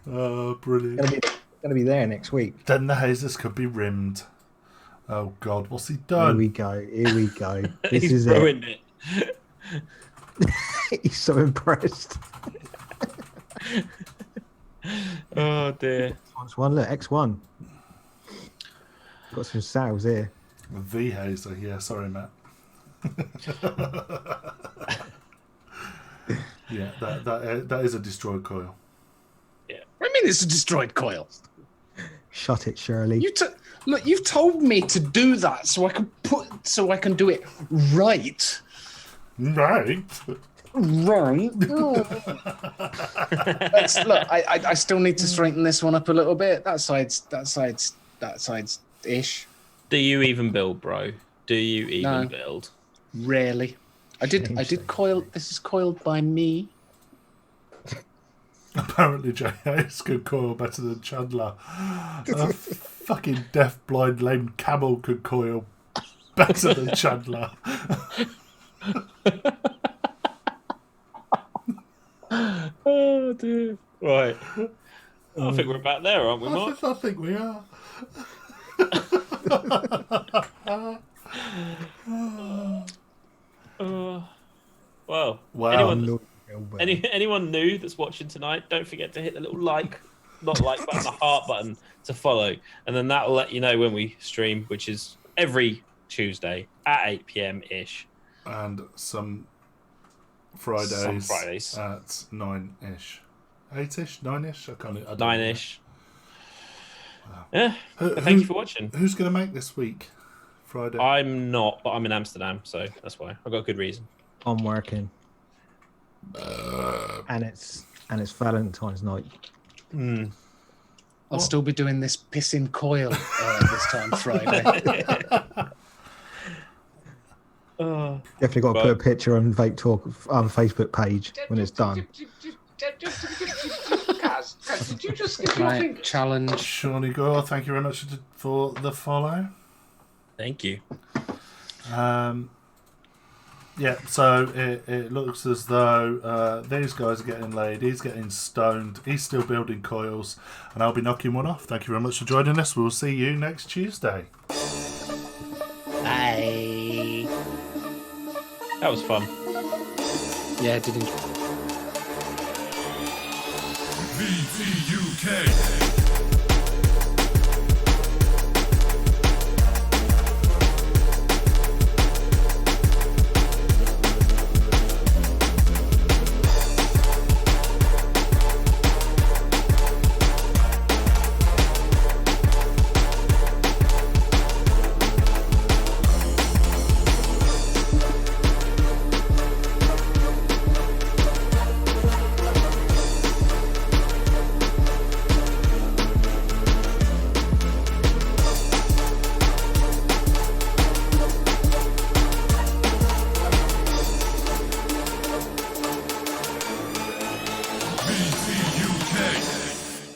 Oh, brilliant. Going to be there next week. Then the hazes could be rimmed. Oh, God. What's he Here done? we go. Here we go. This He's is ruined it. He's so impressed. Oh dear. X1, look, X1. Got some sales here. The hazer. Yeah, sorry, Matt. Yeah, that is a destroyed coil. Yeah. What do you mean it's a destroyed coil? Shut it, Shirley. Look, you've told me to do that so I can do it right. Right. Right. Look, I still need to straighten this one up a little bit. That side's ish. Do you even build, bro? Do you even build? Rarely. I did coil. This is coiled by me. Apparently, J.A.'s could coil better than Chandler. A fucking deaf, blind, lame camel could coil better than Chandler. Oh dear. Right. I think we're about there, aren't we, Mark? I think we are. Well, Wow. anyone new that's watching tonight, don't forget to hit the little not like button, the heart button to follow, and then that will let you know when we stream, which is every Tuesday at 8 p.m. ish, And some Fridays, at 9ish. 8ish? 9ish? I don't know. 9ish. Yeah. Thank you for watching. Who's going to make this week? Friday? I'm not, but I'm in Amsterdam, so that's why. I've got a good reason. I'm working. And it's Valentine's night. I'll still be doing this pissing coil this time Friday. Definitely got to put a picture on Vape Talk on Facebook page when it's done. Did you just give right, challenge? Shawnee Gore, thank you very much for the follow. Thank you. Yeah, so it looks as though these guys are getting laid. He's getting stoned. He's still building coils, and I'll be knocking one off. Thank you very much for joining us. We'll see you next Tuesday. Bye. That was fun. Yeah, I did enjoy. VTUK.